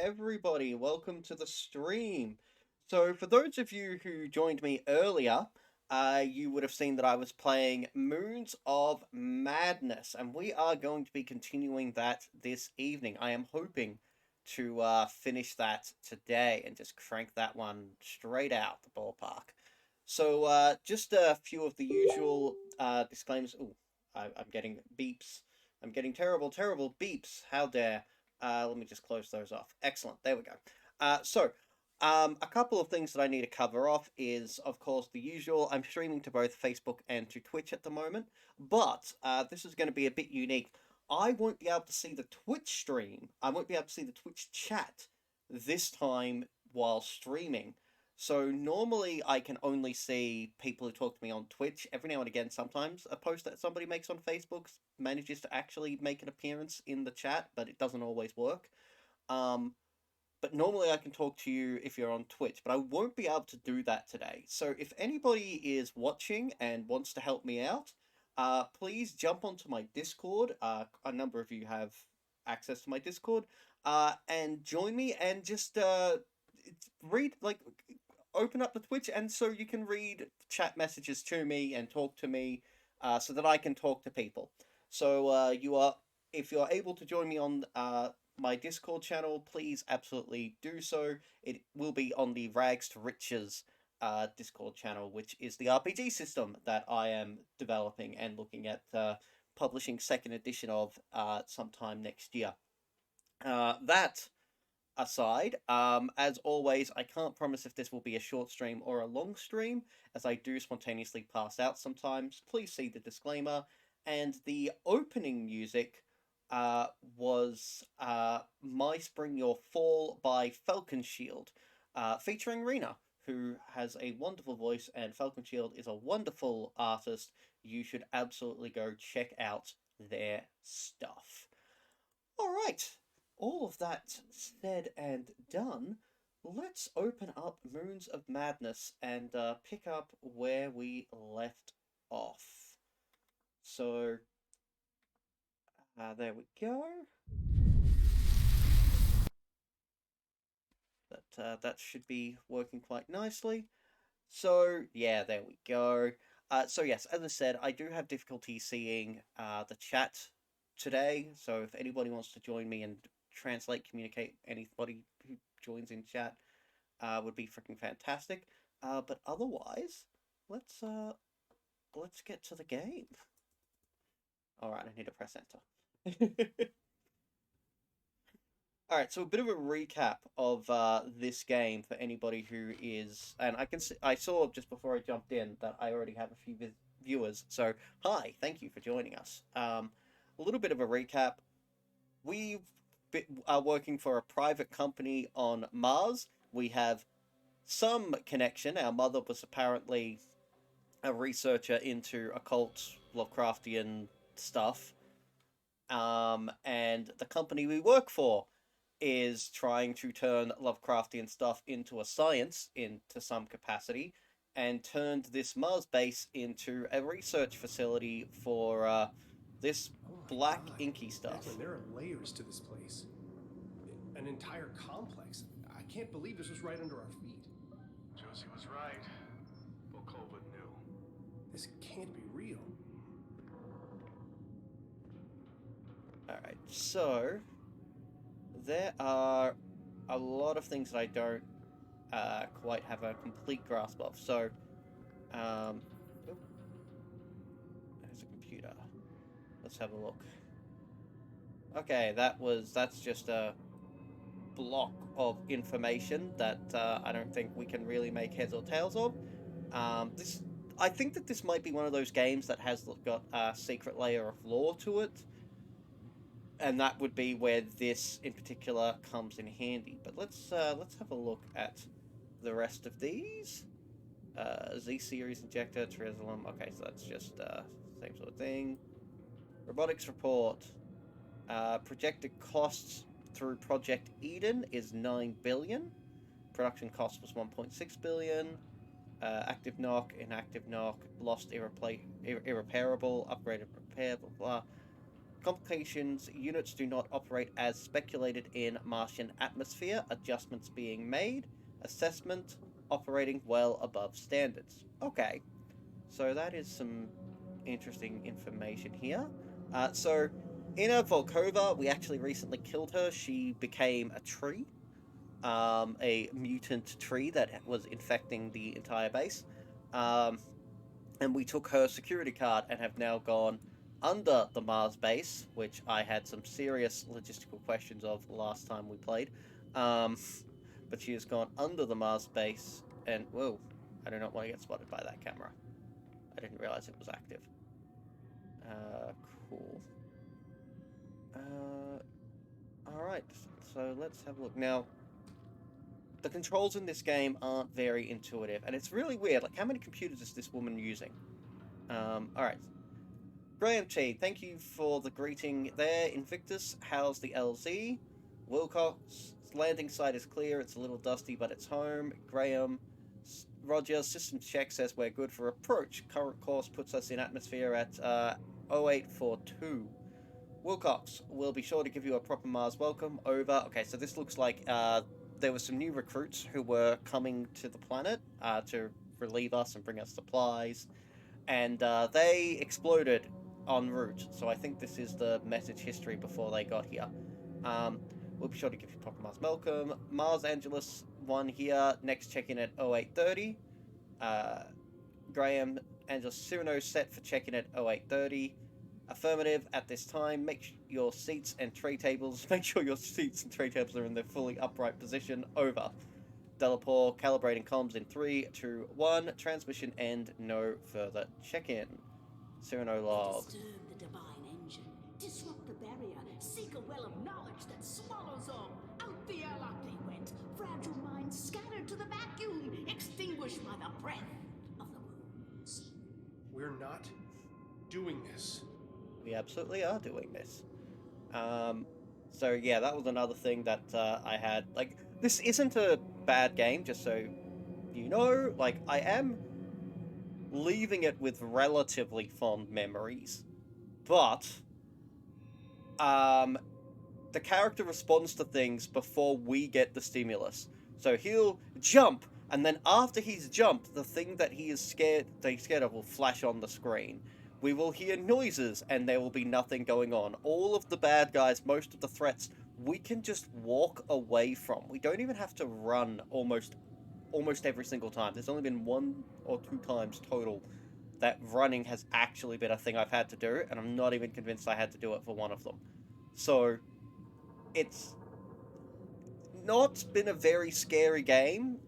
everybody, welcome to the stream. So, for those of you who joined me earlier, you would have seen that I was playing Moons of Madness, and we are going to be continuing that this evening. I am hoping to finish that today and just crank that one straight out the ballpark. So, just a few of the usual disclaimers. Oh, I'm getting beeps. I'm getting terrible, terrible beeps. How dare. Let me just close those off. Excellent. There we go. A couple of things that I need to cover off is, of course, the usual. I'm streaming to both Facebook and to Twitch at the moment, but this is going to be a bit unique. I won't be able to see the Twitch stream. I won't be able to see the Twitch chat this time while streaming. So normally I can only see people who talk to me on Twitch. Every now and again, sometimes a post that somebody makes on Facebook manages to actually make an appearance in the chat, but it doesn't always work. Um, but normally I can talk to you if you're on Twitch, but I won't be able to do that today. So if anybody is watching and wants to help me out, please jump onto my Discord. A number of you have access to my Discord, and join me and just read, like, open up the Twitch, and so you can read chat messages to me and talk to me, so that I can talk to people. So if you're able to join me on my Discord channel, please absolutely do so. It will be on the Rags to Riches Discord channel, which is the RPG system that I am developing and looking at publishing second edition of sometime next year. That aside, as always, I can't promise if this will be a short stream or a long stream, as I do spontaneously pass out sometimes. Please see the disclaimer. And the opening music was My Spring Your Fall by Falcon Shield, featuring Rena, who has a wonderful voice, and Falcon Shield is a wonderful artist. You should absolutely go check out their stuff. All right, all of that said and done, let's open up Moons of Madness and pick up where we left off. So, there we go. That should be working quite nicely. So, yeah, there we go. So yes, as I said, I do have difficulty seeing the chat today. So if anybody wants to join me and translate, communicate, anybody who joins in chat would be freaking fantastic. But otherwise, let's get to the game. All right, I need to press enter. All right, so a bit of a recap of this game for anybody who is, and I saw just before I jumped in that I already have a few viewers. So hi, thank you for joining us. A little bit of a recap. We are working for a private company on Mars. We have some connection. Our mother was apparently a researcher into occult Lovecraftian stuff. And the company we work for is trying to turn Lovecraftian stuff into a science, into some capacity, and turned this Mars base into a research facility for this black inky stuff. Declan, there are layers to this place. An entire complex. I can't believe this was right under our feet. Josie was right. Volkova knew. This can't be real. Alright, so there are a lot of things that I don't quite have a complete grasp of. So, there's a computer. Let's have a look. Okay, that's just a block of information that I don't think we can really make heads or tails of. I think that this might be one of those games that has got a secret layer of lore to it, and that would be where this in particular comes in handy. But let's have a look at the rest of these. Z series injector, Triazolum. Okay, so that's just same sort of thing. Robotics report. Projected costs through Project Eden is 9 billion. Production cost was 1.6 billion. Active knock, inactive knock, lost, irreparable, upgraded, repair, blah blah. Complications, units do not operate as speculated in Martian atmosphere, adjustments being made, assessment, operating well above standards. Okay, so that is some interesting information here. So, Inna Volkova, we actually recently killed her. She became a tree, a mutant tree that was infecting the entire base. And we took her security card and have now gone under the Mars base, which I had some serious logistical questions of last time we played. But she has gone under the Mars base, and whoa, I do not want to get spotted by that camera. I didn't realize it was active. Cool. Alright, so let's have a look. Now, the controls in this game aren't very intuitive, and it's really weird. Like, how many computers is this woman using? Alright. Graham T, thank you for the greeting there. Invictus, how's the LZ? Wilcox, landing site is clear. It's a little dusty, but it's home. Graham, Roger, system check says we're good for approach. Current course puts us in atmosphere at 0842. Wilcox, we'll be sure to give you a proper Mars welcome. Over. Okay, so this looks like there were some new recruits who were coming to the planet to relieve us and bring us supplies, and they exploded en route. So I think this is the message history before they got here. We'll be sure to give you proper Mars welcome. Mars Angeles 1 here. Next check-in at 0830. Graham Angeles Cyrano set for check-in at 0830. Affirmative at this time. Make sure your seats and tray tables are in their fully upright position. Over. Delapore calibrating comms in 3, 2, 1. Transmission end. No further check-in. Cyrano log. Disturb the divine engine. Disrupt the barrier. Seek a well of knowledge that swallows all. Out the airlock they went. Fragile minds scattered to the vacuum. Extinguished by the breath of the wounds. We're not doing this. We absolutely are doing this. So yeah, that was another thing that I had. Like, this isn't a bad game, just so you know. Like, I am leaving it with relatively fond memories, but the character responds to things before we get the stimulus. So he'll jump, and then after he's jumped, the thing that he's scared of will flash on the screen. We will hear noises, and there will be nothing going on. All of the bad guys, most of the threats, we can just walk away from. We don't even have to run almost every single time. There's only been 1 or 2 times total that running has actually been a thing I've had to do, and I'm not even convinced I had to do it for one of them. So, it's not been a very scary game,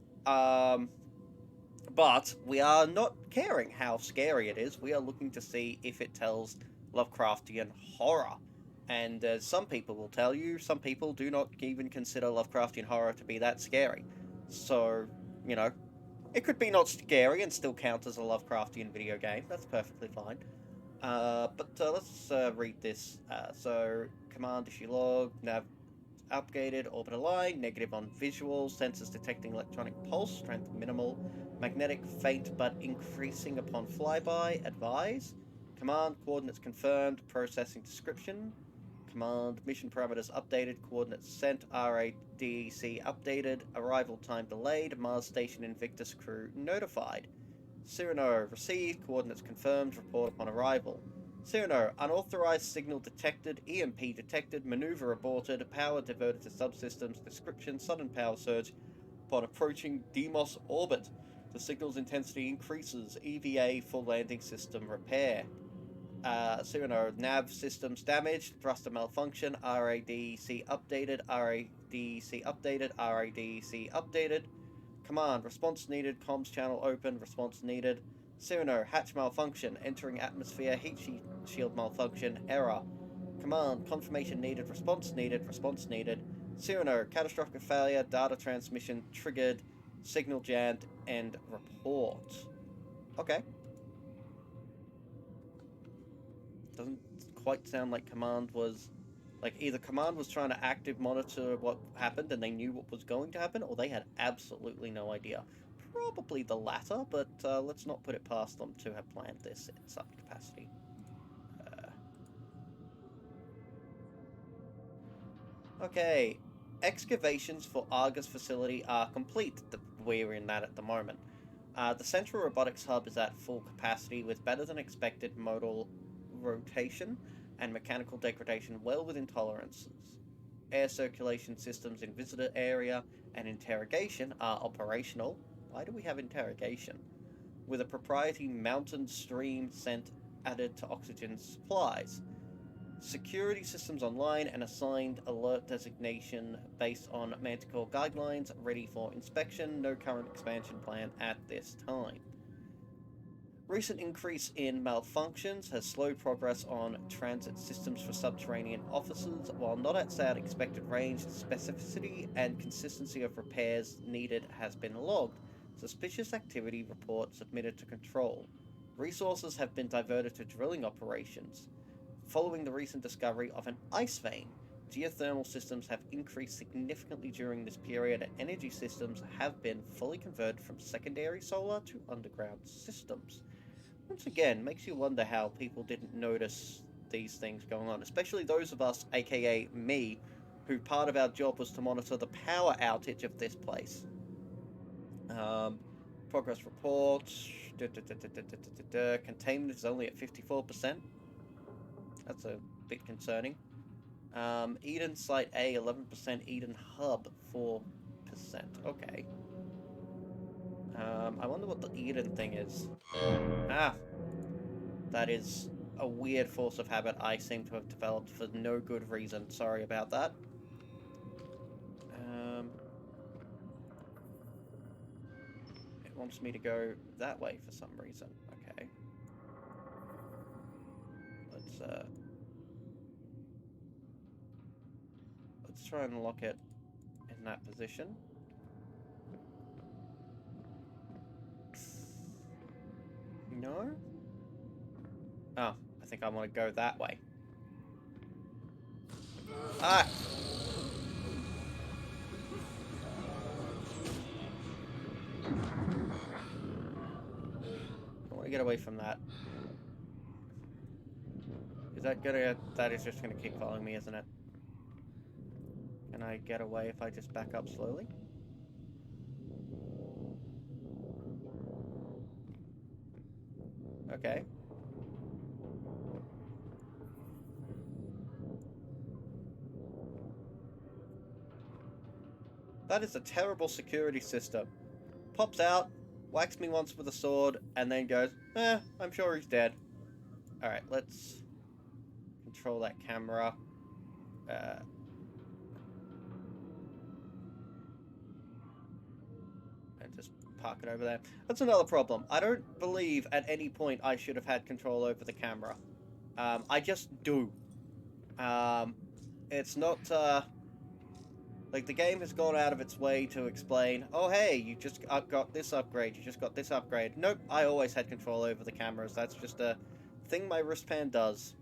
but we are not caring how scary it is. We are looking to see if it tells Lovecraftian horror. And as some people will tell you, some people do not even consider Lovecraftian horror to be that scary. So, you know, it could be not scary and still count as a Lovecraftian video game. That's perfectly fine. But let's read this. So, command issue log, nav updated, orbit aligned, negative on visual, sensors detecting electronic pulse, strength minimal, magnetic faint but increasing upon flyby, advise. Command, coordinates confirmed, processing description. Command, mission parameters updated, coordinates sent, RADC updated, arrival time delayed, Mars Station Invictus crew notified. Cyrano, received, coordinates confirmed, report upon arrival. Cyrano, unauthorized signal detected, EMP detected, maneuver aborted, power diverted to subsystems, description, sudden power surge upon approaching Deimos orbit. The signal's intensity increases, EVA full landing system repair. Cyrano, nav systems damaged, thruster malfunction, RADC updated, RADC updated, RADC updated. Command, response needed, comms channel open, response needed. Cyrano, hatch malfunction, entering atmosphere, heat shield malfunction, error. Command, confirmation needed, response needed, response needed. Cyrano, catastrophic failure, data transmission triggered, signal jammed, and report. Okay. Doesn't quite sound like command was... Like, either command was trying to active monitor what happened and they knew what was going to happen, or they had absolutely no idea. Probably the latter, but let's not put it past them to have planned this in some capacity. Okay, excavations for Argus facility are complete. We're in that at the moment. The Central Robotics Hub is at full capacity with better than expected modal rotation and mechanical degradation well within tolerances. Air circulation systems in visitor area and interrogation are operational. Why do we have interrogation? With a proprietary mountain stream scent added to oxygen supplies. Security systems online and assigned alert designation based on Manticore guidelines, ready for inspection. No current expansion plan at this time. Recent increase in malfunctions has slowed progress on transit systems for subterranean officers. While not at expected range, specificity and consistency of repairs needed has been logged. Suspicious activity report submitted to control. Resources have been diverted to drilling operations. Following the recent discovery of an ice vein, geothermal systems have increased significantly during this period, and energy systems have been fully converted from secondary solar to underground systems. Once again, makes you wonder how people didn't notice these things going on, especially those of us, aka me, who part of our job was to monitor the power outage of this place. Progress reports. Containment is only at 54%. That's a bit concerning. Eden Site A, 11%. Eden Hub, 4%. Okay. I wonder what the Eden thing is. Ah, that is a weird force of habit I seem to have developed for no good reason. Sorry about that. It wants me to go that way for some reason. Okay. Let's try and lock it in that position. No? Oh, I think I want to go that way. Ah! I want to get away from that. Is that gonna... That is just gonna keep following me, isn't it? Can I get away if I just back up slowly? Okay. That is a terrible security system. Pops out, whacks me once with a sword, and then goes, I'm sure he's dead. Alright, let's control that camera. And just park it over there. That's another problem. I don't believe at any point I should have had control over the camera. I just do. It's not, like, the game has gone out of its way to explain, oh, hey, you just got this upgrade, you just got this upgrade. Nope, I always had control over the cameras. That's just a thing my wristband does.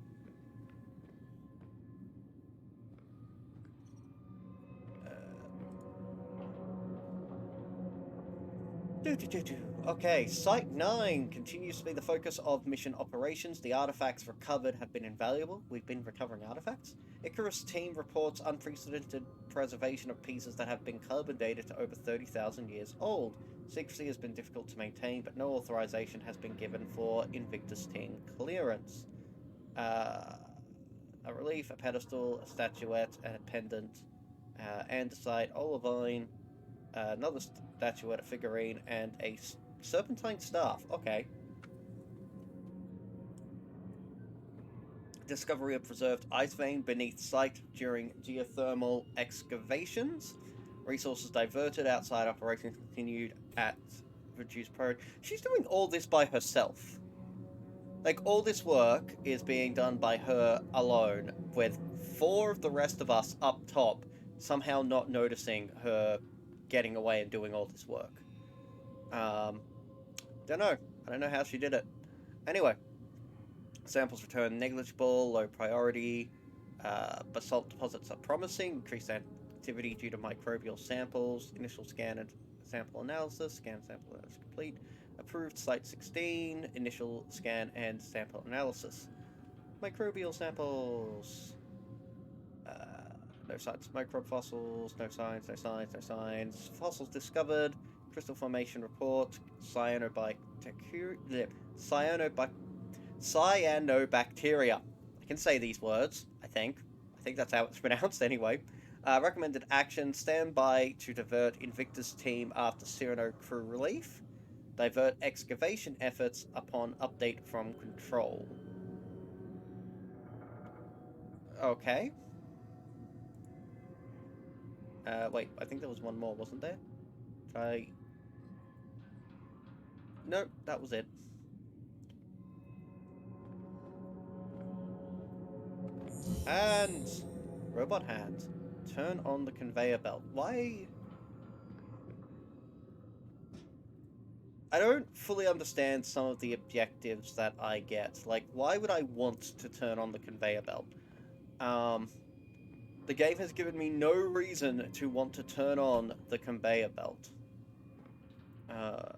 Okay, Site 9 continues to be the focus of mission operations. The artifacts recovered have been invaluable. We've been recovering artifacts. Icarus team reports unprecedented preservation of pieces that have been carbon dated to over 30,000 years old. Secrecy has been difficult to maintain, but no authorization has been given for Invictus team clearance. A relief, a pedestal, a statuette, and a pendant, andesite, olivine, another statuette, a figurine, and a serpentine staff. Okay. Discovery of preserved ice vein beneath site during geothermal excavations. Resources diverted. Outside operations continued at reduced priority. She's doing all this by herself. Like, all this work is being done by her alone, with 4 of the rest of us up top somehow not noticing her getting away and doing all this work. Don't know. I don't know how she did it. Anyway, samples returned negligible, low priority. Basalt deposits are promising. Increased activity due to microbial samples. Initial scan and sample analysis. Scan sample analysis complete. Approved Site 16. Initial scan and sample analysis. Microbial samples. No signs. Microbe fossils. No signs. No signs. No signs. Fossils discovered. Crystal formation report. Cyanobacteria. I can say these words. I think. I think that's how it's pronounced anyway. Recommended action: stand by to divert Invictus team after Cyrano crew relief. Divert excavation efforts upon update from control. Okay. Wait, I think there was one more, wasn't there? Try. Nope, that was it. Hands! Robot hands. Turn on the conveyor belt. Why? I don't fully understand some of the objectives that I get. Like, why would I want to turn on the conveyor belt? The game has given me no reason to want to turn on the conveyor belt. Uh,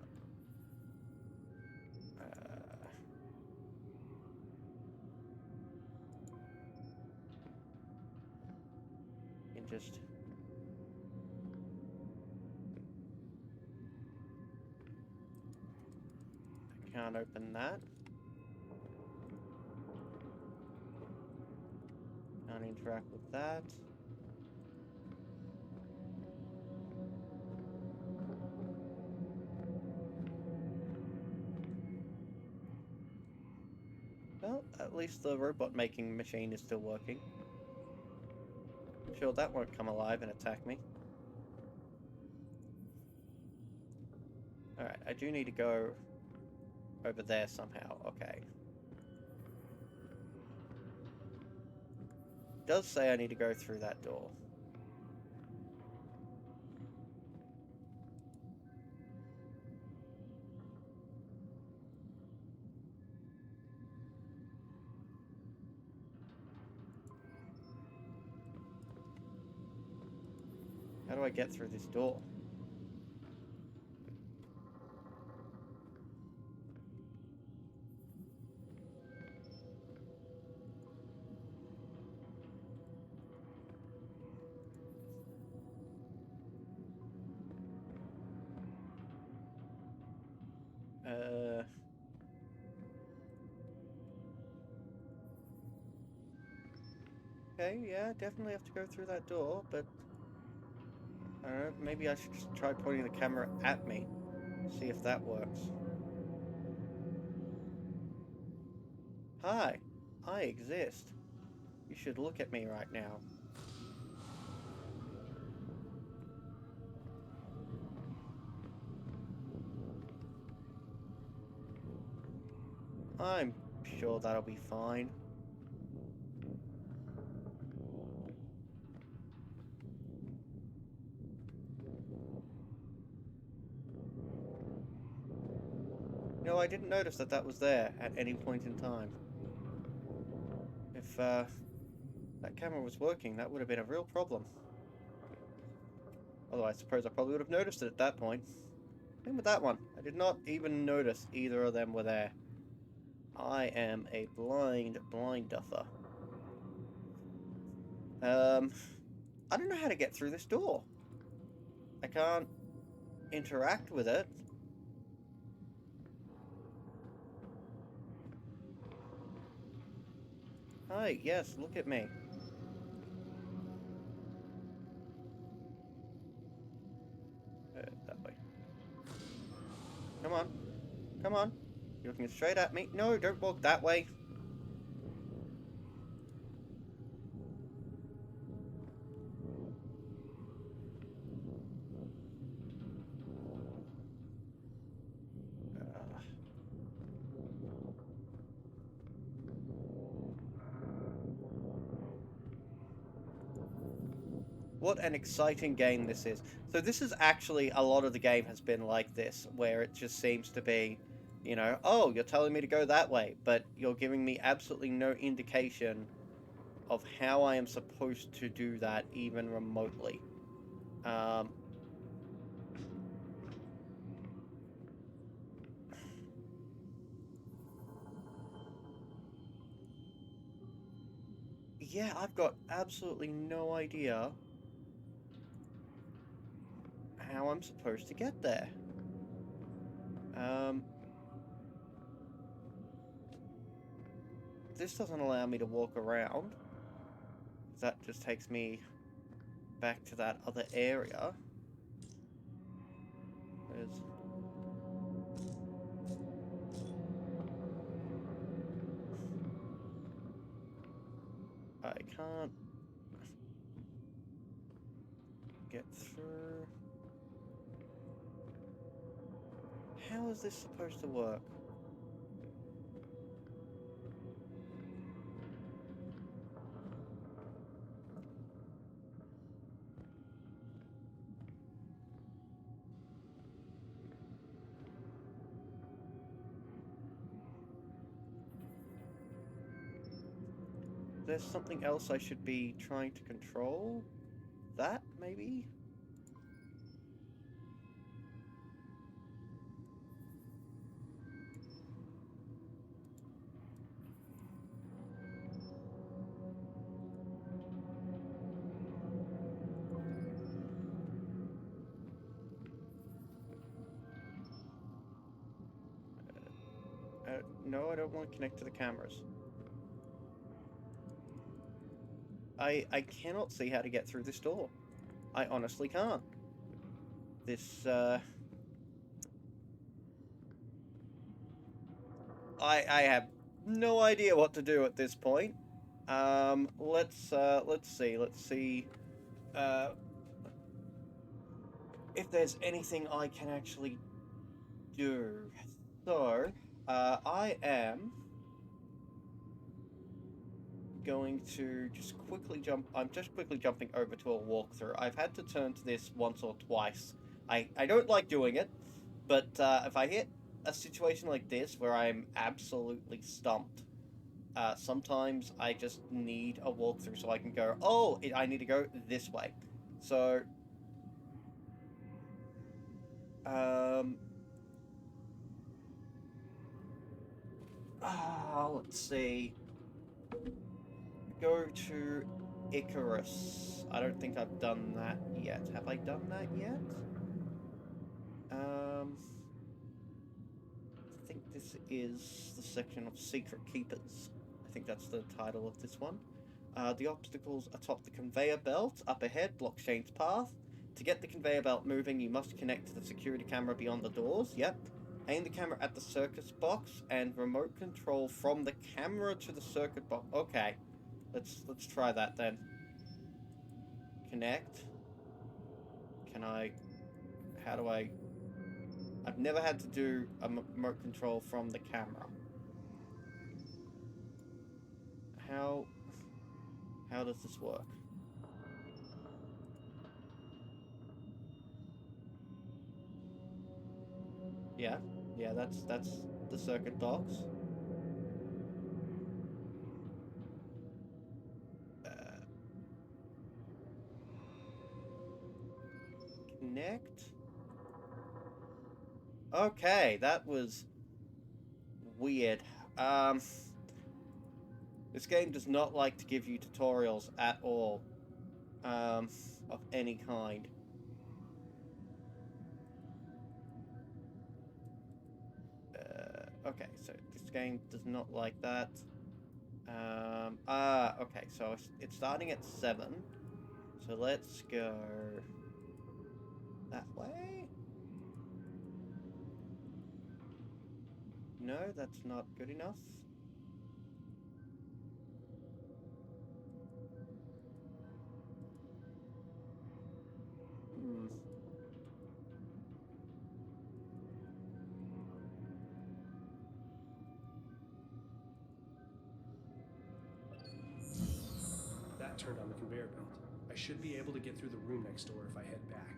and just... I can't open that. Can't interact with that. Well, at least the robot making machine is still working. Sure, that won't come alive and attack me. Alright, I do need to go over there somehow. Okay. It does say I need to go through that door. How do I get through this door? Okay, yeah, definitely have to go through that door, but... I don't know, maybe I should just try pointing the camera at me. See if that works. Hi, I exist. You should look at me right now. I'm sure that'll be fine. No, I didn't notice that that was there at any point in time. If that camera was working, that would have been a real problem. Although I suppose I probably would have noticed it at that point. Same with that one. I did not even notice either of them were there. I am a blind duffer. I don't know how to get through this door. I can't interact with it. Hi, yes, look at me. That way. Come on. Come on. You're looking straight at me. No, don't walk that way. What an exciting game this is. So this is actually, a lot of the game has been like this, where it just seems to be, you know, oh, you're telling me to go that way, but you're giving me absolutely no indication of how I am supposed to do that, even remotely. Yeah, I've got absolutely no idea how I'm supposed to get there. This doesn't allow me to walk around. That just takes me back to that other area. There's... I can't get through. How is this supposed to work? There's something else I should be trying to control? That, maybe? No, I don't want to connect to the cameras. I cannot see how to get through this door. I honestly can't. This, I have no idea what to do at this point. Let's see, if there's anything I can actually do. So, I am going to just quickly jump. I'm just quickly jumping over to a walkthrough. I've had to turn to this once or twice. I don't like doing it, but if I hit a situation like this where I'm absolutely stumped, sometimes I just need a walkthrough so I can go, oh, I need to go this way. So, let's see. Go to Icarus. I don't think I've done that yet. Have I done that yet? I think this is the section of Secret Keepers. I think that's the title of this one. The obstacles atop the conveyor belt up ahead block Shane's path. To get the conveyor belt moving, you must connect to the security camera beyond the doors. Yep. Aim the camera at the circus box and remote control from the camera to the circuit box. Okay. Let's try that then. Connect. Can I... How do I... I've never had to do a remote control from the camera. How does this work? Yeah, that's the circuit box. Connect. Okay, that was weird. This game does not like to give you tutorials at all, of any kind. Okay, so this game does not like that. Okay, so it's starting at 7. So let's go that way. No, that's not good enough. That turned on the conveyor belt. I should be able to get through the room next door if I head back.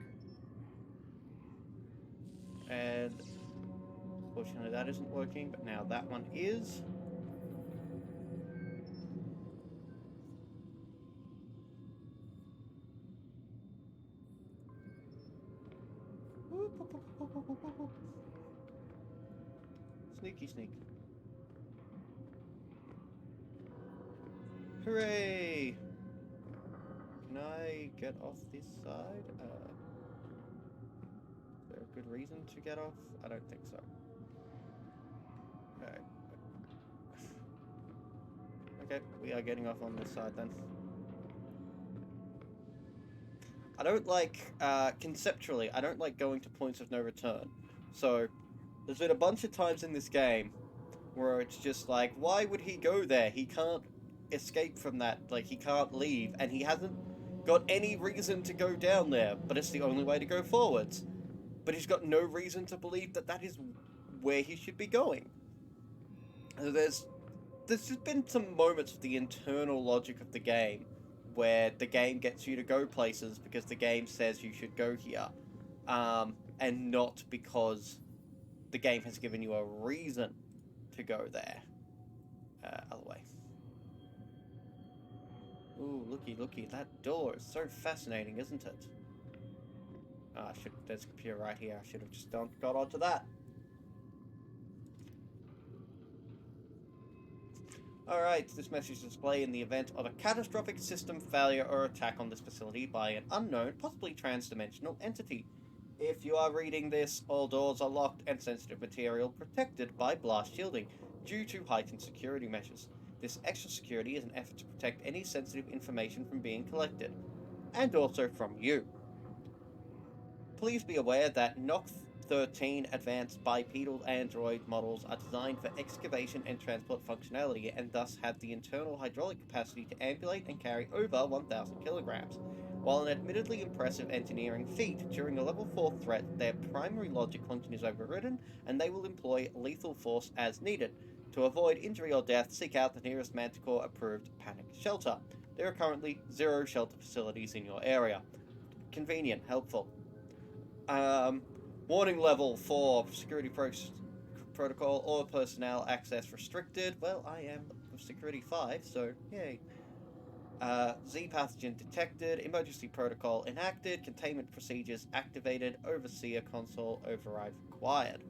And fortunately that isn't working, but now that one is. Sneaky sneak. Hooray! Can I get off this side? Is there a good reason to get off? I don't think so. Alright. Okay, we are getting off on this side then. I don't like, conceptually, I don't like going to points of no return. So, there's been a bunch of times in this game where it's just like, why would he go there? He can't escape from that, like, he can't leave, and he hasn't got any reason to go down there, but it's the only way to go forwards. But he's got no reason to believe that that is where he should be going. So there's just been some moments of the internal logic of the game where the game gets you to go places because the game says you should go here, and not because the game has given you a reason to go there. Other way. Ooh, looky, that door is so fascinating, isn't it? There's a computer right here. I should have just got onto that. Alright, this message is displayed in the event of a catastrophic system failure or attack on this facility by an unknown, possibly trans-dimensional entity. If you are reading this, all doors are locked and sensitive material protected by blast shielding due to heightened security measures. This extra security is an effort to protect any sensitive information from being collected, and also from you. Please be aware that NOC 13 advanced bipedal android models are designed for excavation and transport functionality and thus have the internal hydraulic capacity to ambulate and carry over 1,000 kilograms. While an admittedly impressive engineering feat, during a level 4 threat, their primary logic function is overridden and they will employ lethal force as needed. To avoid injury or death, seek out the nearest Manticore-approved panic shelter. There are currently 0 shelter facilities in your area. Convenient, helpful. Warning level 4, security protocol or personnel access restricted. Well, I am security 5, so yay. Z pathogen detected, emergency protocol enacted, containment procedures activated, overseer console override required.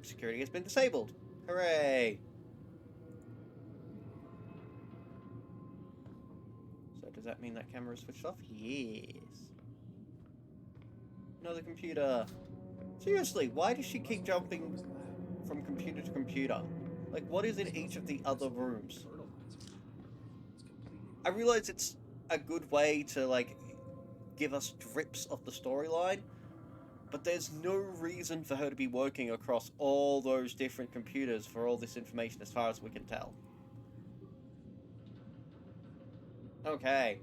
Security has been disabled. Hooray! So does that mean that camera is switched off? Yes. Another computer. Seriously, why does she keep jumping from computer to computer? Like, what is in each of the other rooms? I realize it's a good way to, like, give us drips of the storyline, but there's no reason for her to be working across all those different computers for all this information as far as we can tell. Okay.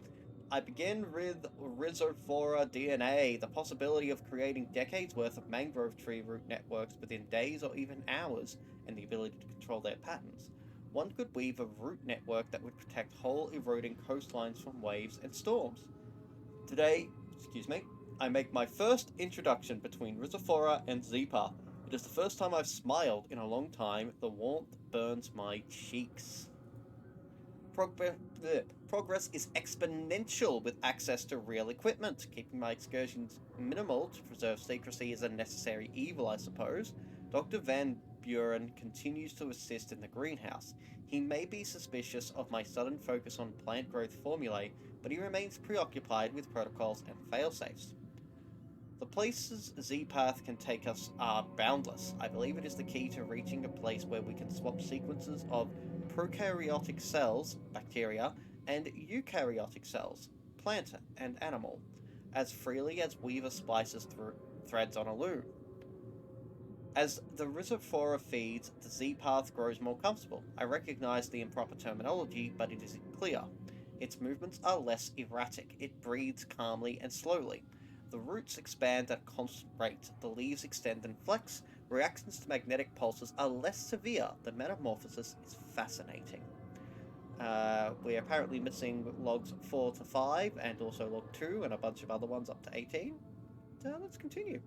I begin with Rhizophora DNA, the possibility of creating decades worth of mangrove tree root networks within days or even hours, and the ability to control their patterns. One could weave a root network that would protect whole eroding coastlines from waves and storms. Today, I make my first introduction between Rhizophora and Zepa. It is the first time I've smiled in a long time. The warmth burns my cheeks. Progress is exponential with access to real equipment. Keeping my excursions minimal to preserve secrecy is a necessary evil, I suppose. Dr. Van Buren continues to assist in the greenhouse. He may be suspicious of my sudden focus on plant growth formulae, but he remains preoccupied with protocols and failsafes. The places Z-Path can take us are boundless. I believe it is the key to reaching a place where we can swap sequences of prokaryotic cells, bacteria, and eukaryotic cells, plant and animal, as freely as weaver splices through threads on a loom. As the Rhizophora feeds, the Z-Path grows more comfortable. I recognize the improper terminology, but it is clear. Its movements are less erratic. It breathes calmly and slowly. The roots expand at a constant rate. The leaves extend and flex. Reactions to magnetic pulses are less severe. The metamorphosis is fascinating. We're apparently missing logs 4 to 5, and also log 2, and a bunch of other ones up to 18. So let's continue.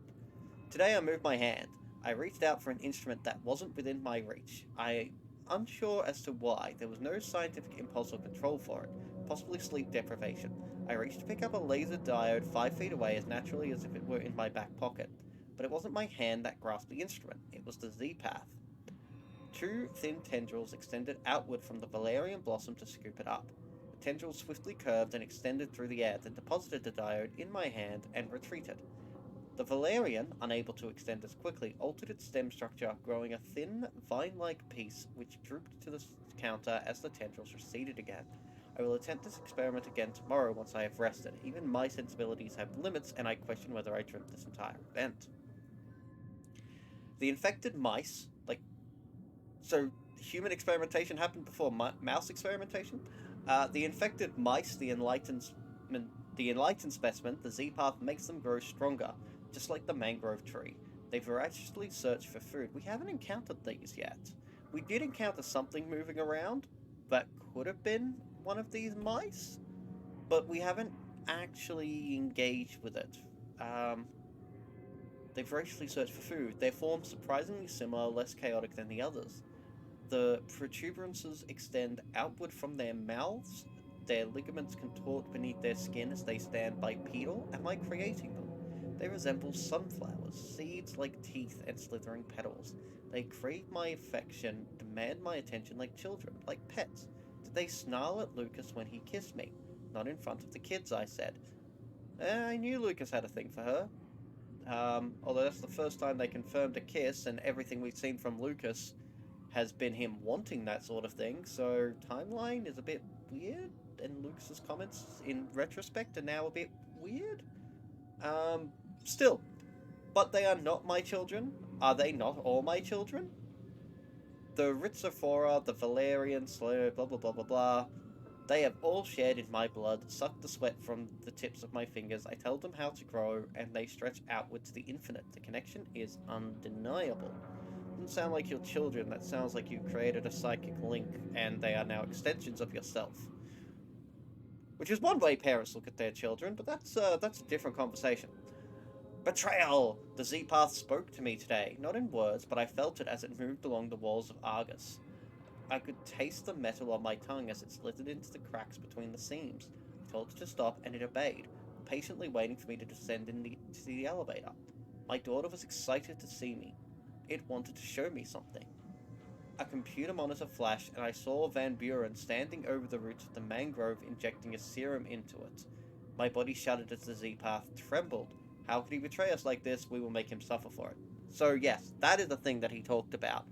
Today I moved my hand. I reached out for an instrument that wasn't within my reach. I'm unsure as to why. There was no scientific impulse or control for it. Possibly sleep deprivation. I reached to pick up a laser diode 5 feet away as naturally as if it were in my back pocket. But it wasn't my hand that grasped the instrument. It was the Z-Path. Two thin tendrils extended outward from the valerian blossom to scoop it up. The tendrils swiftly curved and extended through the air, then deposited the diode in my hand and retreated. The valerian, unable to extend as quickly, altered its stem structure, growing a thin, vine-like piece which drooped to the counter as the tendrils receded again. I will attempt this experiment again tomorrow once I have rested. Even my sensibilities have limits, and I question whether I dreamt this entire event. The infected mice, so human experimentation happened before mouse experimentation? The infected mice, the enlightened specimen, the Z-Path makes them grow stronger, just like the mangrove tree. They voraciously search for food. We haven't encountered these yet. We did encounter something moving around that could have been one of these mice, but we haven't actually engaged with it. They voraciously search for food. Their forms surprisingly similar, less chaotic than the others. The protuberances extend outward from their mouths. Their ligaments contort beneath their skin as they stand bipedal. Am I creating them? They resemble sunflowers, seeds like teeth and slithering petals. They crave my affection, demand my attention like children, like pets. Did they snarl at Lucas when he kissed me? Not in front of the kids, I said. I knew Lucas had a thing for her. Although that's the first time they confirmed a kiss, and everything we've seen from Lucas has been him wanting that sort of thing, so timeline is a bit weird, and Lucas's comments in retrospect are now a bit weird. Still, but they are not my children. Are they not all my children? The Rhizophora, the Valerian, blah blah blah blah blah. They have all shared in my blood, sucked the sweat from the tips of my fingers. I tell them how to grow, and they stretch outward to the infinite. The connection is undeniable. Doesn't sound like your children. That sounds like you created a psychic link, and they are now extensions of yourself. Which is one way parents look at their children, but that's a different conversation. Betrayal! The Z-Path spoke to me today, not in words, but I felt it as it moved along the walls of Argus. I could taste the metal on my tongue as it slithered into the cracks between the seams. I told it to stop, and it obeyed, patiently waiting for me to descend to the elevator. My daughter was excited to see me. It wanted to show me something. A computer monitor flashed, and I saw Van Buren standing over the roots of the mangrove, injecting a serum into it. My body shuddered as the Z-Path trembled. How could he betray us like this? We will make him suffer for it. So yes, that is the thing that he talked about.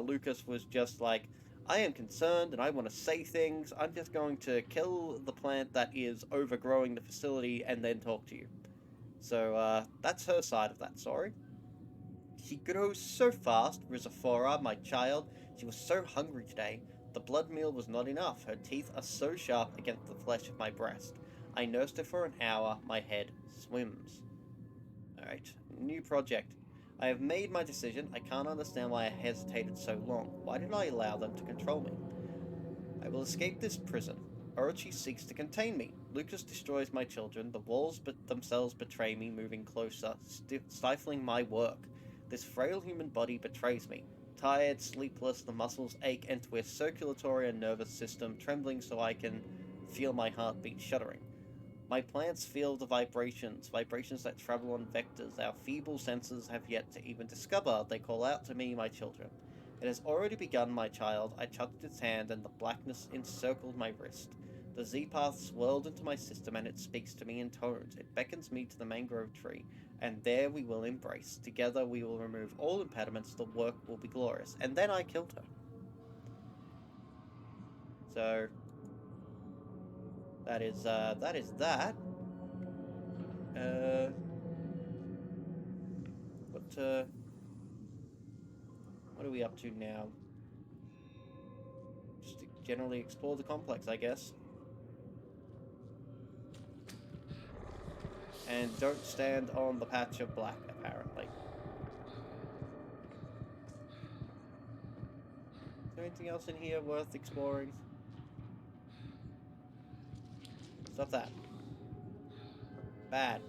Lucas was just like, I am concerned and I want to say things. I'm just going to kill the plant that is overgrowing the facility and then talk to you. So that's her side of that story. She grows so fast, Rhizophora, my child. She was so hungry today. The blood meal was not enough. Her teeth are so sharp against the flesh of my breast. I nursed her for an hour. My head swims. Alright, new project. I have made my decision. I can't understand why I hesitated so long. Why did I allow them to control me? I will escape this prison. Orochi seeks to contain me. Lucas destroys my children. The walls themselves betray me, moving closer, stifling my work. This frail human body betrays me. Tired, sleepless, the muscles ache and twist, circulatory and nervous system trembling so I can feel my heartbeat shuddering. My plants feel the vibrations that travel on vectors our feeble senses have yet to even discover. They call out to me, my children. It has already begun, my child. I touched its hand, and the blackness encircled my wrist. The Z-Path swirled into my system, and it speaks to me in tones. It beckons me to the mangrove tree, and there we will embrace. Together we will remove all impediments. The work will be glorious. And then I killed her. So that is that. What are we up to now? Just to generally explore the complex, I guess. And don't stand on the patch of black, apparently. Is there anything else in here worth exploring? Stop that. Bad.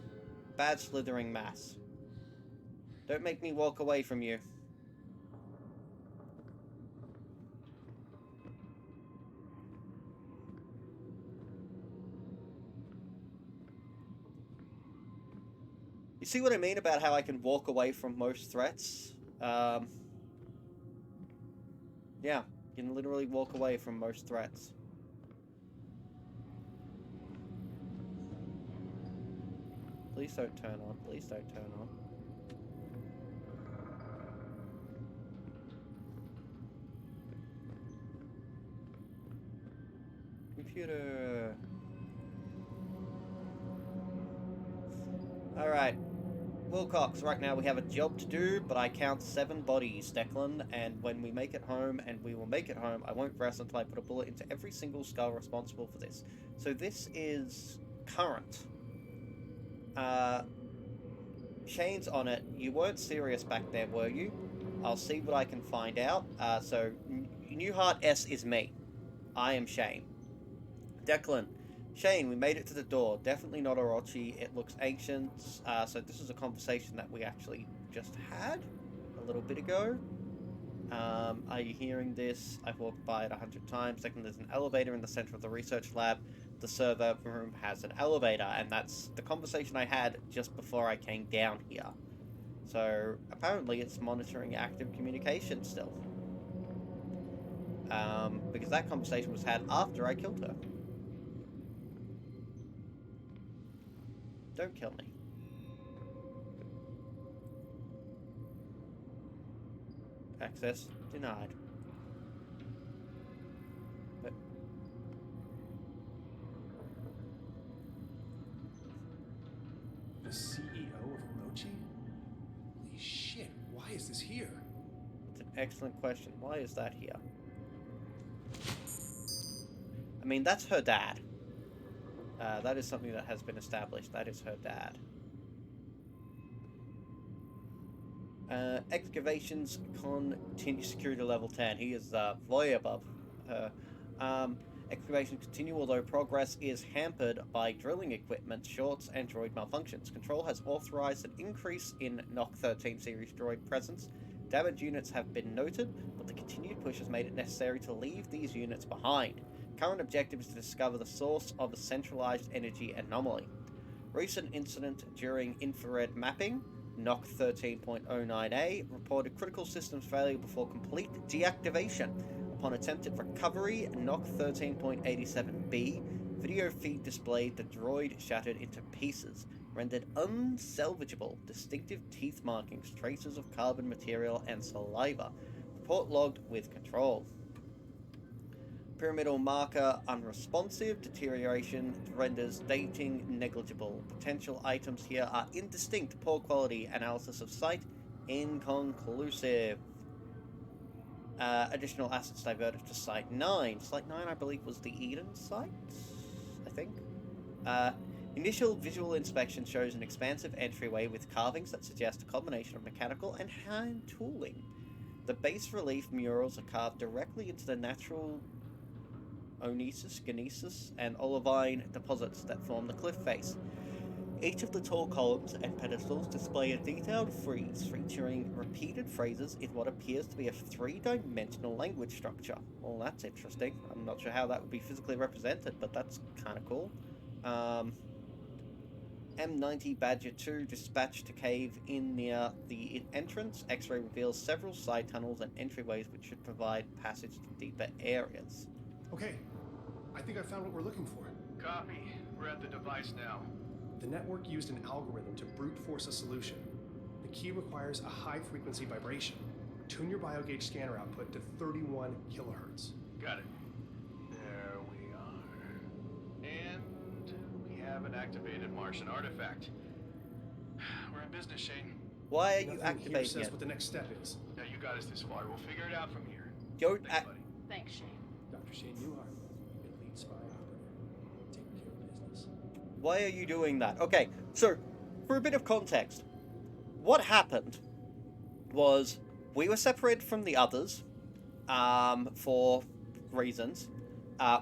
Bad slithering mass. Don't make me walk away from you. You see what I mean about how I can walk away from most threats? Yeah, you can literally walk away from most threats. Please don't turn on. Please don't turn on. Computer. Alright. Wilcox, right now we have a job to do, but I count 7 bodies, Declan, and when we make it home, and we will make it home, I won't rest until I put a bullet into every single skull responsible for this. So this is current. Shane's on it. You weren't serious back there, were you? I'll see what I can find out. So Newhart S is me. I am Shane. Declan. Shane, we made it to the door. Definitely not Orochi. It looks ancient. So this is a conversation that we actually just had a little bit ago. Are you hearing this? I've walked by it 100 times. Second, there's an elevator in the center of the research lab. The server room has an elevator, and that's the conversation I had just before I came down here. So apparently it's monitoring active communication still. Because that conversation was had after I killed her. Don't kill me. Access denied. But The CEO of Orochi? Holy shit, why is this here? it's an excellent question. Why is that here? I mean, that's her dad. That is something that has been established. That is her dad. Excavations continue security level 10. He is way above her. Excavations continue, although progress is hampered by drilling equipment, shorts, and droid malfunctions. Control has authorized an increase in NOC 13 series droid presence. Damaged units have been noted, but the continued push has made it necessary to leave these units behind. Current objective is to discover the source of a centralized energy anomaly. Recent incident during infrared mapping, NOC 13.09A, reported critical systems failure before complete deactivation. Upon attempted recovery, NOC 13.87B, video feed displayed the droid shattered into pieces, rendered unsalvageable, distinctive teeth markings, traces of carbon material, and saliva. Report logged with control. Pyramidal marker unresponsive, deterioration renders dating negligible. Potential items here are indistinct, poor quality, analysis of site inconclusive. Additional assets diverted to Site 9. Site 9, I believe, was the Eden site, I think. Initial visual inspection shows an expansive entryway with carvings that suggest a combination of mechanical and hand tooling. The bas relief murals are carved directly into the natural gneisses, and olivine deposits that form the cliff face. Each of the tall columns and pedestals display a detailed frieze featuring repeated phrases in what appears to be a 3-dimensional language structure. Well, that's interesting. I'm not sure how that would be physically represented, but that's kind of cool. M90 Badger 2 dispatched to cave in near the entrance. X-ray reveals several side tunnels and entryways which should provide passage to deeper areas. Okay, I think I found what we're looking for. Copy. We're at the device now. The network used an algorithm to brute force a solution. The key requires a high-frequency vibration. Tune your biogauge scanner output to 31 kilohertz. Got it. There we are. And we have an activated Martian artifact. We're in business, Shane. Why are you Nothing activating here says it? what the next step is. Now you got us this far. We'll figure it out from here. Don't Thanks, act. buddy. Thanks, Shane. Dr. Shane Newhart, your lead spy operative. Taking care of business. Why are you doing that? Okay, so, for a bit of context, what happened was we were separated from the others for reasons,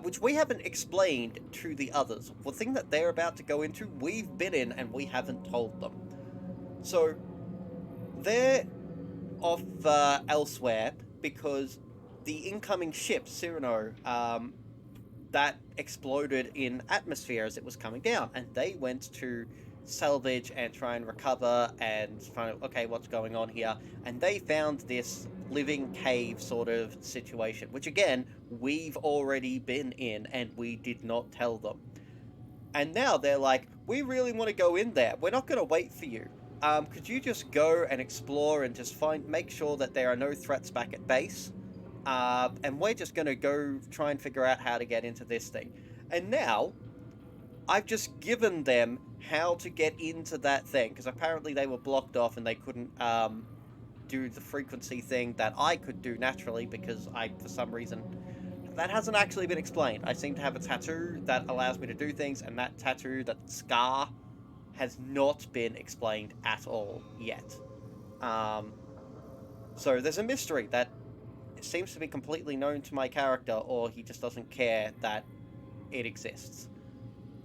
which we haven't explained to the others. The thing that they're about to go into, we've been in and we haven't told them. So, they're off elsewhere because the incoming ship, Cyrano, that exploded in atmosphere as it was coming down, and they went to salvage and try and recover and find out, okay, what's going on here, and they found this living cave sort of situation, which again, we've already been in and we did not tell them. And now they're like, we really want to go in there. We're not going to wait for you. Could you just go and explore and just make sure that there are no threats back at base? And we're just going to go try and figure out how to get into this thing. And now, I've just given them how to get into that thing, because apparently they were blocked off and they couldn't do the frequency thing that I could do naturally, because for some reason, that hasn't actually been explained. I seem to have a tattoo that allows me to do things, and that tattoo, that scar, has not been explained at all yet. So there's a mystery that seems to be completely known to my character, or he just doesn't care that it exists.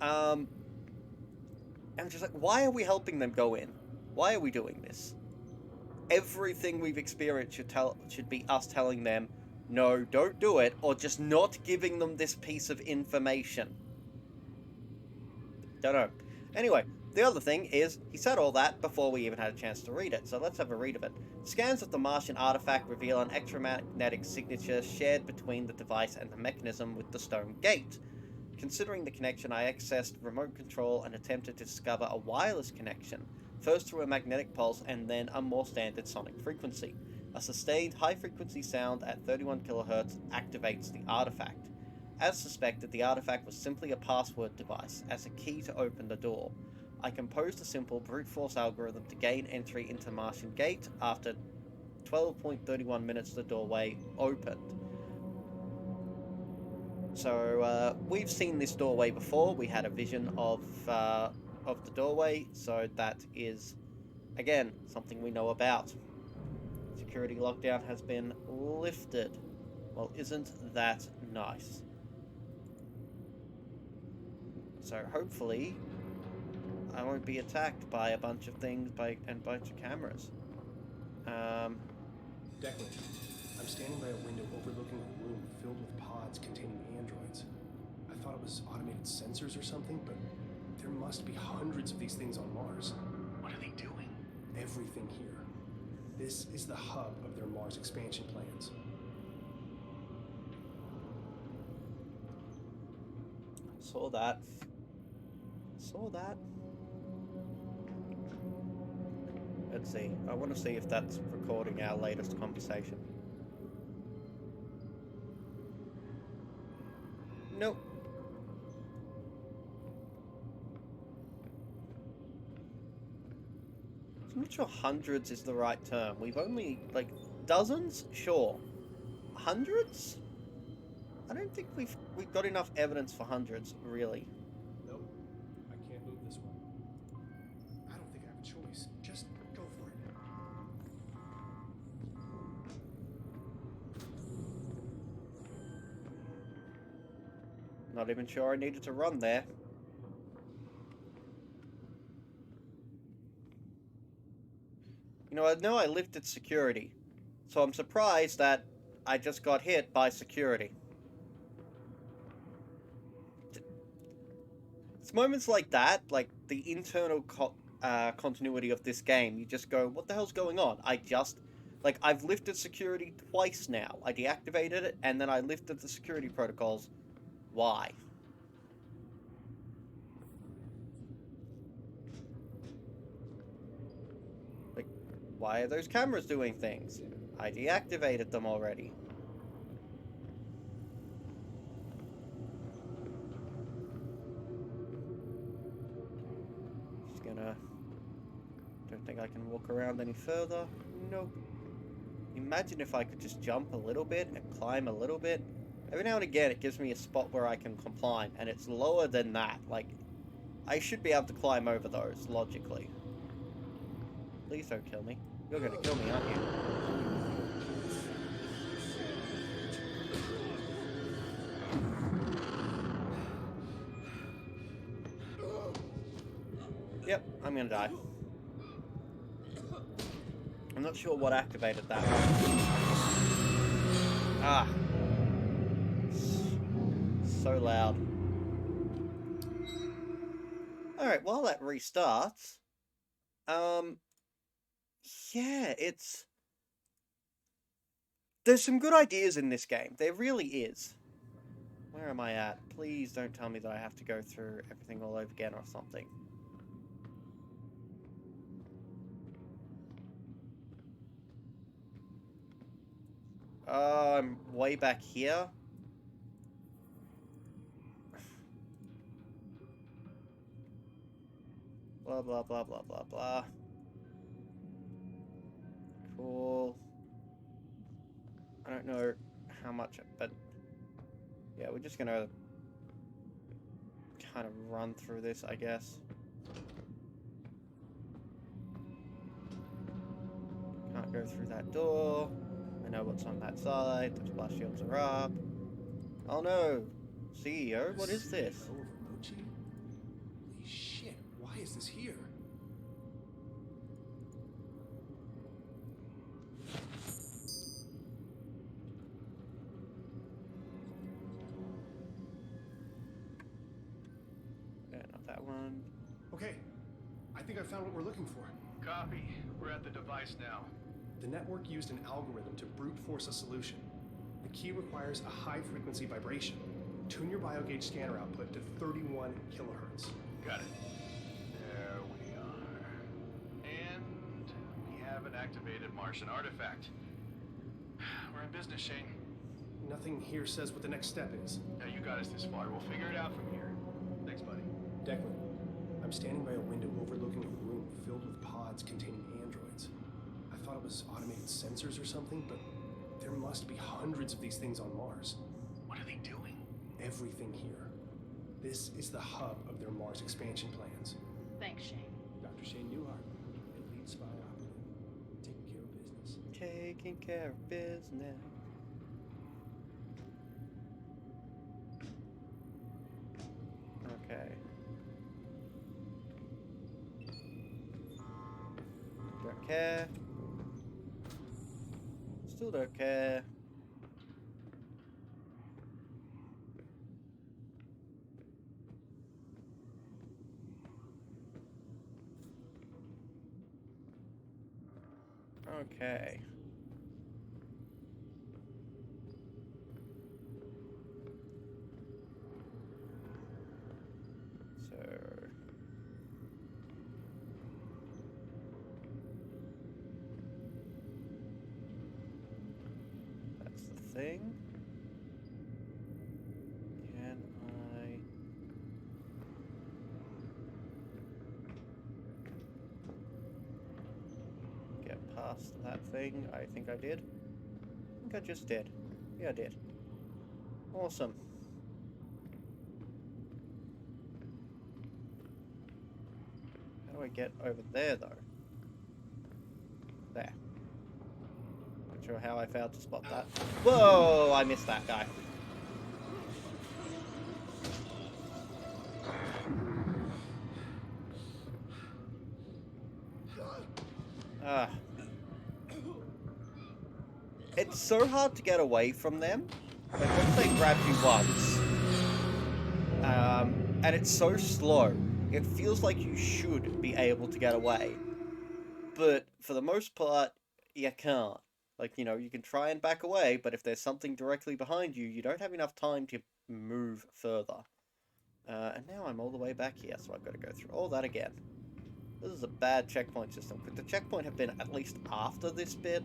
And I'm just like, why are we helping them go in? Why are we doing this? Everything we've experienced should be us telling them, no, don't do it, or just not giving them this piece of information. Don't know. Anyway, the other thing is, he said all that before we even had a chance to read it, so let's have a read of it. Scans of the Martian artifact reveal an extramagnetic signature shared between the device and the mechanism with the stone gate. Considering the connection, I accessed remote control and attempted to discover a wireless connection, first through a magnetic pulse and then a more standard sonic frequency. A sustained high-frequency sound at 31 kHz activates the artifact. As suspected, the artifact was simply a password device, as a key to open the door. I composed a simple brute force algorithm to gain entry into Martian Gate. After 12.31 minutes, the doorway opened. So, we've seen this doorway before. We had a vision of the doorway, so that is, again, something we know about. Security lockdown has been lifted. Well, isn't that nice? So hopefully I won't be attacked by a bunch of things and a bunch of cameras. Declan, I'm standing by a window overlooking a room filled with pods containing androids. I thought it was automated sensors or something, but there must be hundreds of these things on Mars. What are they doing? Everything here. This is the hub of their Mars expansion plans. Saw that. Let's see. I want to see if that's recording our latest conversation. Nope. I'm not sure hundreds is the right term. We've only, like, dozens? Sure. Hundreds? I don't think we've got enough evidence for hundreds, really. Nope. I can't move this one. I don't think I have a choice. Just go for it. Not even sure I needed to run there. You know I lifted security, so I'm surprised that I just got hit by security. It's moments like that, like the internal continuity of this game, you just go, what the hell's going on? I've lifted security twice now. I deactivated it, and then I lifted the security protocols. Why? Like, why are those cameras doing things? I deactivated them already. Just gonna... Don't think I can walk around any further. Nope. Imagine if I could just jump a little bit and climb a little bit. Every now and again it gives me a spot where I can climb, and it's lower than that. Like, I should be able to climb over those, logically. Please don't kill me. You're gonna kill me, aren't you? Yep, I'm gonna die. I'm not sure what activated that. Ah. So loud. Alright, while that restarts, yeah, it's There's some good ideas in this game. There really is. Where am I at? Please don't tell me that I have to go through everything all over again or something. I'm way back here. Blah, blah, blah, blah, blah, blah. Cool. I don't know how much, but yeah, we're just gonna kind of run through this, I guess. Can't go through that door. I know what's on that side. The splash shields are up. Oh no! CEO, what is this? CEO of Emoji? Holy shit, why is this here? Yeah, not that one. Okay, I think I found what we're looking for. Copy. We're at the device now. The network used an algorithm to brute force a solution. The key requires a high-frequency vibration. Tune your biogauge scanner output to 31 kilohertz. Got it. There we are. And we have an activated Martian artifact. We're in business, Shane. Nothing here says what the next step is. Now you got us this far. We'll figure it out from here. Thanks, buddy. Declan, I'm standing by a window overlooking a room filled with pods containing androids. I thought it was automated sensors or something, but there must be hundreds of these things on Mars. What are they doing? Everything here. This is the hub of their Mars expansion plans. Thanks, Shane. Dr. Shane Newhart, elite spy operative, taking care of business. Taking care of business. Okay. Don't care. Still don't care. Okay. So that's the thing. Can I get past that thing? I think I did. I think I just did. Yeah, I did. Awesome. How do I get over there, though? There. Not sure how I failed to spot that. Whoa! I missed that guy. Ah. It's so hard to get away from them. Like, once they grab you once, and it's so slow, it feels like you should be able to get away. But for the most part, you can't. Like, you know, you can try and back away, but if there's something directly behind you, you don't have enough time to move further. And now I'm all the way back here, so I've got to go through all that again. This is a bad checkpoint system. Could the checkpoint have been at least after this bit?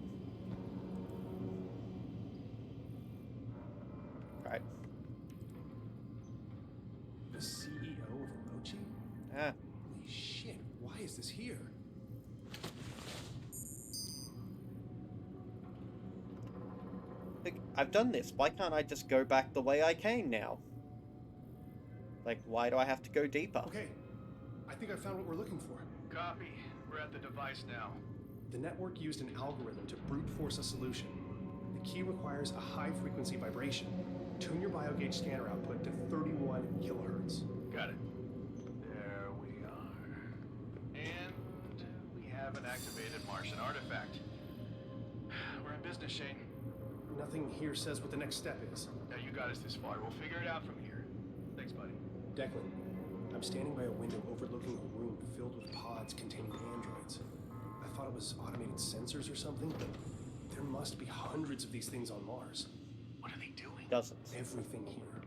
Right. The CEO of Emoji? Ah. Holy shit, why is this here? Like, I've done this. Why can't I just go back the way I came now? Like, why do I have to go deeper? Okay, I think I found what we're looking for. Copy. We're at the device now. The network used an algorithm to brute force a solution. The key requires a high-frequency vibration. Tune your biogauge scanner output to 31 kilohertz. Got it. There we are. And we have an activated Martian artifact. We're in business, Shane. Nothing here says what the next step is. Now you got us this far. We'll figure it out from here. Thanks, buddy. Declan, I'm standing by a window overlooking a room filled with pods containing androids. I thought it was automated sensors or something, but there must be hundreds of these things on Mars. What are they doing? Dozens. Everything here.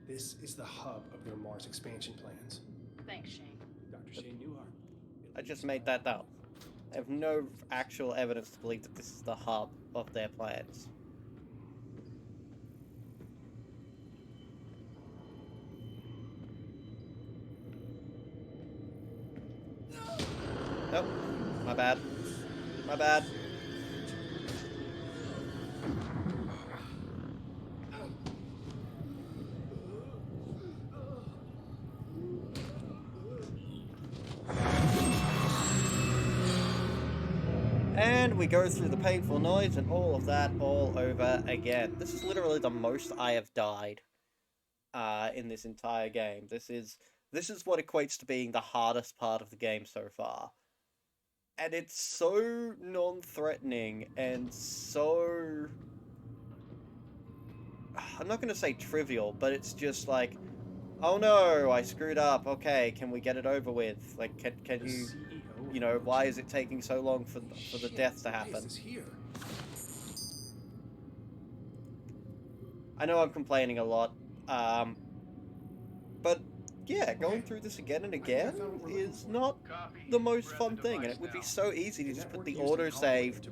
This is the hub of their Mars expansion plans. Thanks, Shane. Dr. Shane Newhart. I just made that up. I have no actual evidence to believe that this is the hub of their plans. Nope. My bad. My bad. And we go through the painful noise and all of that all over again. This is literally the most I have died in this entire game. This is what equates to being the hardest part of the game so far. And it's so non-threatening and so... I'm not going to say trivial, but it's just like, oh no, I screwed up. Okay, can we get it over with? Like, can you... You know, why is it taking so long for the death to happen? Why is this here? I know I'm complaining a lot, but yeah, going through this again and again is not the most fun thing, and it would be so easy to just put the autosave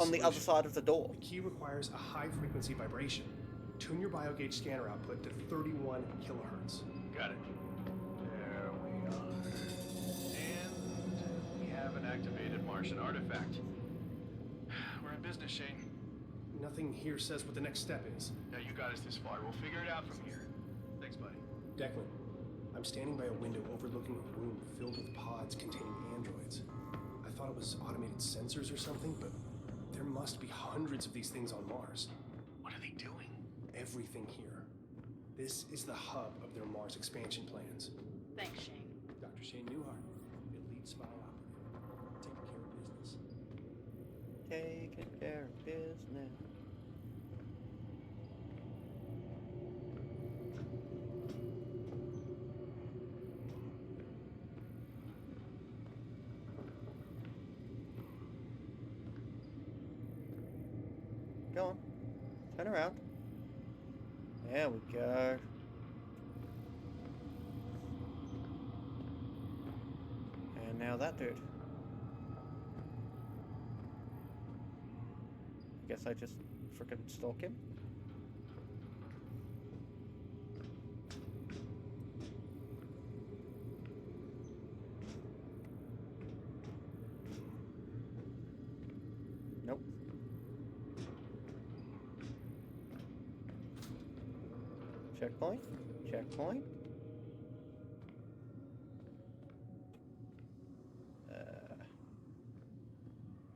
on the other side of the door. The key requires a high-frequency vibration. Tune your biogauge scanner output to 31 kilohertz. Got it. There we are. And we have an activated Martian artifact. We're in business, Shane. Nothing here says what the next step is. Now you got us this far. We'll figure it out from here. Thanks, buddy. Declan, I'm standing by a window overlooking a room filled with pods containing androids. I thought it was automated sensors or something, but there must be hundreds of these things on Mars. What are they doing? Everything here. This is the hub of their Mars expansion plans. Thanks, Shane. Dr. Shane Newhart, elite spy operative. Taking care of business. Taking care of business. Go on. Turn around. There we go. And now that dude. I guess I just frickin' stalk him. Nope. Checkpoint. Checkpoint.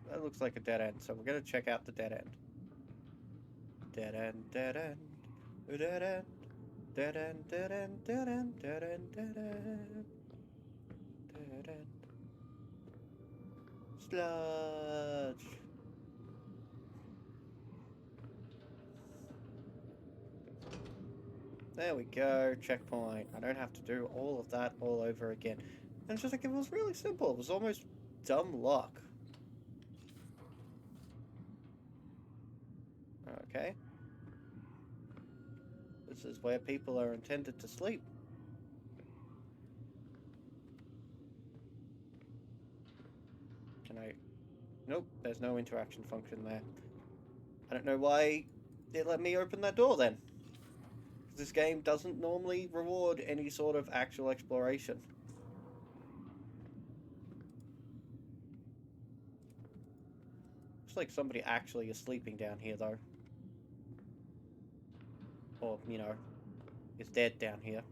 That looks like a dead end, so we're gonna check out the dead end. Dead end, dead end, dead end, dead end, dead end, dead end, dead end, dead end, dead end. Sludge. There we go, checkpoint. I don't have to do all of that all over again. And it's just like, it was really simple. It was almost dumb luck. Okay. This is where people are intended to sleep. Can I... Nope, there's no interaction function there. I don't know why it let me open that door then. This game doesn't normally reward any sort of actual exploration. Looks like somebody actually is sleeping down here, though. Or, you know, is dead down here.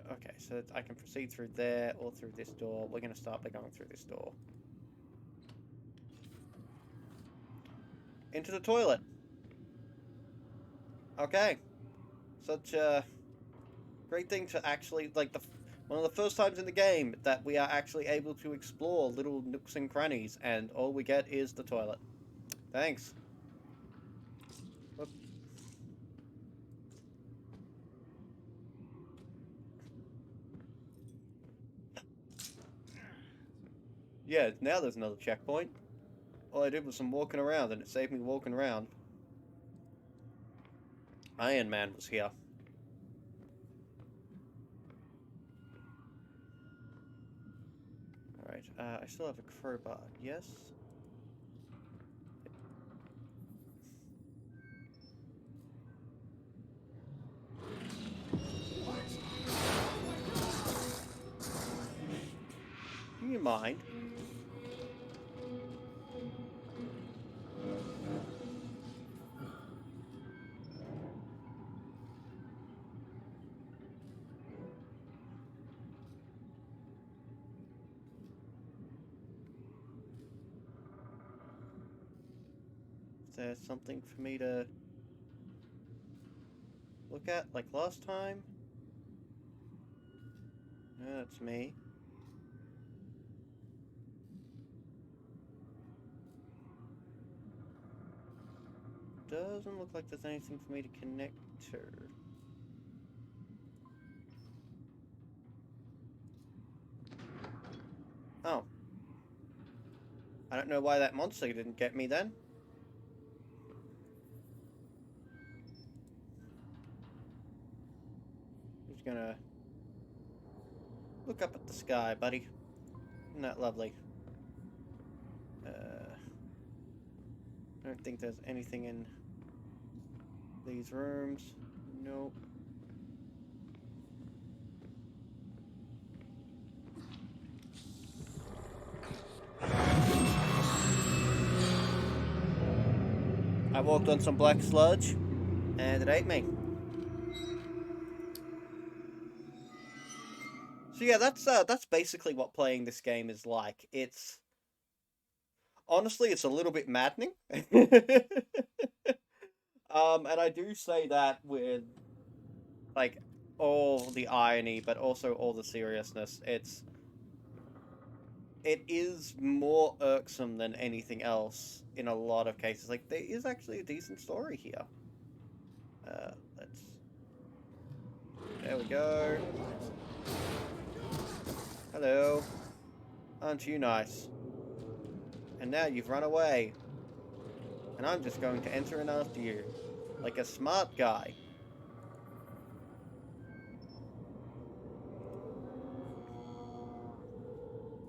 Okay, so I can proceed through there or through this door. We're going to start by going through this door. Into the toilet. Okay. Such a great thing to actually, like, one of the first times in the game that we are actually able to explore little nooks and crannies, and all we get is the toilet. Thanks. Whoop. Yeah, now there's another checkpoint. All I did was some walking around, and it saved me walking around. Iron Man was here. Alright, I still have a crowbar, yes? Do you mind? Is there something for me to look at like last time? No, that's me. Doesn't look like there's anything for me to connect to. Oh. I don't know why that monster didn't get me then. Just gonna look up at the sky, buddy. Isn't that lovely? I don't think there's anything in these rooms. Nope. I walked on some black sludge, and it ate me. So yeah, that's basically what playing this game is like. It's honestly, it's a little bit maddening. And I do say that with like all the irony, but also all the seriousness. It is more irksome than anything else in a lot of cases. Like there is actually a decent story here. Let's. There we go. Hello. Aren't you nice? And now you've run away. And I'm just going to enter in after you. Like a smart guy.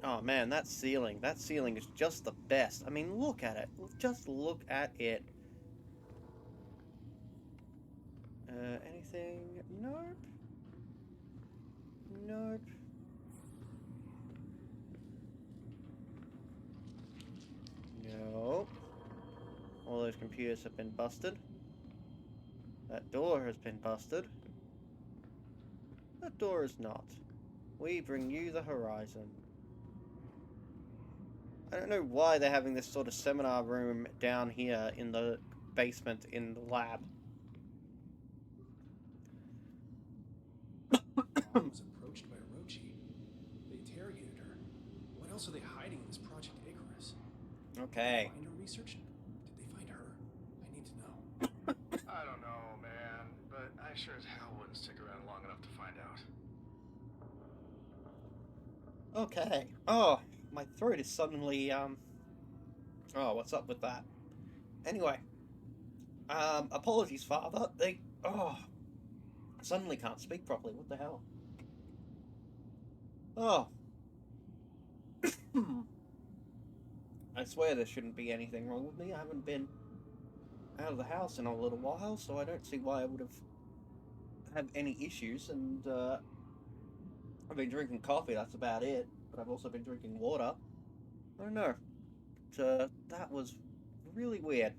Oh man, that ceiling is just the best. I mean, look at it. Just look at it. Anything? Nope. Nope. Nope. All those computers have been busted. That door has been busted. That door is not. We bring you the horizon. I don't know why they're having this sort of seminar room down here in the basement in the lab. I was approached by Orochi. They interrogated her. What else are they hiding in this Project Icarus? Okay. Did they find her research? Did they find her? I need to know. I don't know, man, but I sure as hell wouldn't stick around long enough to find out. Okay. Oh, my throat is suddenly, Oh, what's up with that? Anyway. Apologies, Father. Suddenly can't speak properly. What the hell? Oh. I swear there shouldn't be anything wrong with me. I haven't been out of the house in a little while, so I don't see why I would have any issues. And I've been drinking coffee, that's about it. But I've also been drinking water. I don't know. That was really weird.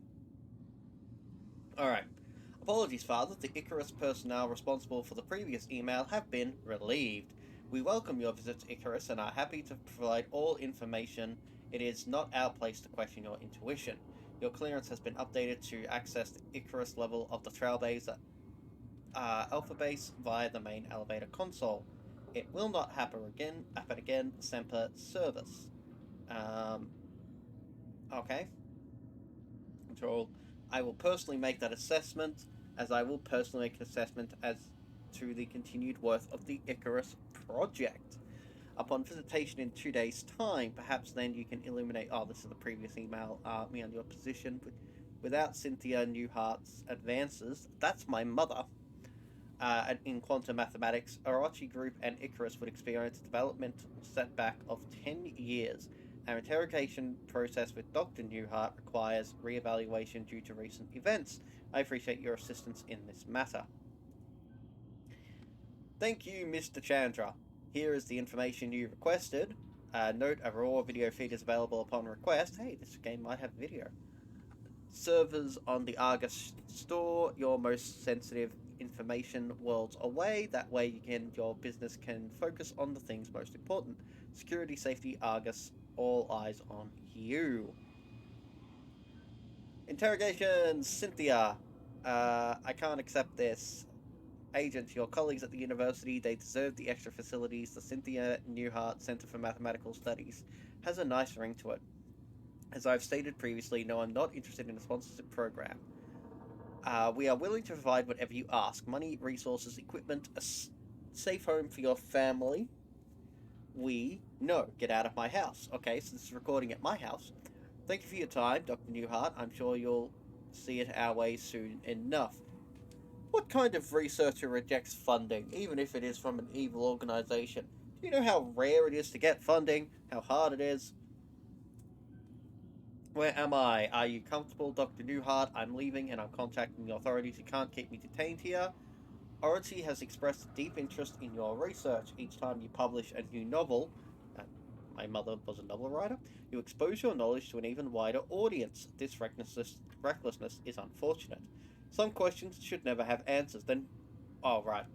Alright. Apologies, Father. The Icarus personnel responsible for the previous email have been relieved. We welcome your visit to Icarus and are happy to provide all information. It is not our place to question your intuition. Your clearance has been updated to access the Icarus level of the Trailblazer Alpha Base via the main elevator console. It will not happen again, Semper Service. Okay. Control. I will personally make that assessment, as I will personally make an assessment as to the continued worth of the Icarus project. Upon visitation in 2 days' time, perhaps then you can illuminate. Oh, this is the previous email. Me on your position. Without Cynthia Newhart's advances, that's my mother. In quantum mathematics, Orochi Group and Icarus would experience a developmental setback of 10 years. Our interrogation process with Dr. Newhart requires re-evaluation due to recent events. I appreciate your assistance in this matter. Thank you, Mr. Chandra. Here is the information you requested. Note, a raw video feed is available upon request. Hey, this game might have video. Servers on the Argus store, your most sensitive information worlds away. That way your business can focus on the things most important. Security, safety, Argus, all eyes on you. Interrogation, Cynthia. I can't accept this. Agent, your colleagues at the university, they deserve the extra facilities. The Cynthia Newhart Center for Mathematical Studies has a nice ring to it. As I've stated previously, no, I'm not interested in a sponsorship program. We are willing to provide whatever you ask. Money, resources, equipment, a safe home for your family. No, get out of my house. Okay, so this is recording at my house. Thank you for your time, Dr. Newhart. I'm sure you'll see it our way soon enough. What kind of researcher rejects funding, even if it is from an evil organization? Do you know how rare it is to get funding? How hard it is? Where am I? Are you comfortable, Dr. Newhart? I'm leaving and I'm contacting the authorities. You can't keep me detained here. Orochi has expressed a deep interest in your research. Each time you publish a new novel, my mother was a novel writer, you expose your knowledge to an even wider audience. This recklessness is unfortunate. Some questions should never have answers. Then, oh right,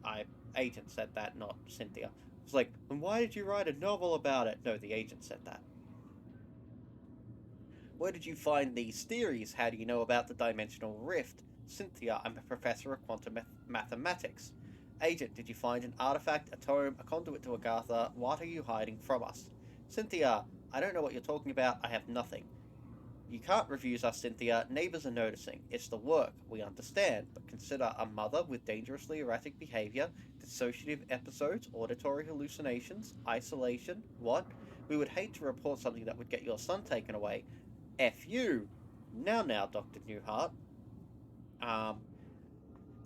agent said that, not Cynthia. It's like, then why did you write a novel about it? No, the agent said that. Where did you find these theories? How do you know about the dimensional rift? Cynthia, I'm a professor of quantum mathematics. Agent, did you find an artifact, a tome, a conduit to Agatha? What are you hiding from us? Cynthia, I don't know what you're talking about. I have nothing. You can't refuse us, Cynthia. Neighbors are noticing. It's the work. We understand. But consider a mother with dangerously erratic behavior, dissociative episodes, auditory hallucinations, isolation. What? We would hate to report something that would get your son taken away. F you. Now, Dr. Newhart.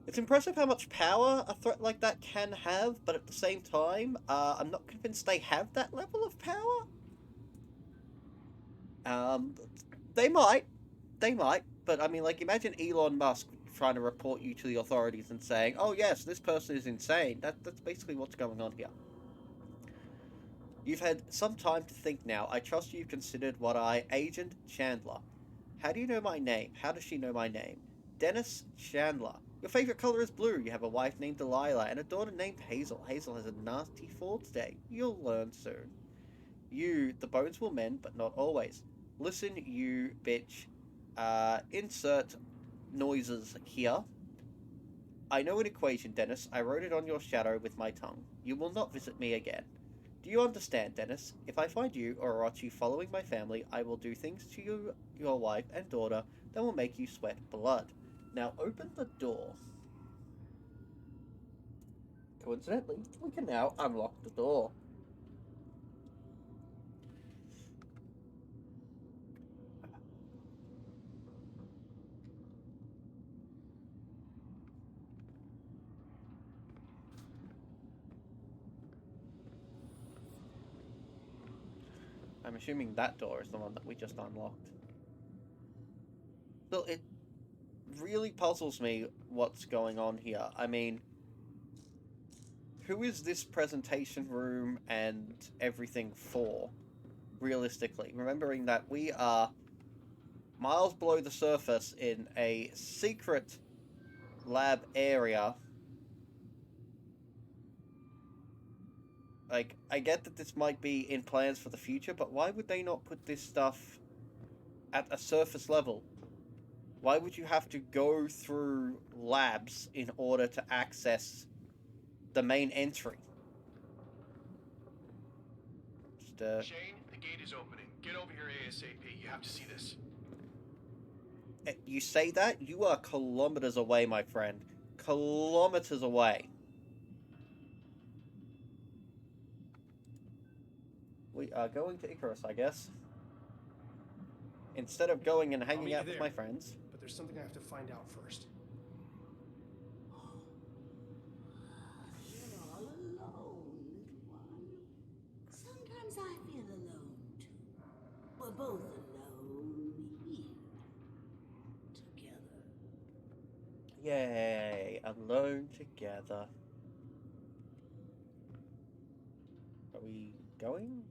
It's impressive how much power a threat like that can have, but at the same time, I'm not convinced they have that level of power. They might, but I mean, like, imagine Elon Musk trying to report you to the authorities and saying, oh yes, this person is insane. That's basically what's going on here. You've had some time to think now. I trust you've considered what Agent Chandler. How do you know my name? How does she know my name? Dennis Chandler. Your favorite color is blue. You have a wife named Delilah and a daughter named Hazel. Hazel has a nasty fall today. You'll learn soon. The bones will mend, but not always. Listen, you bitch. Insert noises here. I know an equation, Dennis. I wrote it on your shadow with my tongue. You will not visit me again. Do you understand, Dennis? If I find you or Orochi following my family, I will do things to you, your wife and daughter that will make you sweat blood. Now open the door. Coincidentally, we can now unlock the door. I'm assuming that door is the one that we just unlocked. Well, it really puzzles me what's going on here. I mean, who is this presentation room and everything for, realistically? Remembering that we are miles below the surface in a secret lab area. Like, I get that this might be in plans for the future, but why would they not put this stuff at a surface level? Why would you have to go through labs in order to access the main entry? Shane, the gate is opening. Get over here ASAP. You have to see this. You say that? You are kilometers away, my friend. Kilometers away. are going to Icarus, I guess. Instead of going and hanging meet out you with there. my friends. But there's something I have to find out first. You're all alone, little one. Sometimes I feel alone too. We're both alone here. Together. Yay, alone together. Are we going?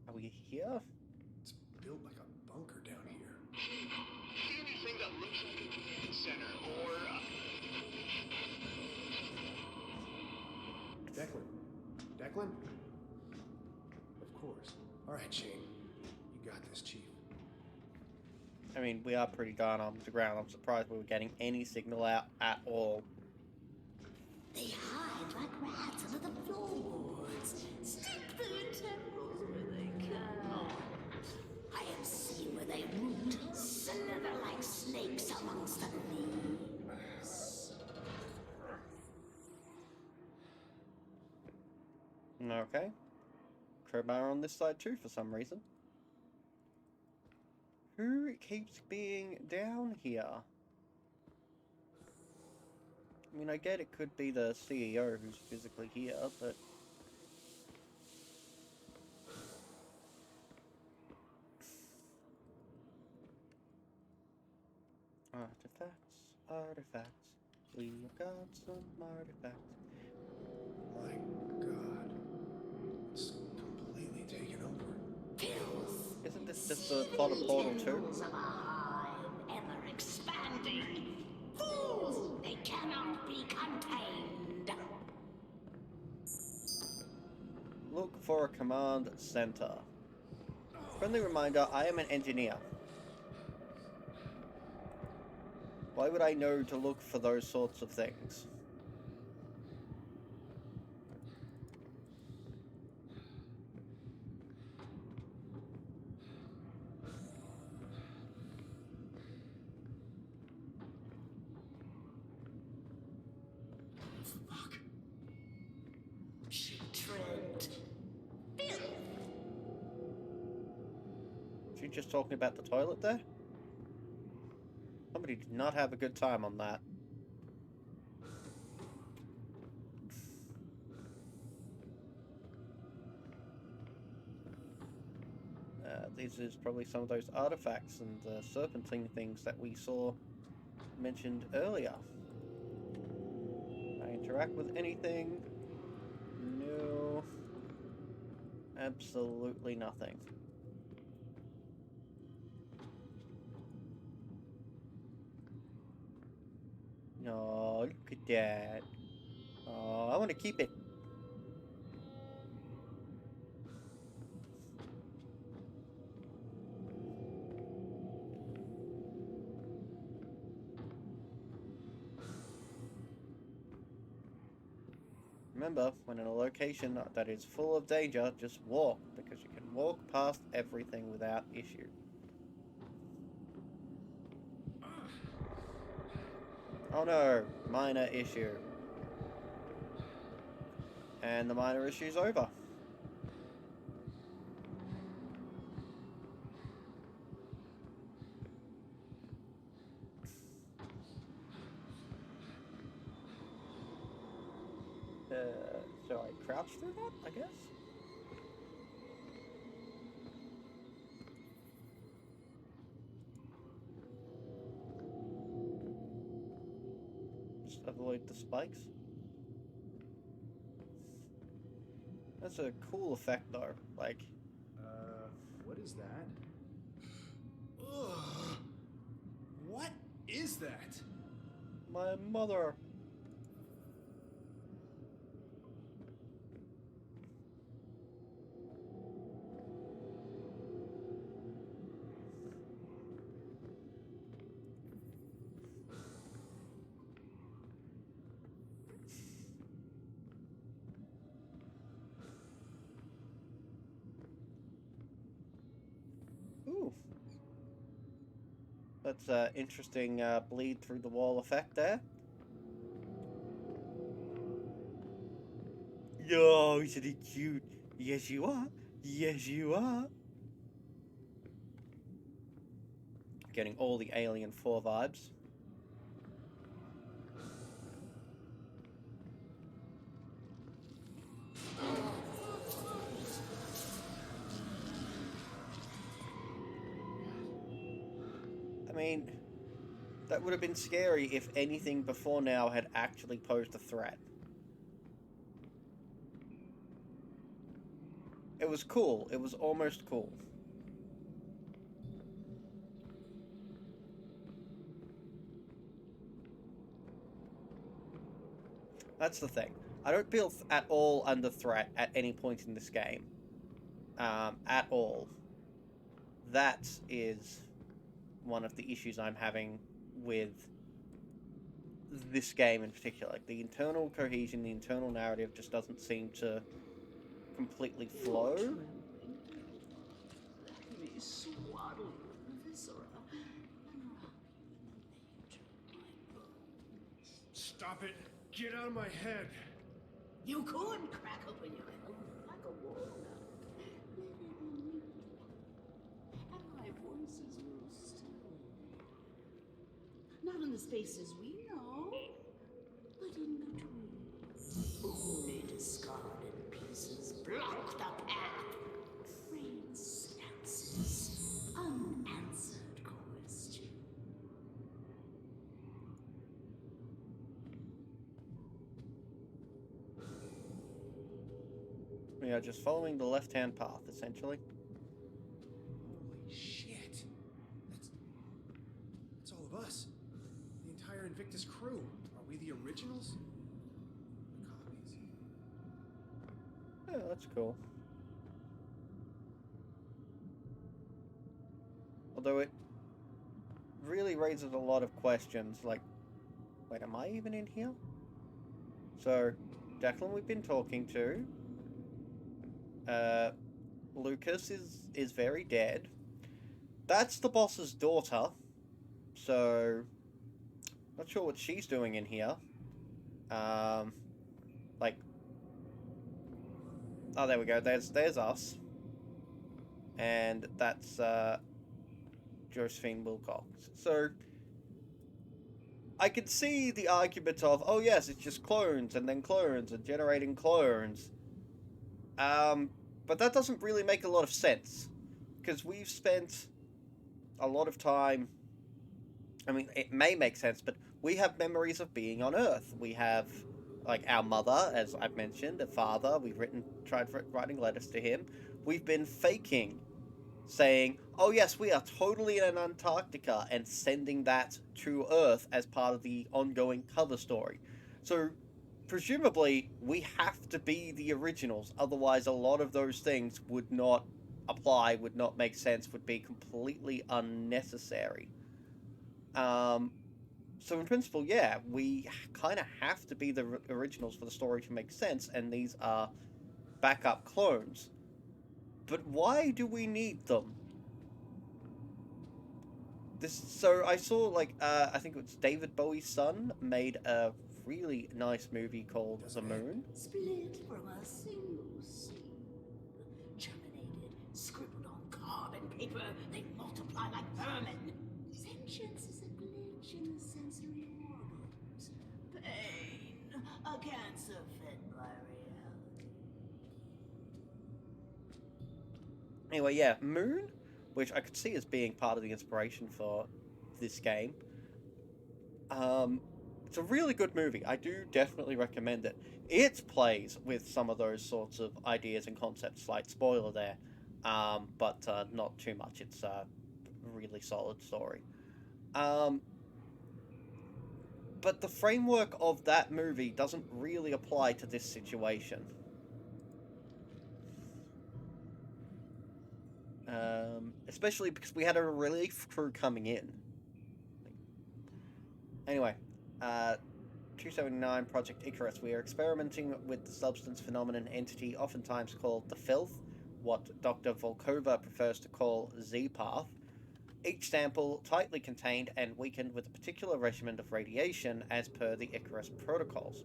Are we here? It's built like a bunker down here. See anything that looks like a command center or Declan? Of course. All right, Shane. You got this, Chief. I mean, we are pretty darn on the ground. I'm surprised we were getting any signal out at all. They hide like rats under the floorboards. Stick their tendrils where they can. I have seen where they root, slither like snakes amongst the leaves. Okay. Crowbar on this side too, for some reason. Who keeps being down here? I mean, I get it could be the CEO who's physically here, but... Artifacts. We've got some artifacts. My God. It's completely taken over. Filth. Isn't this just the plot of Portal 2? Tendrils of a hive, ever expanding. Fools! They cannot be contained. Look for a command center. Friendly reminder, I am an engineer. Why would I know to look for those sorts of things? Fuck. She tread filth. Was you just talking about the toilet there? Somebody did not have a good time on that. This is probably some of those artifacts and serpentine things that we saw mentioned earlier. I interact with anything? No. Absolutely nothing. No, look at that. Oh, I want to keep it. Remember, when in a location that is full of danger, just walk, because you can walk past everything without issue. Oh no, minor issue. And the minor issue's over. So I crouch through that, I guess? Just avoid the spikes. That's a cool effect though, like... What is that? Ugh. What is that? My mother. Ooh. That's an interesting bleed through the wall effect there. Yo, isn't he cute? Yes, you are. Yes, you are. Getting all the Alien 4 vibes. I mean, that would have been scary if anything before now had actually posed a threat. It was cool. It was almost cool. That's the thing. I don't feel at all under threat at any point in this game. At all. That is one of the issues I'm having with this game in particular. Like, the internal cohesion, the internal narrative just doesn't seem to completely flow. Stop it! Get out of my head! You could crack open your head like a walnut. And my voice is real still. Not in the spaces we know, but in between. Only discarded pieces block the path. Rain synapses, unanswered question. We are just following the left-hand path, essentially. Holy shit! That's all of us. The entire Invictus crew. Are we the originals? The copies. Yeah, that's cool. Although it really raises a lot of questions, like, wait, am I even in here? So, Declan we've been talking to. Lucas is very dead. That's the boss's daughter. So, not sure what she's doing in here. Like, oh, there we go. There's us, and that's Josephine Wilcox. So, I could see the argument of, oh yes, it's just clones and then clones and generating clones. But that doesn't really make a lot of sense, because we've spent a lot of time. I mean, it may make sense, but we have memories of being on Earth. We have, like, our mother, as I've mentioned, a father. We've tried writing letters to him. We've been faking, saying, oh yes, we are totally in Antarctica, and sending that to Earth as part of the ongoing cover story. So, presumably, we have to be the originals, otherwise a lot of those things would not apply, would not make sense, would be completely unnecessary. So in principle, yeah, we kind of have to be the originals for the story to make sense, and these are backup clones. But why do we need them? So I saw, like, I think it was David Bowie's son made a really nice movie called The Moon. Split from a single seed. Germinated, scribbled on carbon paper, they multiply like vermin. Sentience is a glitch in the sensory organs. Pain, a cancer fed by reality. Anyway, yeah, Moon, which I could see as being part of the inspiration for this game. It's a really good movie. I do definitely recommend it. It plays with some of those sorts of ideas and concepts. Slight spoiler there, but not too much. It's a really solid story. But the framework of that movie doesn't really apply to this situation. Especially because we had a relief crew coming in. Anyway, 279 Project Icarus. We are experimenting with the substance phenomenon entity oftentimes called the filth, what Dr. Volkova prefers to call Z-Path. Each sample tightly contained and weakened with a particular regimen of radiation as per the Icarus protocols.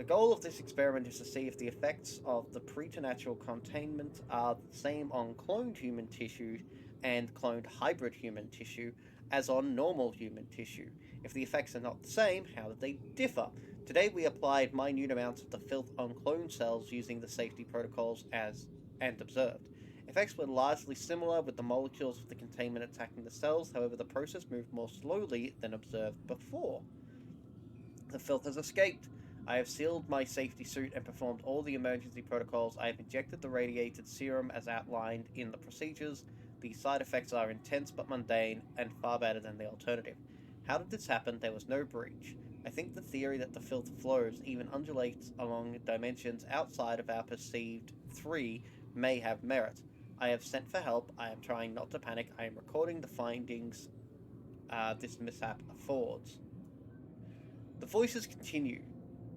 The goal of this experiment is to see if the effects of the preternatural containment are the same on cloned human tissue and cloned hybrid human tissue as on normal human tissue. If the effects are not the same, how do they differ? Today we applied minute amounts of the filth on clone cells using the safety protocols and observed. Effects were largely similar, with the molecules of the containment attacking the cells. However, the process moved more slowly than observed before. The filth has escaped. I have sealed my safety suit and performed all the emergency protocols. I have injected the radiated serum as outlined in the procedures. The side effects are intense but mundane, and far better than the alternative. How did this happen? There was no breach. I think the theory that the filth flows, even undulates along dimensions outside of our perceived 3, may have merit. I have sent for help. I am trying not to panic. I am recording the findings this mishap affords. The voices continue.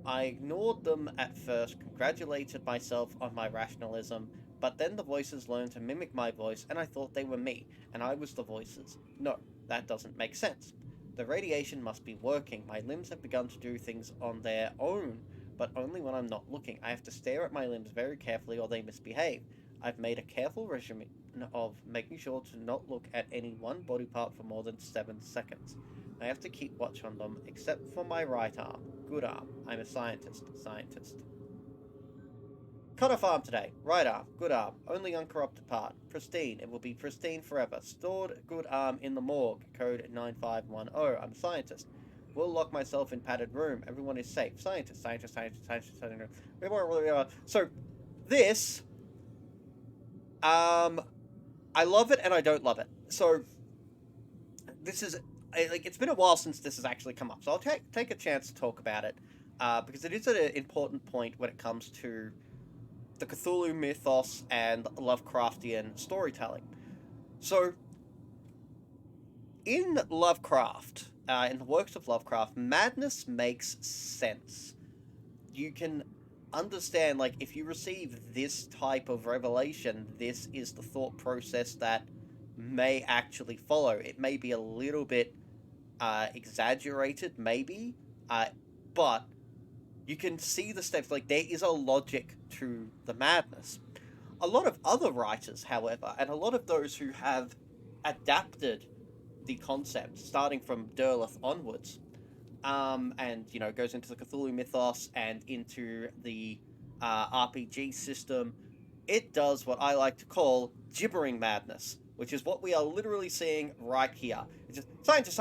I ignored them at first, congratulated myself on my rationalism, but then the voices learned to mimic my voice, and I thought they were me, and I was the voices. No, that doesn't make sense. The radiation must be working. My limbs have begun to do things on their own, but only when I'm not looking. I have to stare at my limbs very carefully or they misbehave. I've made a careful regimen of making sure to not look at any one body part for more than 7 seconds. I have to keep watch on them, except for my right arm. Good arm. I'm a scientist. Cut off arm today. Right arm. Good arm. Only uncorrupted part. Pristine. It will be pristine forever. Stored good arm in the morgue. Code 9510. I'm a scientist. Will lock myself in padded room. Everyone is safe. Scientist. So, this... I love it and I don't love it. So, this is... it's been a while since this has actually come up. So I'll take a chance to talk about it. Because it is an important point when it comes to the Cthulhu mythos and Lovecraftian storytelling. So, in Lovecraft, in the works of Lovecraft, madness makes sense. You can understand, like, if you receive this type of revelation, this is the thought process that may actually follow. It may be a little bit exaggerated, maybe, but you can see the steps. Like, there is a logic to the madness. A lot of other writers, however, and a lot of those who have adapted the concept, starting from Derleth onwards, and, you know, goes into the Cthulhu mythos and into the RPG system, it does what I like to call gibbering madness, which is what we are literally seeing right here. It's just science.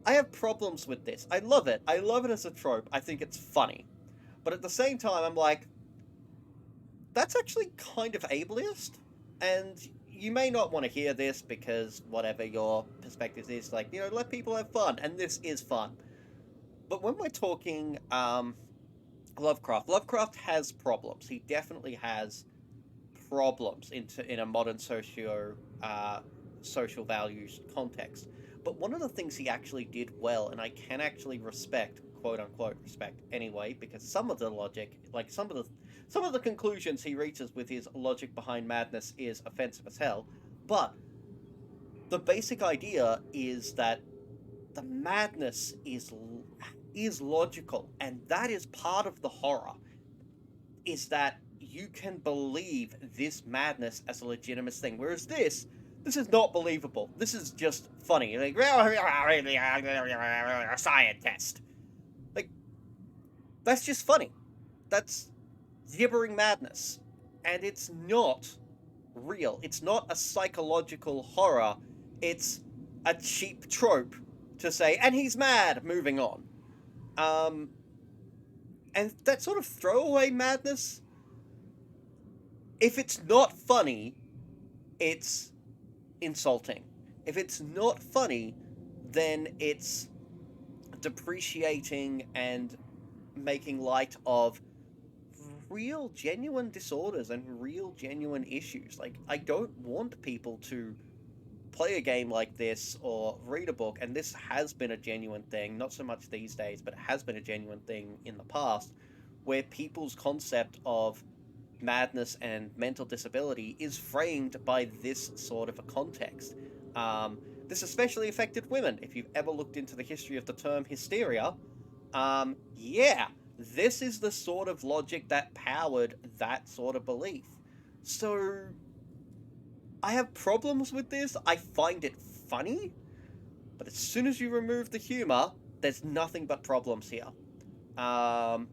I have problems with this. I love it. I love it as a trope. I think it's funny. But at the same time, I'm like, that's actually kind of ableist. And you may not want to hear this because whatever your perspective is, like, you know, let people have fun. And this is fun. But when we're talking Lovecraft has problems. He definitely has problems in a modern social values context. But one of the things he actually did well, and I can actually respect, quote unquote respect anyway, because some of the logic, like some of the conclusions he reaches with his logic behind madness is offensive as hell, but the basic idea is that the madness is logical, and that is part of the horror, is that you can believe this madness as a legitimate thing, whereas this is not believable. This is just funny. Like, a scientist. Like, that's just funny. That's gibbering madness. And it's not real. It's not a psychological horror. It's a cheap trope to say, and he's mad, moving on. And that sort of throwaway madness, if it's not funny, it's insulting. If it's not funny, then it's depreciating and making light of real, genuine disorders and real, genuine issues. Like, I don't want people to play a game like this or read a book, and this has been a genuine thing, not so much these days, but it has been a genuine thing in the past, where people's concept of madness and mental disability is framed by this sort of a context. This especially affected women. If you've ever looked into the history of the term hysteria, Yeah, this is the sort of logic that powered that sort of belief. So, I have problems with this. I find it funny, but as soon as you remove the humor, there's nothing but problems here. Um,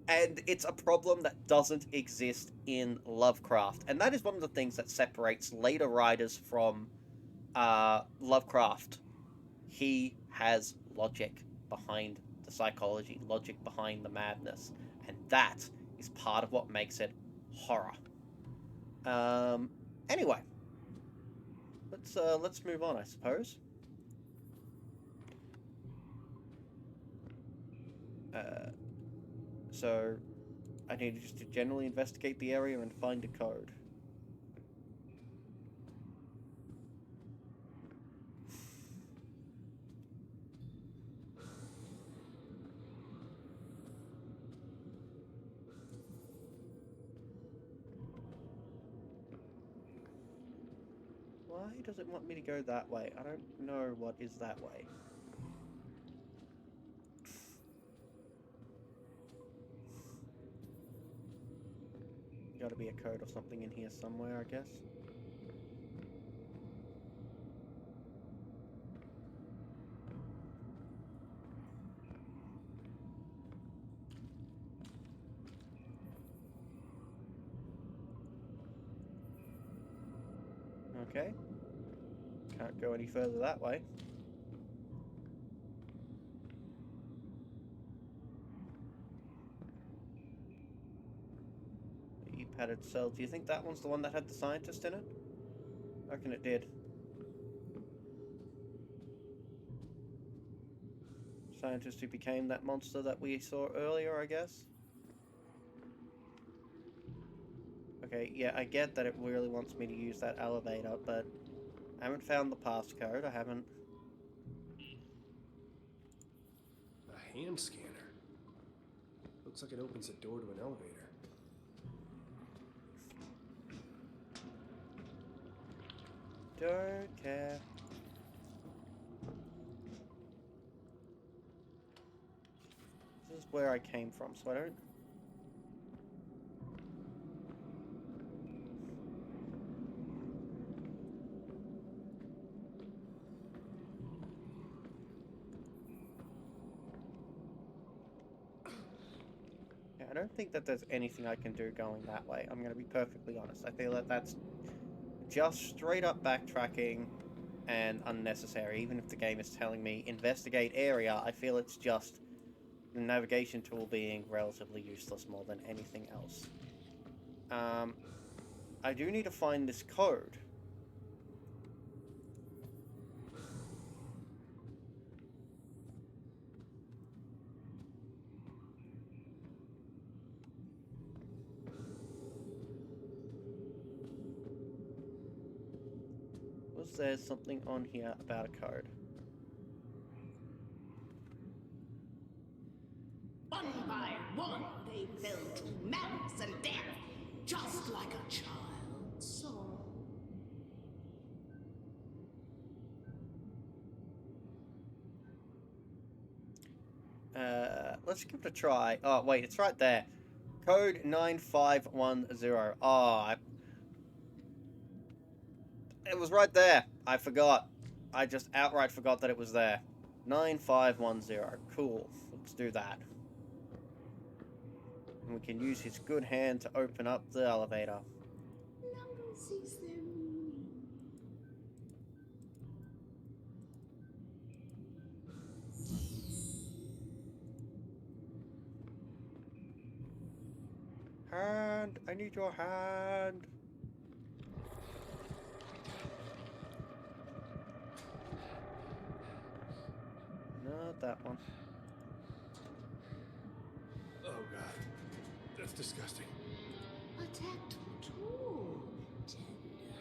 and it's a problem that doesn't exist in Lovecraft, and that is one of the things that separates later writers from Lovecraft. He has logic behind the psychology, logic behind the madness, and that is part of what makes it horror. Um, anyway, let's move on, I suppose. Uh, so I need just to generally investigate the area and find a code. Why does it want me to go that way? I don't know what is that way. Gotta be a code or something in here somewhere, I guess. Okay. Can't go any further that way. E-padded cell. Do you think that one's the one that had the scientist in it? I reckon it did. Scientist who became that monster that we saw earlier, I guess. Okay, yeah, I get that it really wants me to use that elevator, but I haven't found the passcode. I haven't... A hand scanner. Looks like it opens the door to an elevator. Don't care. This is where I came from, so I don't... Yeah, I don't think that there's anything I can do going that way. I'm going to be perfectly honest. I feel that that's just straight up backtracking and unnecessary. Even if the game is telling me investigate area, I feel it's just the navigation tool being relatively useless more than anything else. I do need to find this code. Was there something on here about a code? One by one, they fell to madness and death, just like a child's song. Let's give it a try. Oh, wait, it's right there. Code 9510. Oh, it was right there. I forgot. I just outright forgot that it was there. 9510. Cool. Let's do that. And we can use his good hand to open up the elevator. Numbers sees their meaning. Hand! I need your hand! Not that one. Oh god. That's disgusting. A tactile tool, tender,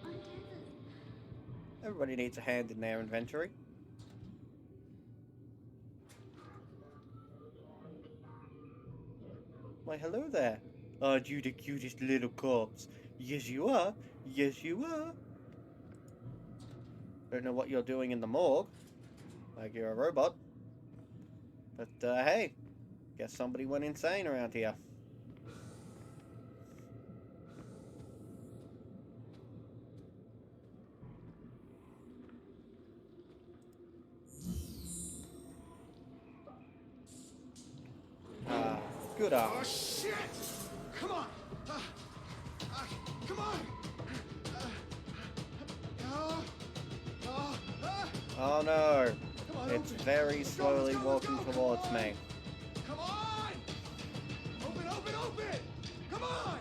untethered. Everybody needs a hand in their inventory. Why, hello there. Aren't you the cutest little corpse? Yes, you are. Yes, you are. Don't know what you're doing in the morgue. Like you're a robot. But, hey, guess somebody went insane around here. Good Oh, art. shit! Come on! Come on! Oh no, Come on, it's open. very Let's go, slowly let's go, let's walking go. Come towards on. me. Come on! Open, open, open! Come on!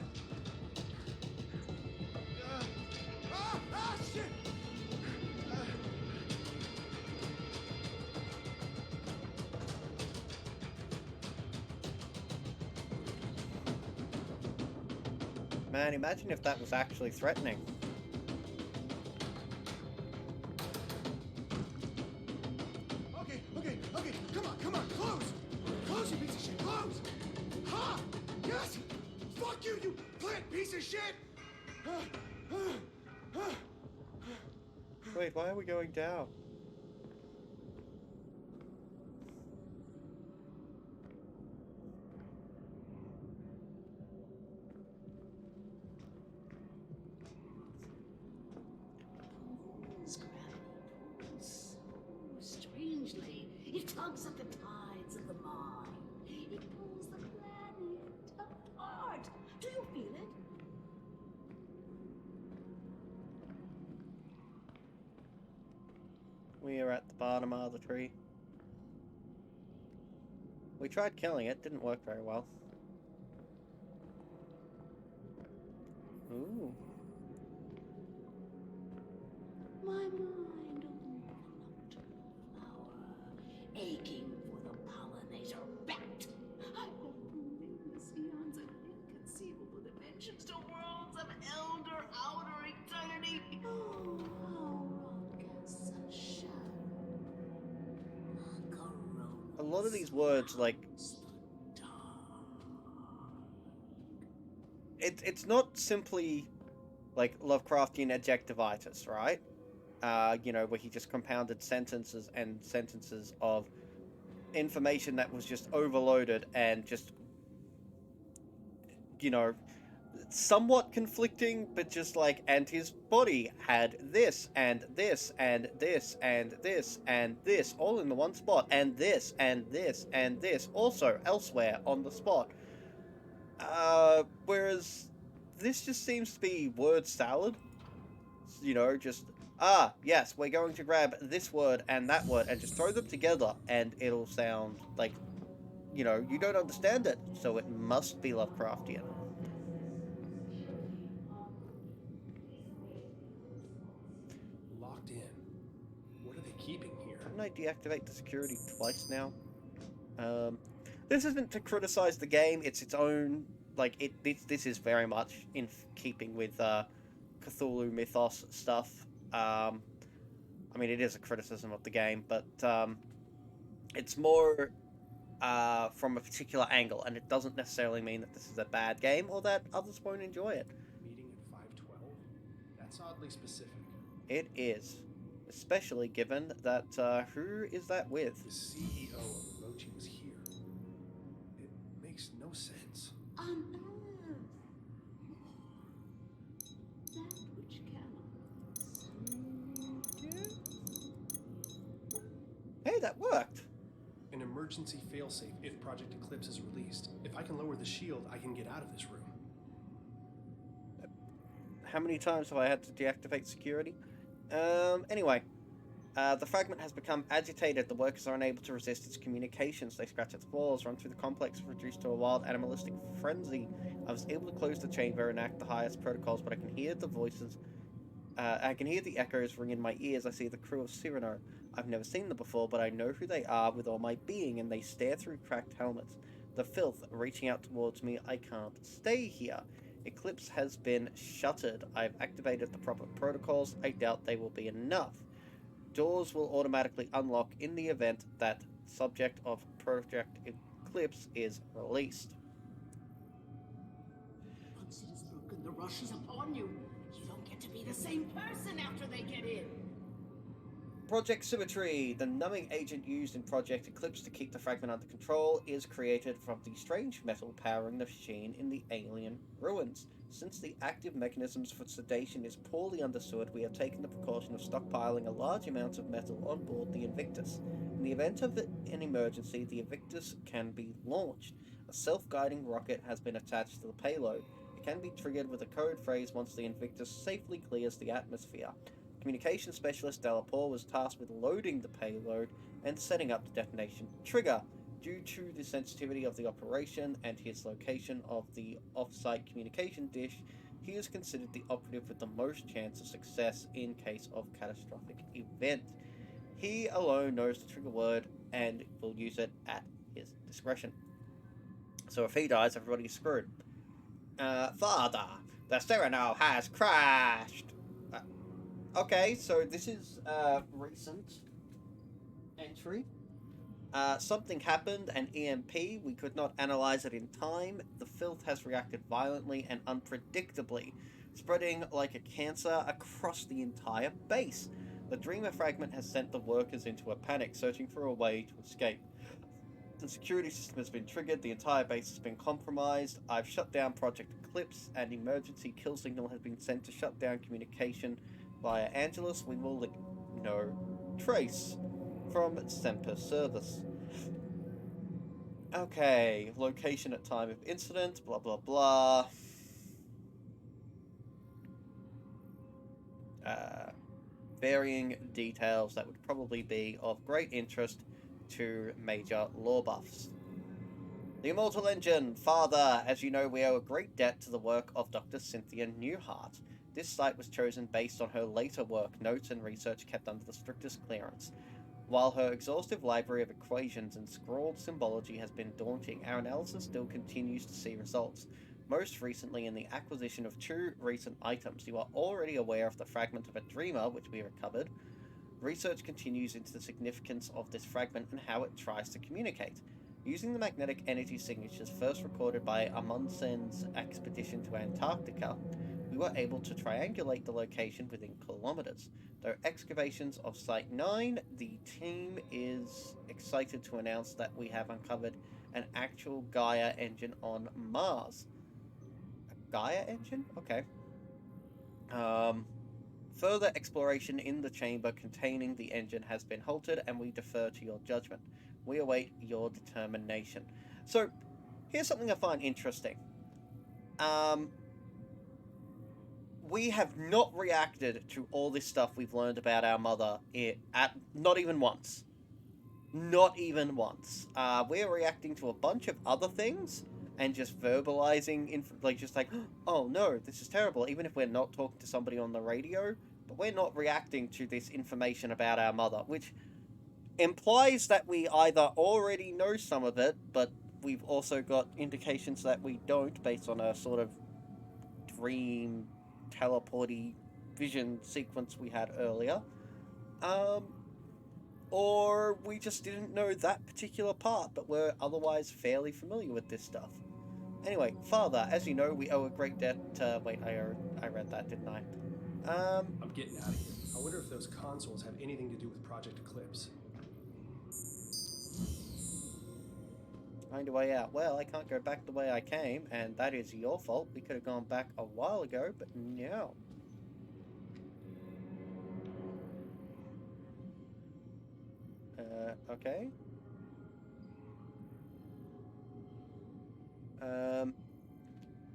Shit! Man, imagine if that was actually threatening. Okay, come on, close! Close, you piece of shit, close! Ha! Yes! Fuck you, you plant piece of shit! Wait, why are we going down? Pulls, gravity pulls so strangely. It tugs at the tides of the mind. It pulls the planet apart. Do you feel it? We are at the bottom of the tree. We tried killing it, didn't work very well. Ooh. My mind overlooked a flower, aching for the pollinator bat. I hope moving the eons of inconceivable dimensions to worlds of elder outer eternity. Oh, how wrought casts such shadow. A lot of these words, like, it's not simply, like, Lovecraftian adjectivitis, right? You know, where he just compounded sentences and sentences of information that was just overloaded and just, you know, somewhat conflicting, but just like, and his body had this, and this, and this, and this, and this, all in the one spot, and this, and this, and this, also elsewhere on the spot. Whereas this just seems to be word salad. You know, just, yes, we're going to grab this word and that word and just throw them together, and it'll sound like, you know, you don't understand it, so it must be Lovecraftian. Locked in. What are they keeping here? Haven't I deactivate the security twice now? This isn't to criticize the game, it's its own, like, this is very much in keeping with, Cthulhu mythos stuff. I mean, it is a criticism of the game, but, it's more, from a particular angle, and it doesn't necessarily mean that this is a bad game, or that others won't enjoy it. Meeting at 512? That's oddly specific. It is. Especially given that, who is that with? The CEO of Mochi was here. It makes no sense. On earth. That which cannot. Hey, that worked! An emergency failsafe if Project Eclipse is released. If I can lower the shield, I can get out of this room. How many times have I had to deactivate security? Anyway. The fragment has become agitated. The workers are unable to resist its communications. They scratch its walls, run through the complex, reduced to a wild animalistic frenzy. I was able to close the chamber and enact the highest protocols, but I can hear the voices. I can hear the echoes ring in my ears. I see the crew of Cyrano. I've never seen them before, but I know who they are with all my being, and they stare through cracked helmets. The filth reaching out towards me. I can't stay here. Eclipse has been shuttered. I've activated the proper protocols. I doubt they will be enough. Doors will automatically unlock in the event that subject of Project Eclipse is released. Once it is broken, the rush is upon you. You don't get to be the same person after they get in. Project Symmetry. The numbing agent used in Project Eclipse to keep the fragment under control is created from the strange metal powering the machine in the alien ruins. Since the active mechanisms for sedation is poorly understood, we have taken the precaution of stockpiling a large amount of metal on board the Invictus. In the event of an emergency, the Invictus can be launched. A self-guiding rocket has been attached to the payload. It can be triggered with a code phrase once the Invictus safely clears the atmosphere. Communication specialist Delaporte was tasked with loading the payload and setting up the detonation trigger. Due to the sensitivity of the operation and his location of the off-site communication dish, he is considered the operative with the most chance of success in case of catastrophic event. He alone knows the trigger word and will use it at his discretion. So if he dies, everybody's screwed. Father, the Cyrano has crashed! Okay, so this is a recent entry. Something happened, an EMP. We could not analyze it in time. The filth has reacted violently and unpredictably, spreading like a cancer across the entire base. The Dreamer fragment has sent the workers into a panic, searching for a way to escape. The security system has been triggered, the entire base has been compromised. I've shut down Project Eclipse, and emergency kill signal has been sent to shut down communication via Angelus. We will no trace from Semper Service. Okay, location at time of incident, blah blah blah. Varying details that would probably be of great interest to major lore buffs. The Immortal Engine. Father, as you know, we owe a great debt to the work of Dr. Cynthia Newhart. This site was chosen based on her later work, notes, and research kept under the strictest clearance. While her exhaustive library of equations and scrawled symbology has been daunting, our analysis still continues to see results. Most recently in the acquisition of 2 recent items. You are already aware of the fragment of a dreamer, which we recovered. Research continues into the significance of this fragment and how it tries to communicate. Using the magnetic energy signatures first recorded by Amundsen's expedition to Antarctica, we were able to triangulate the location within kilometers. Though excavations of Site 9, the team is excited to announce that we have uncovered an actual Gaia engine on Mars. A Gaia engine? Okay. Further exploration in the chamber containing the engine has been halted, and we defer to your judgment. We await your determination. So, here's something I find interesting. We have not reacted to all this stuff we've learned about our mother not even once. Not even once. We're reacting to a bunch of other things and just verbalizing, oh no, this is terrible, even if we're not talking to somebody on the radio, but we're not reacting to this information about our mother, which implies that we either already know some of it, but we've also got indications that we don't, based on a sort of dream, teleporty vision sequence we had earlier. Or we just didn't know that particular part, but we're otherwise fairly familiar with this stuff. Anyway, Father, as you know, we owe a great debt to... Wait, I read that, didn't I? I'm getting out of here. I wonder if those consoles have anything to do with Project Eclipse. Find a way out. Well, I can't go back the way I came, and that is your fault. We could have gone back a while ago, but no. Okay.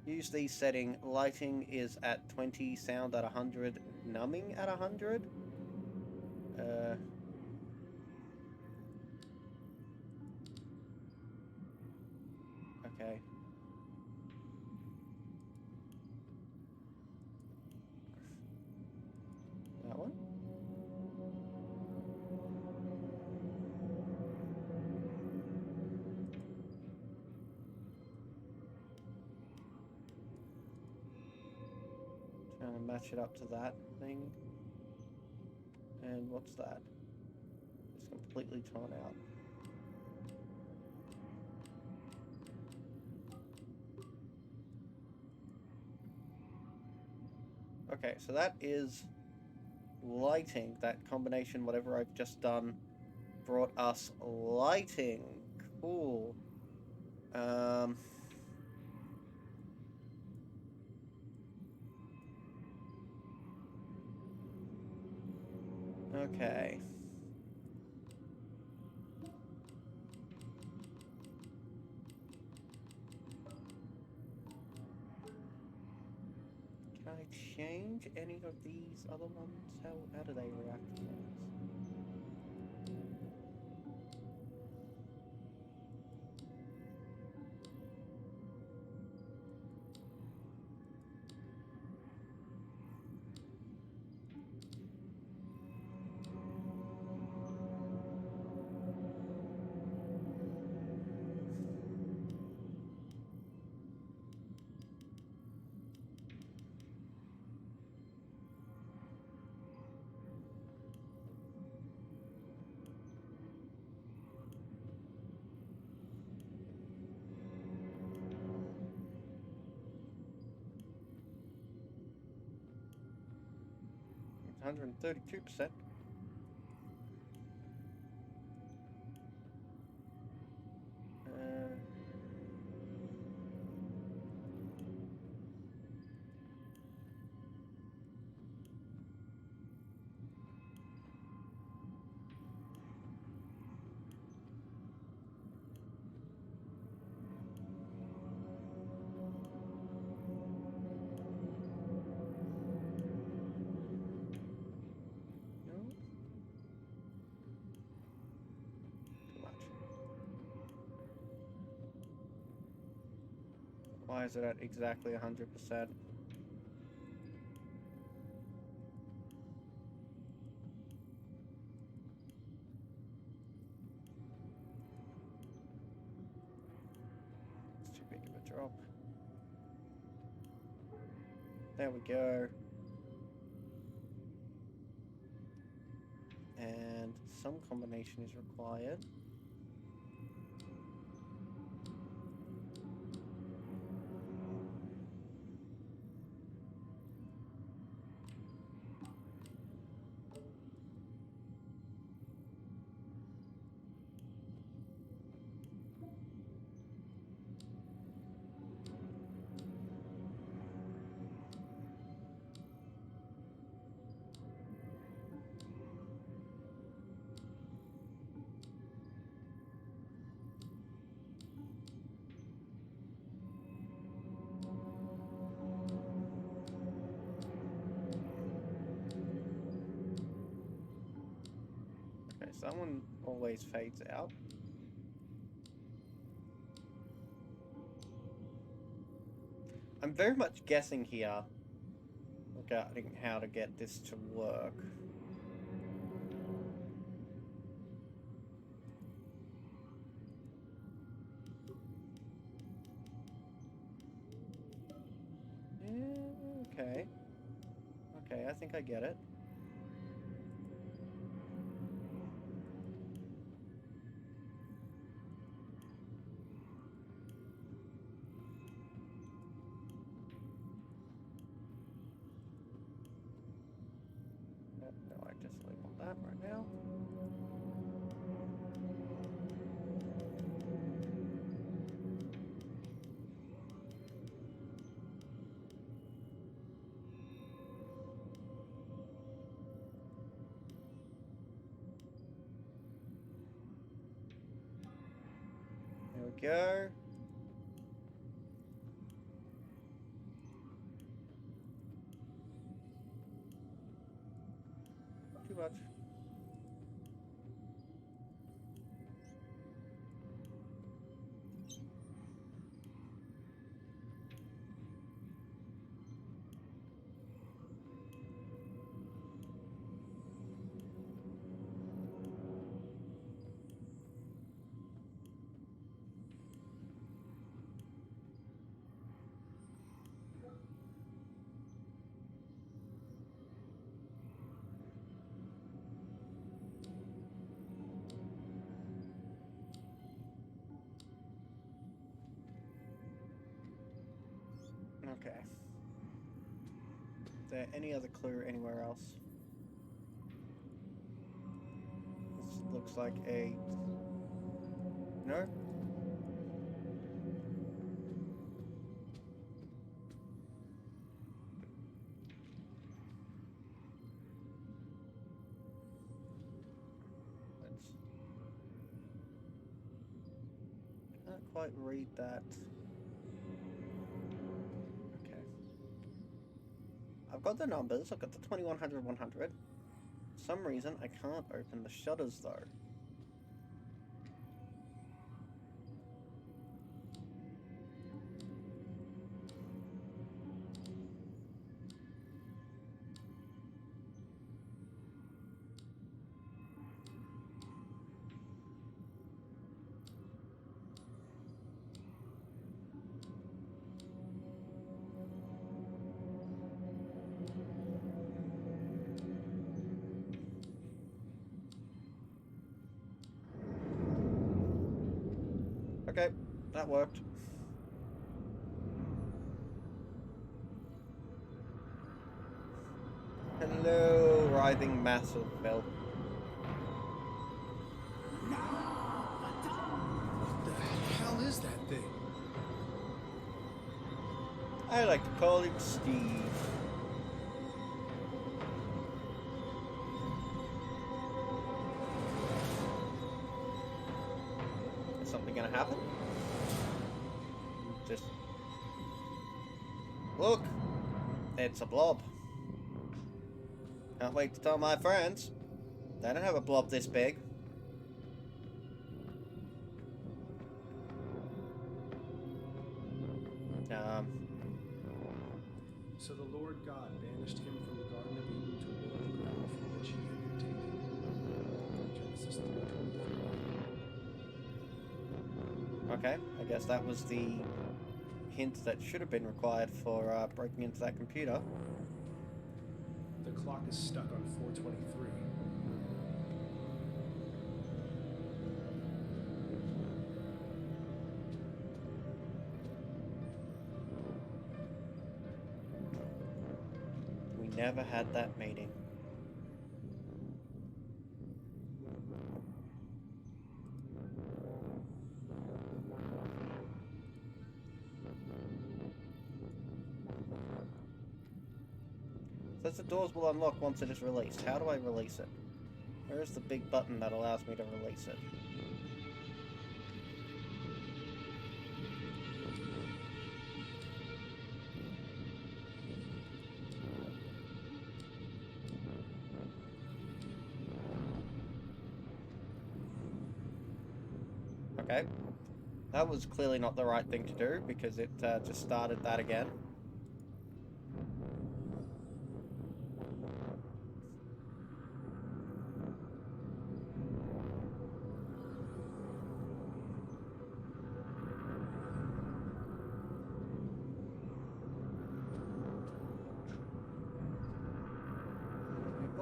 Use the setting. Lighting is at 20, sound at 100, numbing at 100. Okay. That one? Trying to match it up to that thing. And what's that? It's completely torn out. Okay, so that is lighting. That combination, whatever I've just done, brought us lighting. Cool. Okay. Can I change any of these other ones? How do they react to things? It's 132%. No? Too much. Why is it at exactly 100%? It's too big of a drop. There we go. And some combination is required. Okay, so that one always fades out. I'm very much guessing here regarding how to get this to work. Okay. Okay, I think I get it. No, I just labeled that right now. There we go. Too much. Okay. Is there any other clue anywhere else? looks like a... No? Can't quite read that. Okay. I've got the numbers. I've got the 2100, 100. For some reason, I can't open the shutters though. Okay, that worked. Hello, writhing mass of filth. What the hell is that thing? I like to call him Steve. Is something gonna happen? Just... Look! It's a blob. Can't wait to tell my friends. They don't have a blob this big. So the Lord God banished him from the Garden of Eden to work the ground from which he had been taken. Genesis 3:23. Okay, I guess that was the hint that should have been required for breaking into that computer. The clock is stuck on 4:23. We never had that meeting. Says the doors will unlock once it is released. How do I release it? Where is the big button that allows me to release it? Okay. That was clearly not the right thing to do because it just started that again.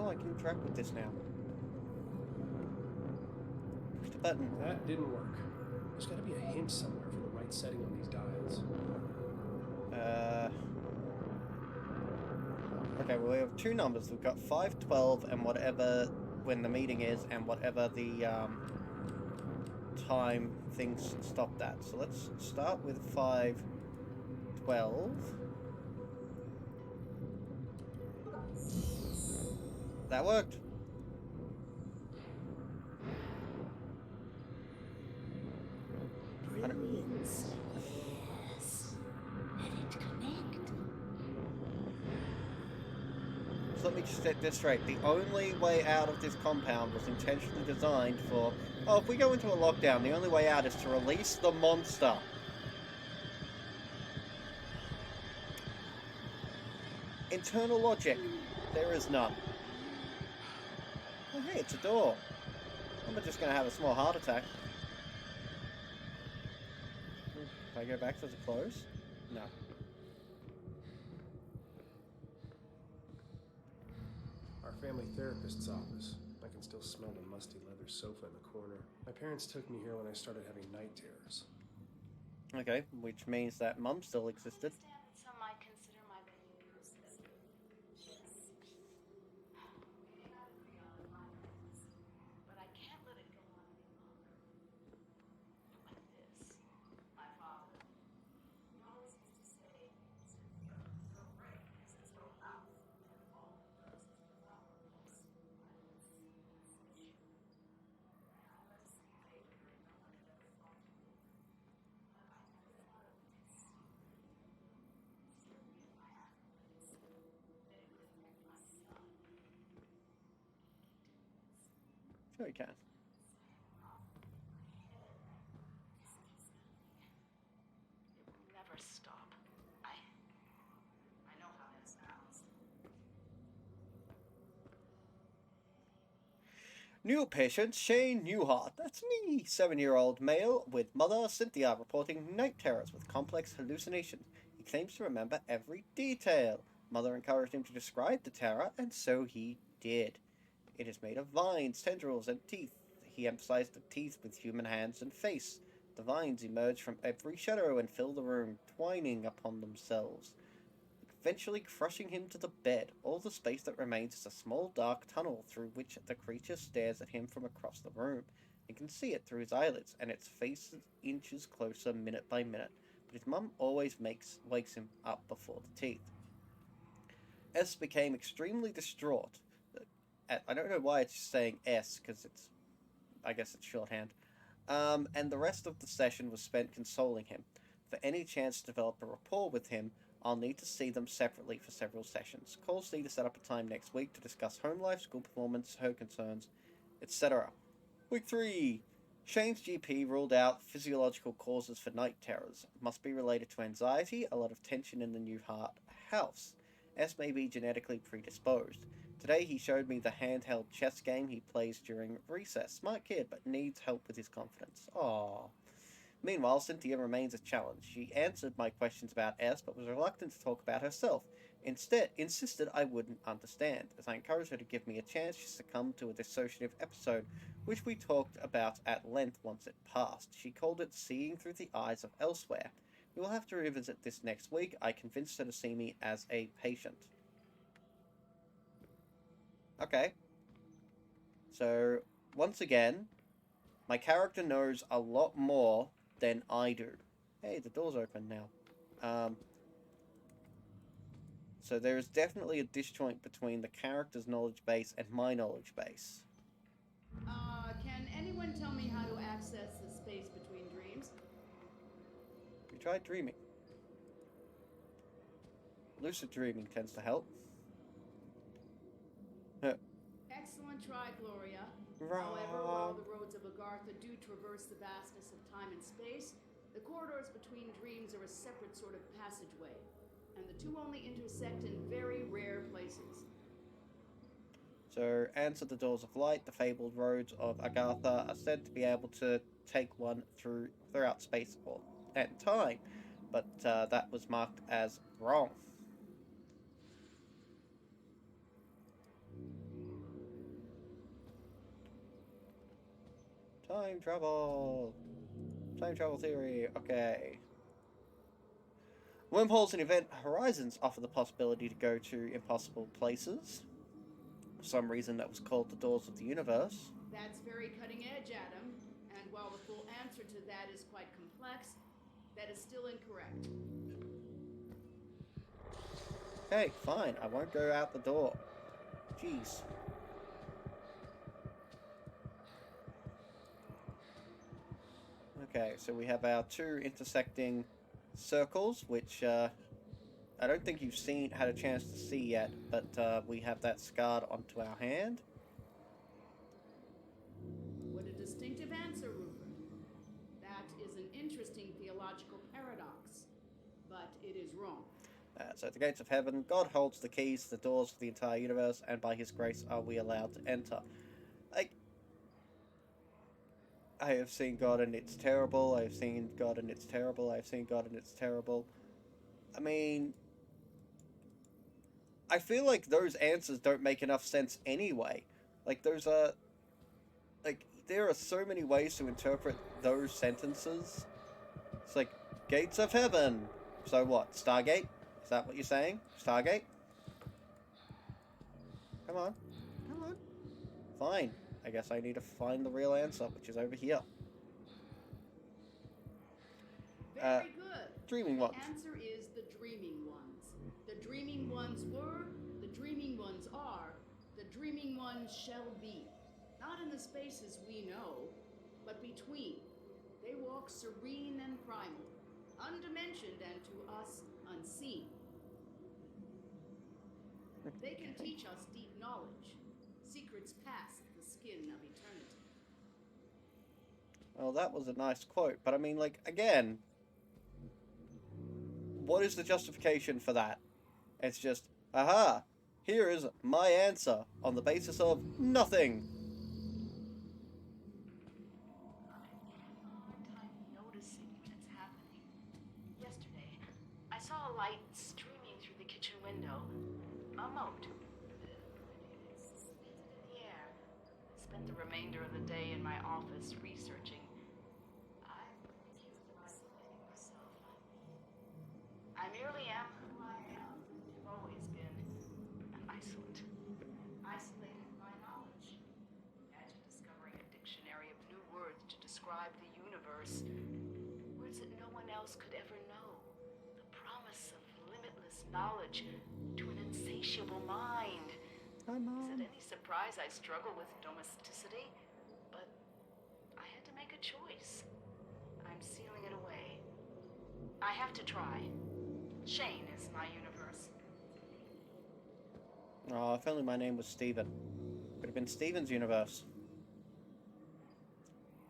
Oh, I can interact with this now. Push the button. That didn't work. There's got to be a hint somewhere for the right setting on these dials. Okay, well, we have two numbers. We've got 512 and whatever when the meeting is, and whatever the time things stopped at. So let's start with 512. That worked. Brilliance. Yes. Let it connect. So let me just set this straight. The only way out of this compound was intentionally designed for... Oh, if we go into a lockdown, the only way out is to release the monster. Internal logic. There is none. Oh, hey, it's a door. I'm just going to have a small heart attack. If I go back, does it close? No. Our family therapist's office. I can still smell the musty leather sofa in the corner. My parents took me here when I started having night terrors. Okay, which means that Mum still existed. Some might consider my beliefs but I can't let it Sure you can. It will never stop. I know how that sounds. New patient Shane Newhart. That's me, 7-year-old male with mother Cynthia reporting night terrors with complex hallucinations. He claims to remember every detail. Mother encouraged him to describe the terror, and so he did. It is made of vines, tendrils, and teeth. He emphasized the teeth with human hands and face. The vines emerge from every shadow and fill the room, twining upon themselves, eventually crushing him to the bed. All the space that remains is a small dark tunnel through which the creature stares at him from across the room. You can see it through his eyelids, and its face inches closer minute by minute. But his mum always wakes him up before the teeth. S became extremely distraught. I don't know why it's saying S, because I guess it's shorthand. And the rest of the session was spent consoling him. For any chance to develop a rapport with him, I'll need to see them separately for several sessions. Calls need to set up a time next week to discuss home life, school performance, her concerns, etc. Week 3. Shane's GP ruled out physiological causes for night terrors. It must be related to anxiety, a lot of tension in the new house. S may be genetically predisposed. Today he showed me the handheld chess game he plays during recess. Smart kid, but needs help with his confidence. Aww. Meanwhile, Cynthia remains a challenge. She answered my questions about S, but was reluctant to talk about herself. Instead, insisted I wouldn't understand. As I encouraged her to give me a chance, she succumbed to a dissociative episode, which we talked about at length once it passed. She called it seeing through the eyes of elsewhere. We will have to revisit this next week. I convinced her to see me as a patient. Okay. So, once again, my character knows a lot more than I do. Hey, the door's open now. So there is definitely a disjoint between the character's knowledge base and my knowledge base. Can anyone tell me how to access the space between dreams? We tried dreaming. Lucid dreaming tends to help. Excellent try, Gloria. Wrong. However, while the roads of Agartha do traverse the vastness of time and space, the corridors between dreams are a separate sort of passageway, and the two only intersect in very rare places. So, answer the doors of light. The fabled roads of Agartha are said to be able to take one throughout space and time, but that was marked as wrong. Time travel. Time travel theory. Okay. Wormholes and event horizons offer the possibility to go to impossible places. For some reason, that was called the doors of the universe. That's very cutting edge, Adam. And while the full answer to that is quite complex, that is still incorrect. Okay, fine. I won't go out the door. Jeez. Okay, so we have our two intersecting circles, which I don't think you've had a chance to see yet, but we have that scarred onto our hand. What a distinctive answer, Rupert. That is an interesting theological paradox, but it is wrong. So at the gates of heaven, God holds the keys to the doors of the entire universe, and by his grace are we allowed to enter. I have seen God and it's terrible, I have seen God and it's terrible, I have seen God and it's terrible. I mean, I feel like those answers don't make enough sense anyway. Like, there are so many ways to interpret those sentences. It's like, gates of heaven. So what, Stargate? Is that what you're saying? Stargate? Come on. Come on. Fine. I guess I need to find the real answer, which is over here. Very good. Dreaming ones. The answer is the dreaming ones. The dreaming ones were, the dreaming ones are, the dreaming ones shall be. Not in the spaces we know, but between. They walk serene and primal, undimensioned and to us unseen. They can teach us deep knowledge, secrets past the skin of eternity. Well, that was a nice quote, but I mean, like, again, what is the justification for that? It's just, aha, here is my answer on the basis of nothing. Hard time noticing when it's happening. Yesterday, I saw a light streaming through the kitchen window. A mote. Suspended in the air. I spent the remainder of the day in my office researching. I'm accused of isolating myself. I merely am who I am. I've always been an isolate. Isolated by knowledge. Imagine discovering a dictionary of new words to describe the universe. Words that no one else could ever know. The promise of limitless knowledge to an insatiable mind. Hi, Is Mom. it any surprise I struggle with domesticity? But I had to make a choice. I'm sealing it away. I have to try. Shane is my universe. Oh, if only my name was Steven. Could have been Steven's universe.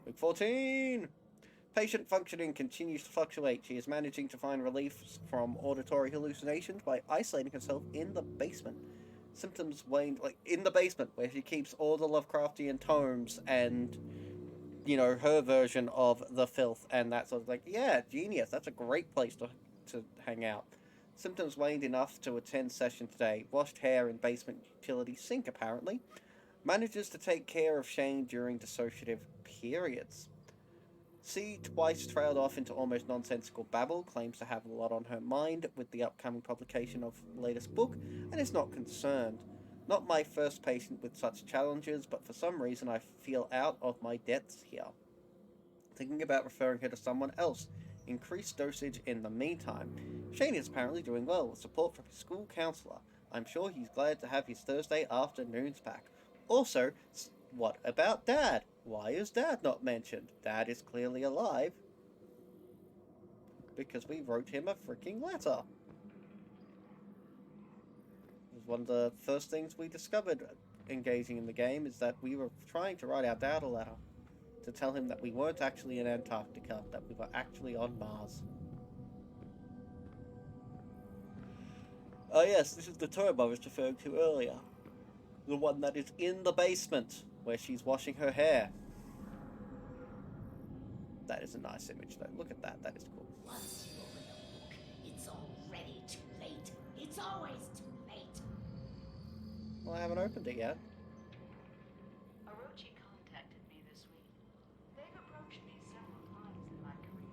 Week 14! Patient functioning continues to fluctuate. She is managing to find relief from auditory hallucinations by isolating herself in the basement. Symptoms waned, like, in the basement, where she keeps all the Lovecraftian tomes and, you know, her version of the filth and that sort of, like, yeah, genius. That's a great place to hang out. Symptoms waned enough to attend session today. Washed hair in basement utility sink, apparently. Manages to take care of Shane during dissociative periods. C twice trailed off into almost nonsensical babble, claims to have a lot on her mind with the upcoming publication of the latest book, and is not concerned. Not my first patient with such challenges, but for some reason I feel out of my depths here. Thinking about referring her to someone else. Increased dosage in the meantime. Shane is apparently doing well with support from his school counsellor. I'm sure he's glad to have his Thursday afternoons back. Also, what about Dad? Why is Dad not mentioned? Dad is clearly alive. Because we wrote him a freaking letter. It was one of the first things we discovered engaging in the game, is that we were trying to write our dad a letter. To tell him that we weren't actually in Antarctica, that we were actually on Mars. Oh yes, this is the tomb I was referring to earlier. The one that is in the basement, where she's washing her hair. That is a nice image though. Look at that, that is cool. Once you open the book, it's already too late. It's always too late. Well, I haven't opened it yet. Orochi contacted me this week. They've approached me several times in my career.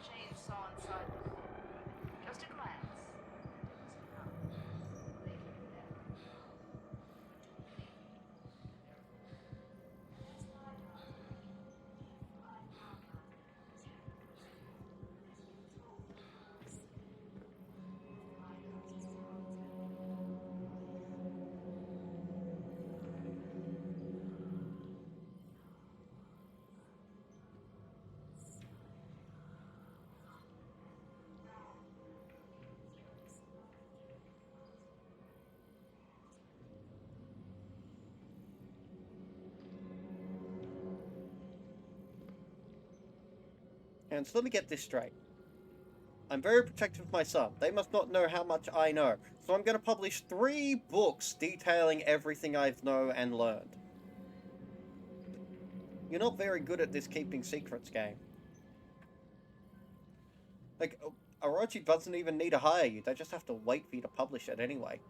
Shane saw inside them. Just a glance. It was enough. They knew that. That's my job. And so let me get this straight. I'm very protective of my son. They must not know how much I know. So I'm going to publish 3 books detailing everything I've know and learned. You're not very good at this keeping secrets game. Like, Orochi doesn't even need to hire you. They just have to wait for you to publish it anyway.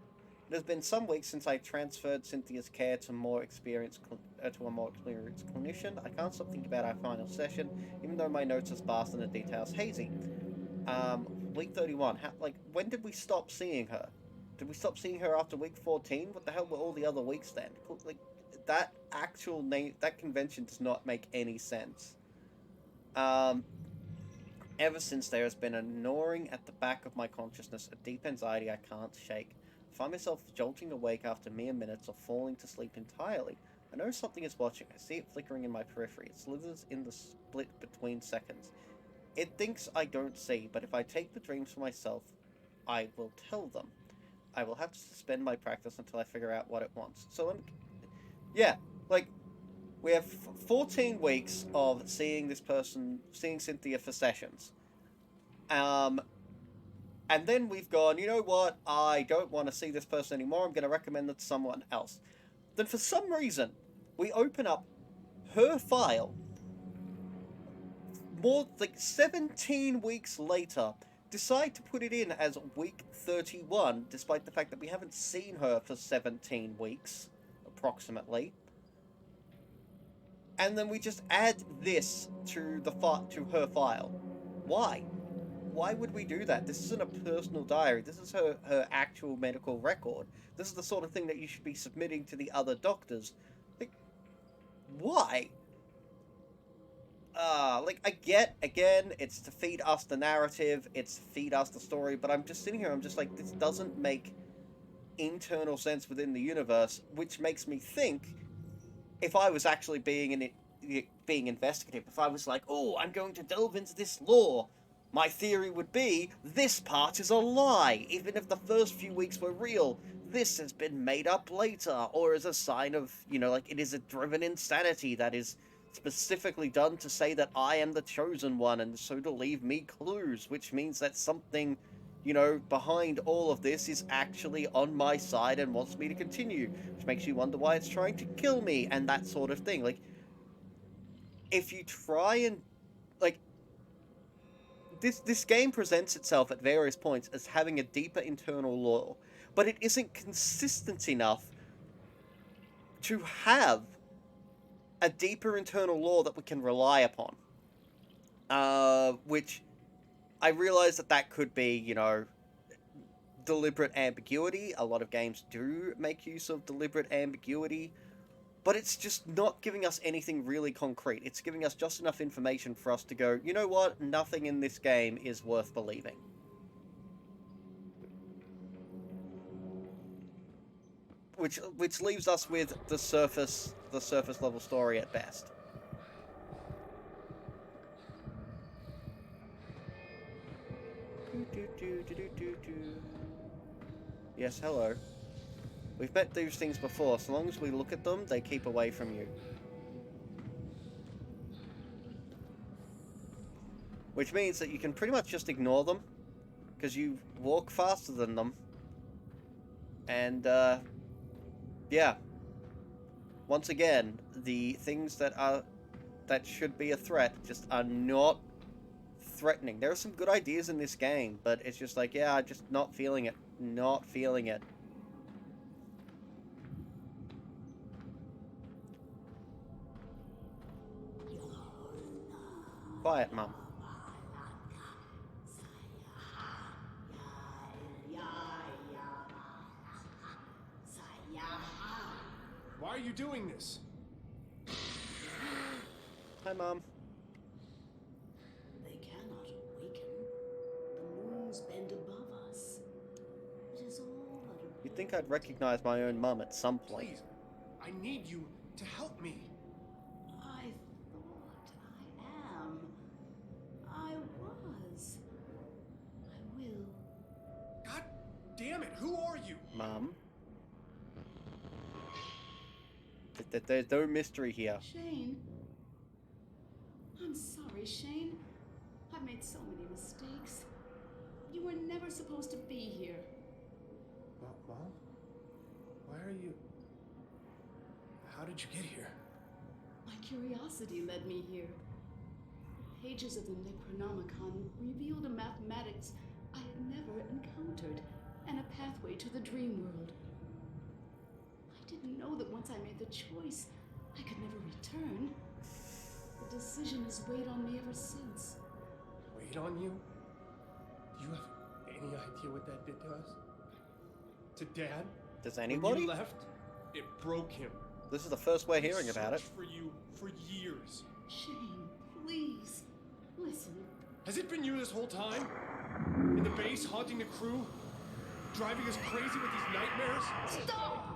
It has been some weeks since I transferred Cynthia's care to a more experienced clinician. I can't stop thinking about our final session, even though my notes are sparse and the details hazy. Week 31. When did we stop seeing her? Did we stop seeing her after week 14? What the hell were all the other weeks then? Like, that actual name, that convention does not make any sense. Ever since there has been a gnawing at the back of my consciousness, a deep anxiety I can't shake. I find myself jolting awake after mere minutes or falling to sleep entirely. I know something is watching. I see it flickering in my periphery. It slithers in the split between seconds. It thinks I don't see, but if I take the dreams for myself, I will tell them. I will have to suspend my practice until I figure out what it wants. So, yeah, like, we have 14 weeks of seeing this person, seeing Cynthia for sessions. And then we've gone, you know what, I don't want to see this person anymore, I'm going to recommend it to someone else. Then for some reason, we open up her file more like 17 weeks later, decide to put it in as week 31, despite the fact that we haven't seen her for 17 weeks, approximately. And then we just add this to her file. Why? Why would we do that? This isn't a personal diary. This is her actual medical record. This is the sort of thing that you should be submitting to the other doctors. Like, why? I get, again, it's to feed us the narrative, it's to feed us the story, but I'm just sitting here, I'm just like, this doesn't make internal sense within the universe, which makes me think, if I was actually being investigative, if I was like, oh, I'm going to delve into this lore, my theory would be, this part is a lie, even if the first few weeks were real, this has been made up later, or as a sign of, it is a driven insanity that is specifically done to say that I am the chosen one, and so to leave me clues, which means that something, behind all of this is actually on my side and wants me to continue, which makes you wonder why it's trying to kill me, and that sort of thing. Like, if you try and, this game presents itself at various points as having a deeper internal lore, but it isn't consistent enough to have a deeper internal lore that we can rely upon. Which I realize that could be, deliberate ambiguity. A lot of games do make use of deliberate ambiguity, but it's just not giving us anything really concrete. It's giving us just enough information for us to go, you know what, nothing in this game is worth believing. Which leaves us with the surface level story at best. Yes, hello. We've met these things before. So long as we look at them, they keep away from you. Which means that you can pretty much just ignore them, because you walk faster than them. And, yeah. Once again, the things that should be a threat just are not threatening. There are some good ideas in this game, but it's just like, yeah, just not feeling it. Not feeling it. Quiet, Mum. Why are you doing this? Hi, Mom. They cannot awaken. The moons bend above us. It is all but a... You'd think I'd recognize my own mum at some point. Please, I need you to help me. I thought I am. I was. I will. God damn it, who are you? Mum? There's no mystery here. Shane. I'm sorry, Shane. I've made so many mistakes. You were never supposed to be here. Mom? Why are you... How did you get here? My curiosity led me here. The pages of the Necronomicon revealed a mathematics I had never encountered, and a pathway to the dream world. I didn't know that once I made the choice, I could never return. The decision has weighed on me ever since. Weighed on you? Do you have any idea what that did to us? To Dad? Does When anybody? you left, it broke him. This is the first we're hearing He about it. searched for you for years. Shane, please, listen. Has it been you this whole time? In the base, haunting the crew? Driving us crazy with these nightmares? Stop!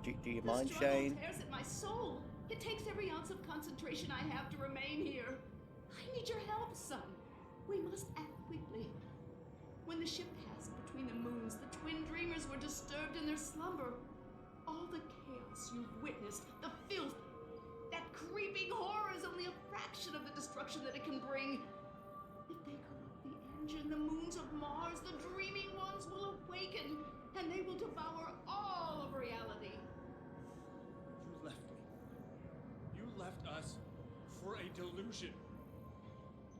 Do you The mind, struggle Shane? tears at my soul. It takes every ounce of concentration I have to remain here. I need your help, son. We must act quickly. When the ship passed between the moons, the twin dreamers were disturbed in their slumber. All the chaos you've witnessed, the filth, that creeping horror is only a fraction of the destruction that it can bring. If they corrupt the engine, the moons of Mars, the dreaming ones will awaken, and they will devour all of reality. You left me. You left us for a delusion.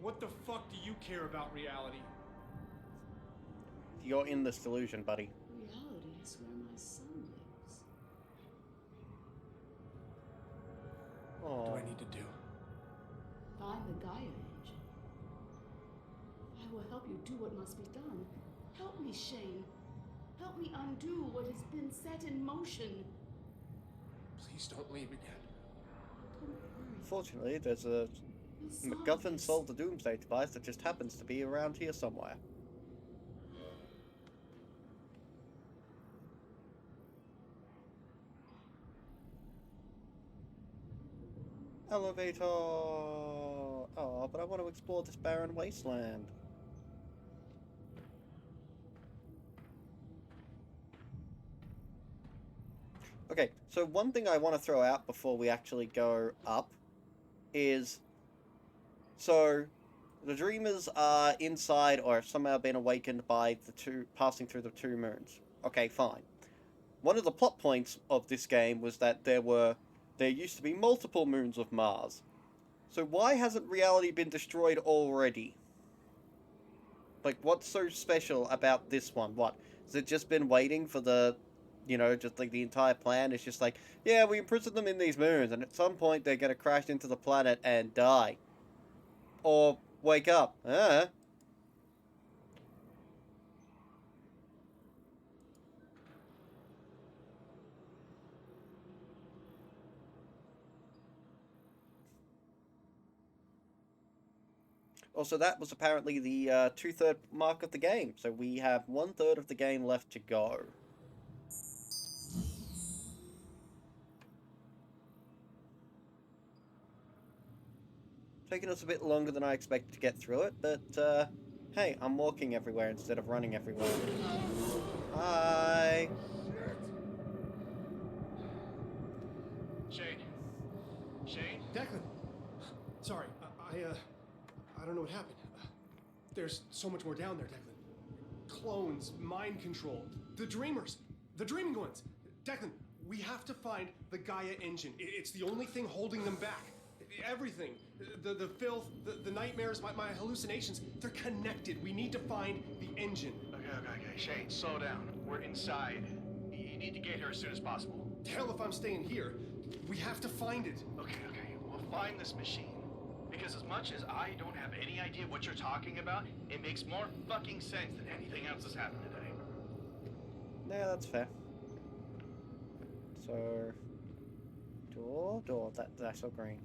What the fuck do you care about reality? You're in this delusion, buddy. Reality is where my son lives. What do Oh. I need to do? Find the Gaia engine. I will help you do what must be done. Help me, Shane. Help me undo what has been set in motion. Please don't leave again. Don't worry. Fortunately, there's a We'll solve MacGuffin this. solved the Doomsday device that just happens to be around here somewhere. Elevator! Oh, but I want to explore this barren wasteland. Okay, so one thing I want to throw out before we actually go up is... So, the dreamers are inside or have somehow been awakened by the two... passing through the two moons. Okay, fine. One of the plot points of this game was that there used to be multiple moons of Mars. So why hasn't reality been destroyed already? Like, what's so special about this one? What? Has it just been waiting for the... just like the entire plan is just like, yeah, we imprisoned them in these moons, and at some point they're gonna crash into the planet and die. Or wake up. Also, that was apparently the 2/3 mark of the game, so we have 1/3 of the game left to go. Taking us a bit longer than I expected to get through it, but hey, I'm walking everywhere instead of running everywhere. Hi! Shane? Shane? Declan! Sorry, I don't know what happened. There's so much more down there, Declan. Clones, mind control, the dreamers, the dreaming ones. Declan, we have to find the Gaia engine. It's the only thing holding them back. Everything, the filth, the nightmares, my hallucinations, they're connected. We need to find the engine. Okay. Shane, slow down. We're inside. You need to get here as soon as possible. Hell if I'm staying here. We have to find it. Okay. We'll find this machine. Because as much as I don't have any idea what you're talking about, it makes more fucking sense than anything else that's happened today. Yeah, that's fair. So... Door, that's all green.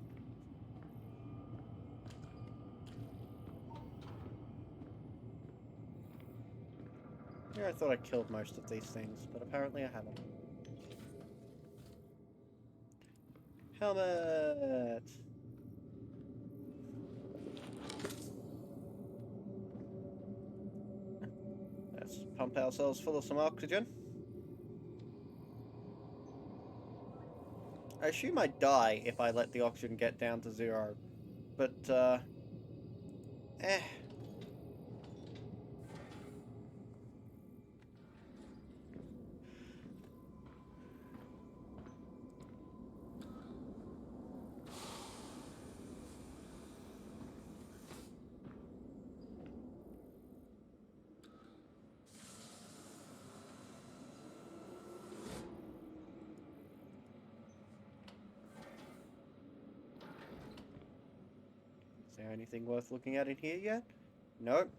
Yeah, I thought I killed most of these things, but apparently I haven't. Helmet! Let's pump ourselves full of some oxygen. I assume I'd die if I let the oxygen get down to 0. But, Is there anything worth looking at in here yet? Nope.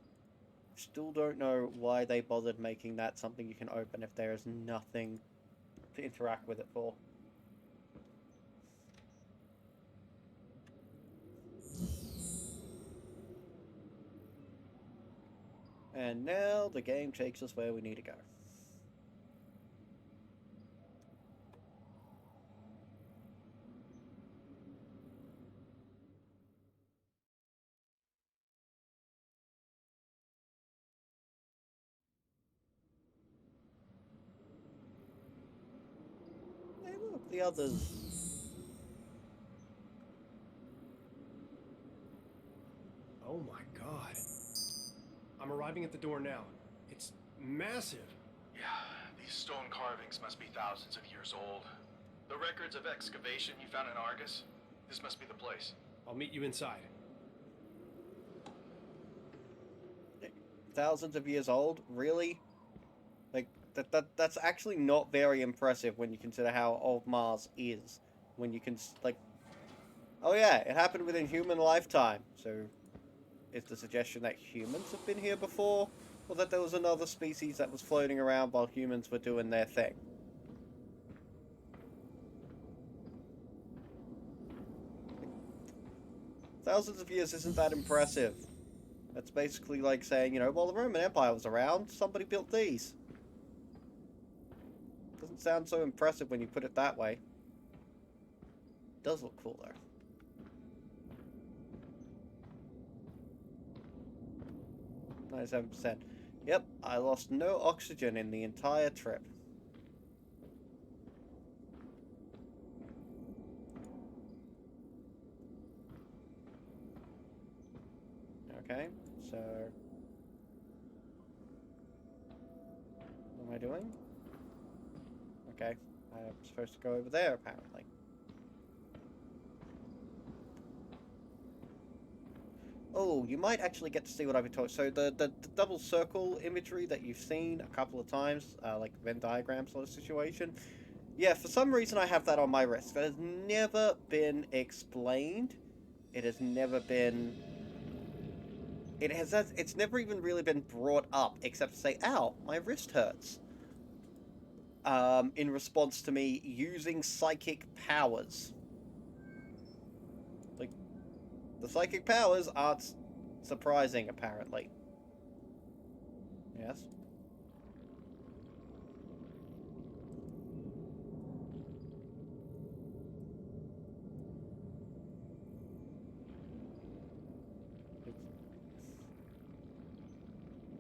Still don't know why they bothered making that something you can open if there is nothing to interact with it for. And now the game takes us where we need to go. the others? Oh my god. I'm arriving at the door now. It's massive. Yeah, these stone carvings must be thousands of years old. The records of excavation you found in Argus? This must be the place. I'll meet you inside. Thousands of years old? Really? Like, that's actually not very impressive when you consider how old Mars is. When you can, like... Oh yeah, it happened within human lifetime. So, is the suggestion that humans have been here before? Or that there was another species that was floating around while humans were doing their thing? Thousands of years isn't that impressive. That's basically like saying, you know, while the Roman Empire was around, somebody built these. Doesn't sound so impressive when you put it that way. Does look cool, though. %. Yep, I lost no oxygen in the entire trip. Okay, so... What am I doing? Okay, I'm supposed to go over there, apparently. Oh, you might actually get to see what I've been talking. So the double circle imagery that you've seen a couple of times, like Venn diagram sort of situation. Yeah, for some reason I have that on my wrist. That has never been explained. It has never been... It's never even really been brought up, except to say, ow, my wrist hurts. In response to me using psychic powers. Like, the psychic powers aren't surprising, apparently. Yes?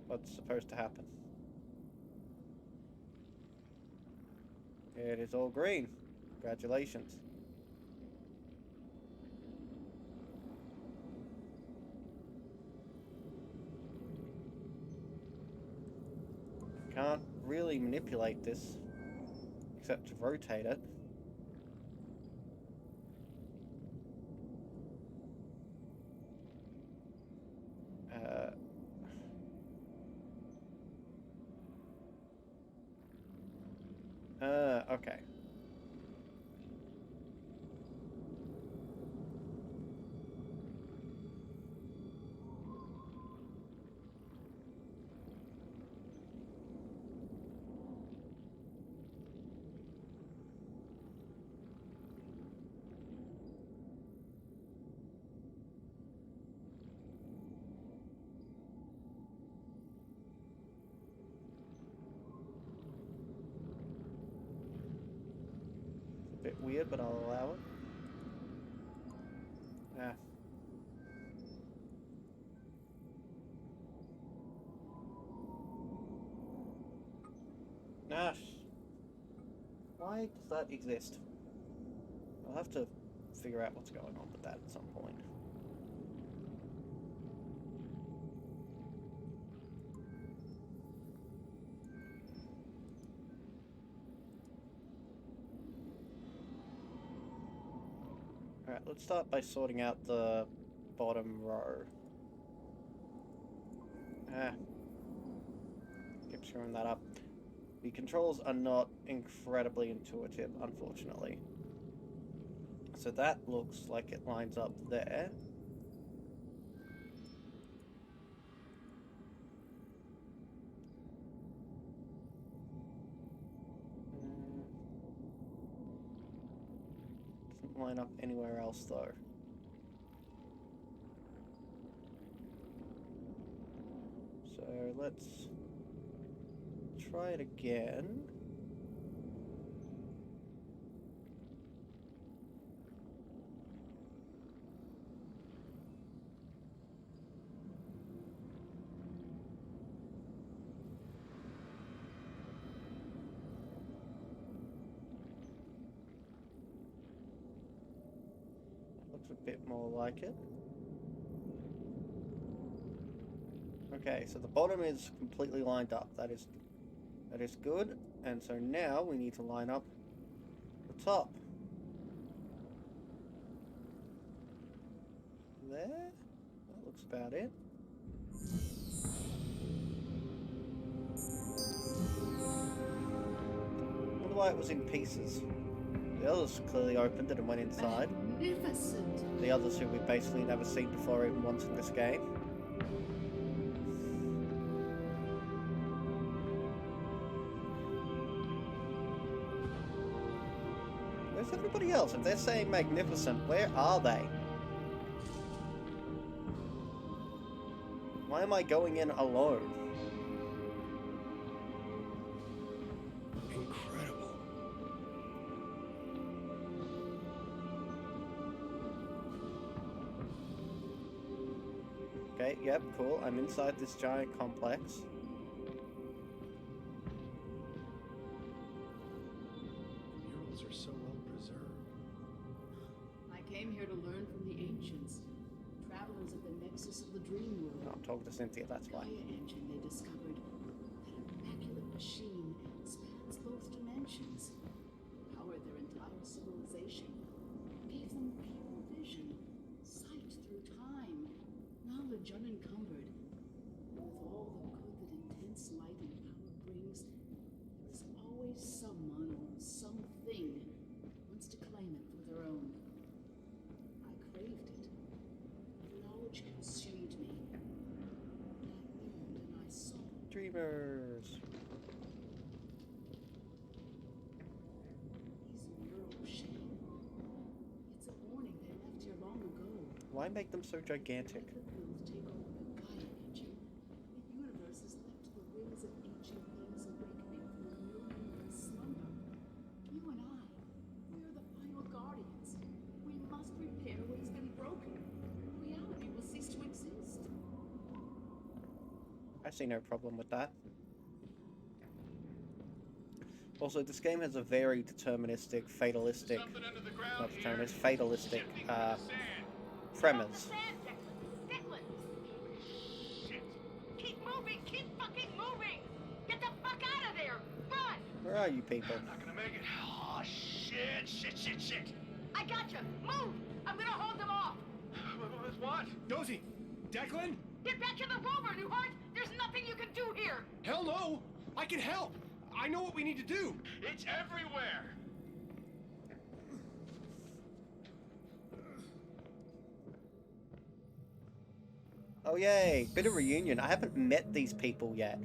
What's supposed to happen? It is all green. Congratulations. Can't really manipulate this except to rotate it. Okay. Bit weird, but I'll allow it. Ah. Gosh. Why does that exist? I'll have to figure out what's going on with that at some point. Alright, let's start by sorting out the bottom row. Keep screwing that up. The controls are not incredibly intuitive, unfortunately. So that looks like it lines up there. Doesn't line up anywhere else, though. So let's try it again. Looks a bit more like it. Okay, so the bottom is completely lined up. That is good. And so now we need to line up the top. There. That looks about it. Wonder why it was in pieces. The others clearly opened it and went inside. Magnificent. The others who we've basically never seen before even once in this game. Where's everybody else? If they're saying magnificent, where are they? Why am I going in alone? Incredible. Okay, yep, cool. I'm inside this giant complex. The murals are so well preserved. I came here to learn from the ancients, travelers at the nexus of the dream world. No, I'm talking to Cynthia, that's why. Gaia engine, they discovered that immaculate machine spans both dimensions, powered their entire civilization, gave them pure vision, sight through time, knowledge unencumbered. With all the good that intense light and power brings, there is always someone or something who wants to claim it for their own. I craved it. Knowledge consumed me. I learned and I saw. Dreamers. These murals, Shane. It's a warning they left here long ago. Why make them so gigantic? Let the will take over the Gaia engine. The universe is left to the wills of ancient things awakening from a million-year slumber. You and I, we are the final guardians. We must repair what has been broken. Reality will cease to exist. I see no problem with that. Also, this game has a very deterministic, fatalistic, Something under the ground not here. deterministic, fatalistic, Shifting through the sand. premise. Shit. Keep moving! Keep fucking moving! Get the fuck out of there! Run! Where are you people? I'm not gonna make it. Oh, shit. I gotcha! Move! I'm gonna hold them off! What? Dozy! Declan? Get back to the rover, Newhart! There's nothing you can do here! Hell no! I can help! I know what we need to do! It's everywhere. Oh yay, bit of reunion. I haven't met these people yet.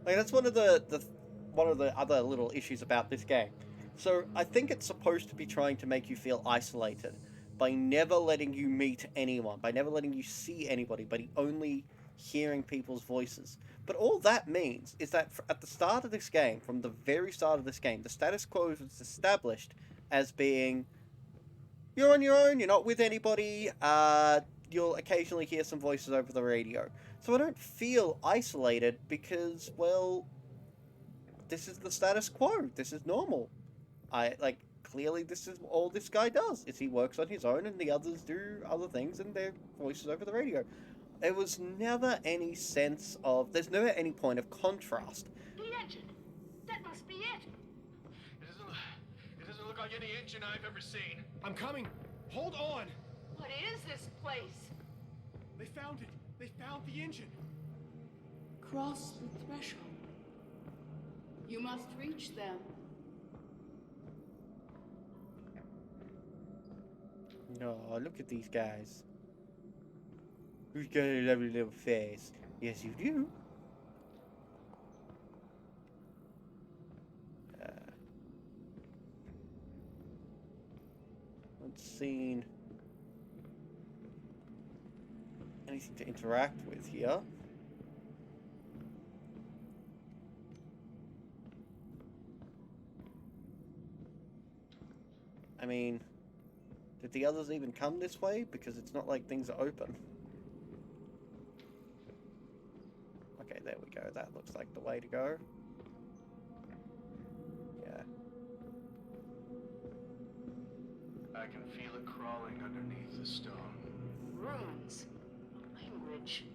Like that's one of the other little issues about this game. So I think it's supposed to be trying to make you feel isolated by never letting you meet anyone, by never letting you see anybody, but only hearing people's voices. But all that means is that at the start of this game, from the very start of this game, the status quo was established as being you're on your own, you're not with anybody, you'll occasionally hear some voices over the radio. So I don't feel isolated because, well, this is the status quo. This is normal. Clearly this is all this guy does, is he works on his own and the others do other things and their voices over the radio. There was never any sense of, there's never any point of contrast. The engine! That must be it! It doesn't look like any engine I've ever seen. I'm coming! Hold on! What is this place? They found it! They found the engine! Cross the threshold. You must reach them. No, look at these guys. Who's got a lovely little face? Yes, you do. Not seen anything to interact with here. I mean, did the others even come this way? Because it's not like things are open. Okay, there we go. That looks like the way to go. Yeah. I can feel it crawling underneath the stone. Runes. Language.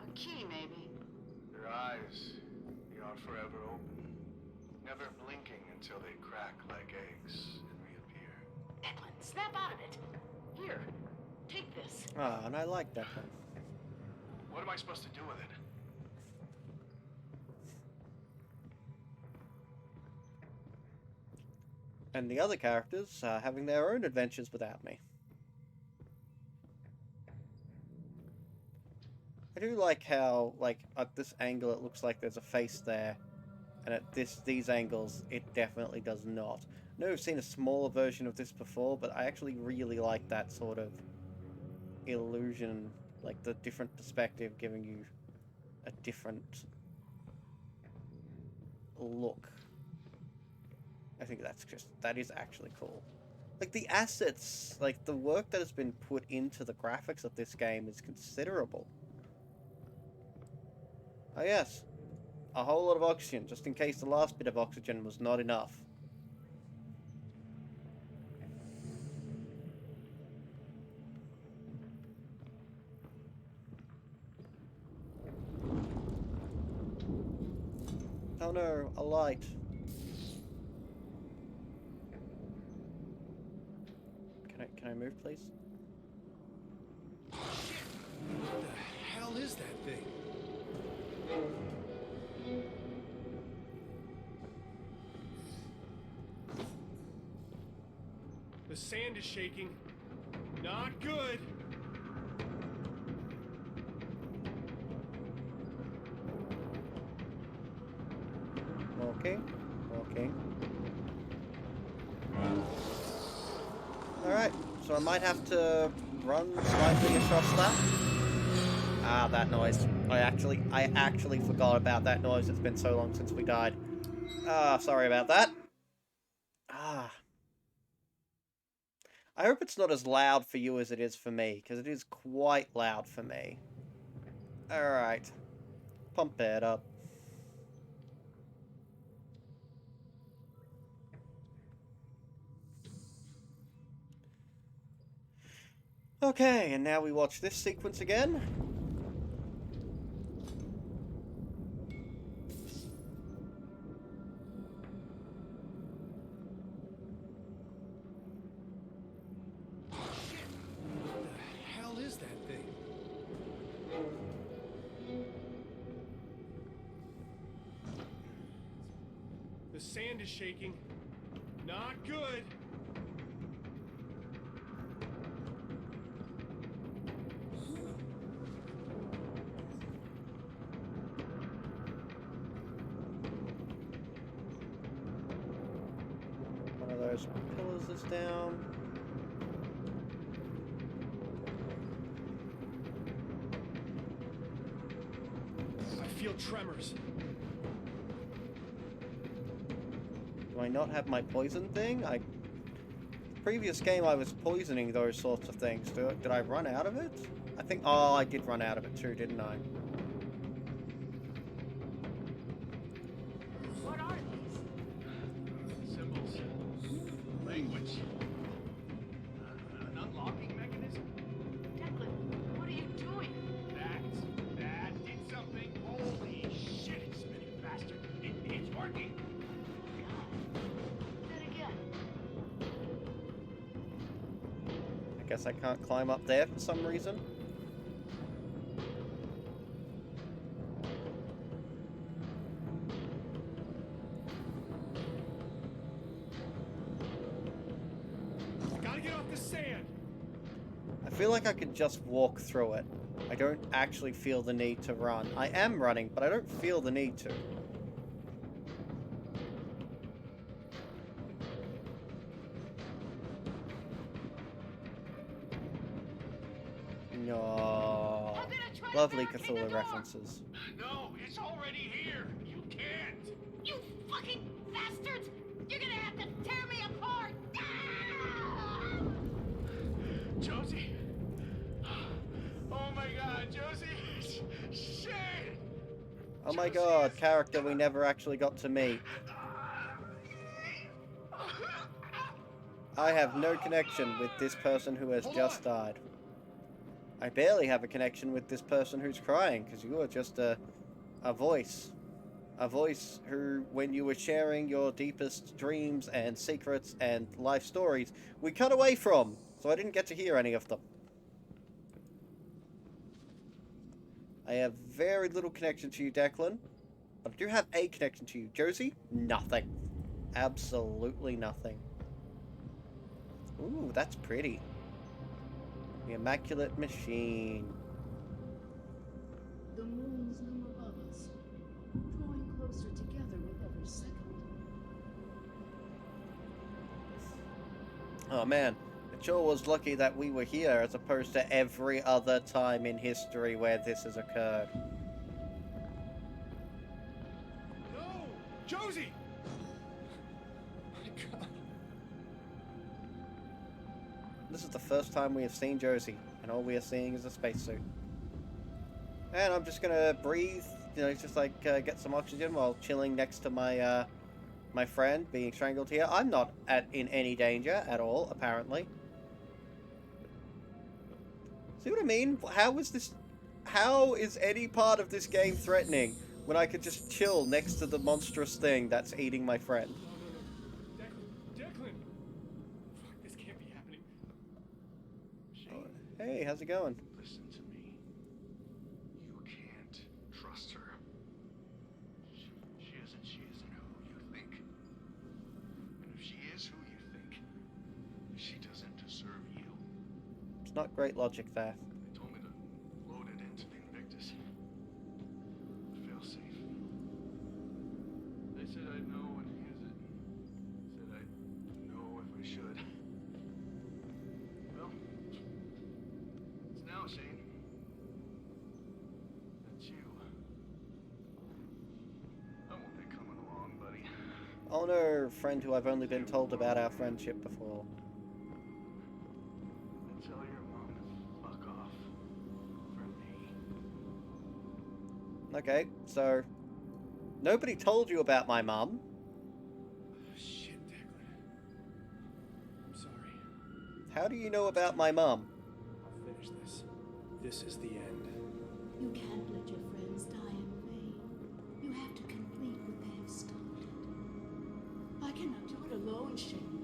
A key, maybe. Their eyes, they are forever open, never blinking until they crack like eggs and reappear. Declan, snap out of it. Here, take this. Ah, and I like that one. What am I supposed to do with it? And the other characters are having their own adventures without me. I do like how, like, at this angle it looks like there's a face there, and at these angles it definitely does not. I know I've seen a smaller version of this before, but I actually really like that sort of illusion, like the different perspective giving you a different look. I think that is actually cool. Like the assets, like the work that has been put into the graphics of this game is considerable. Oh yes, a whole lot of oxygen, just in case the last bit of oxygen was not enough. Oh no, a light. Can I move, please? What the hell is that thing? The sand is shaking. Not good. Walking. Alright, so I might have to run slightly across that. Ah, that noise. I actually forgot about that noise. It's been so long since we died. Ah, sorry about that. Ah. I hope it's not as loud for you as it is for me, because it is quite loud for me. Alright. Pump it up. Okay, and now we watch this sequence again. What the hell is that thing? The sand is shaking. Not good. One of those pillars is down. I feel tremors. Do I not have my poison thing? Previous game I was poisoning those sorts of things. Did I run out of it? I think... Oh, I did run out of it too, didn't I? What are these? Symbols. Language. An unlocking mechanism? Declan, what are you doing? That did something. Holy shit, it's spinning faster. It's working. Then again. I guess I can't climb up there for some reason. Gotta get off the sand. I feel like I could just walk through it. I don't actually feel the need to run. I am running, but I don't feel the need to. No. I'm gonna try Lovely to barricade the Cthulhu door. references. No, it's already here. You can't. You fucking bastards! You're gonna have to tear me apart! Ah! Josie. Oh my god, Josie. Shit. Oh my god, character we never actually got to meet. I have no connection with this person who has just died. I barely have a connection with this person who's crying, because you are just a voice. A voice who, when you were sharing your deepest dreams and secrets and life stories, we cut away from, so I didn't get to hear any of them. I have very little connection to you, Declan, but I do have a connection to you. Josie? Nothing. Absolutely nothing. Ooh, that's pretty. The Immaculate Machine. The moons loom above us, drawing closer together with every second. Oh man, it sure was lucky that we were here as opposed to every other time in history where this has occurred. No! Josie! My God. This is the first time we have seen Josie, and all we are seeing is a spacesuit. And I'm just gonna breathe, you know, just like get some oxygen while chilling next to my my friend being strangled here. I'm not in any danger at all, apparently. See what I mean? How is any part of this game threatening when I could just chill next to the monstrous thing that's eating my friend? No. Declan! Fuck, this can't be happening. Shane, Hey, how's it going? listen to me. You can't trust her. She isn't who you think. And if she is who you think, she doesn't deserve you. It's not great logic there. They told me to load it into the Invictus. Fail safe. They said I'd know when to use it. Said I'd know if I should. Well, it's now, Shane. That's you. I won't be coming along, buddy. Oh no, friend who I've only been told about our friendship before. And tell your mom to fuck off. For me. Okay, so nobody told you about my mum. Shit, Declan. I'm sorry. How do you know about my mum? I'll finish this. This is the end. You can't let your friends die in vain. You have to complete what they have started. I cannot do it alone, Shane.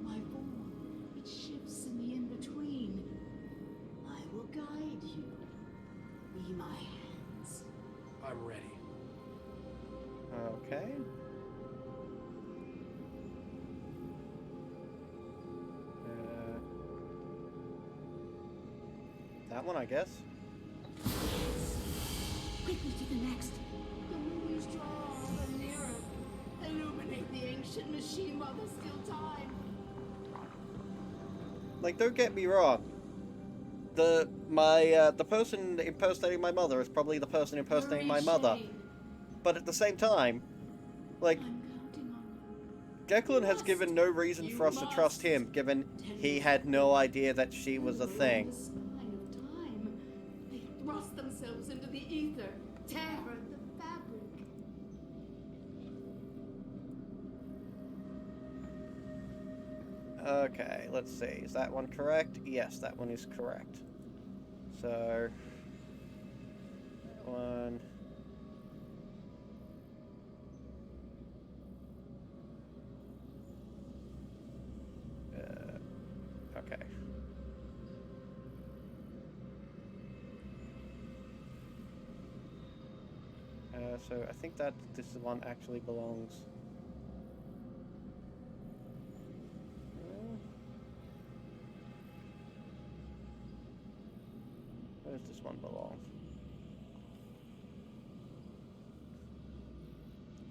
My form, it shifts in the in-between. I will guide you. Be my hands. I'm ready. Okay. That one, I guess. Quickly to the next. The moons draw ever nearer. Illuminate the ancient machine while there's still time. Like, don't get me wrong. The person impersonating my mother is probably the person impersonating my Hurry, mother. Shane. But at the same time, like, I'm counting on you. Declan has given no reason for us to trust him, given he had no idea that she was a thing. The spine of time. They thrust themselves into the ether, tear at the fabric. Okay, let's see. Is that one correct? Yes, that one is correct. So, one. Okay. So I think that this one actually belongs. Where does this one belong?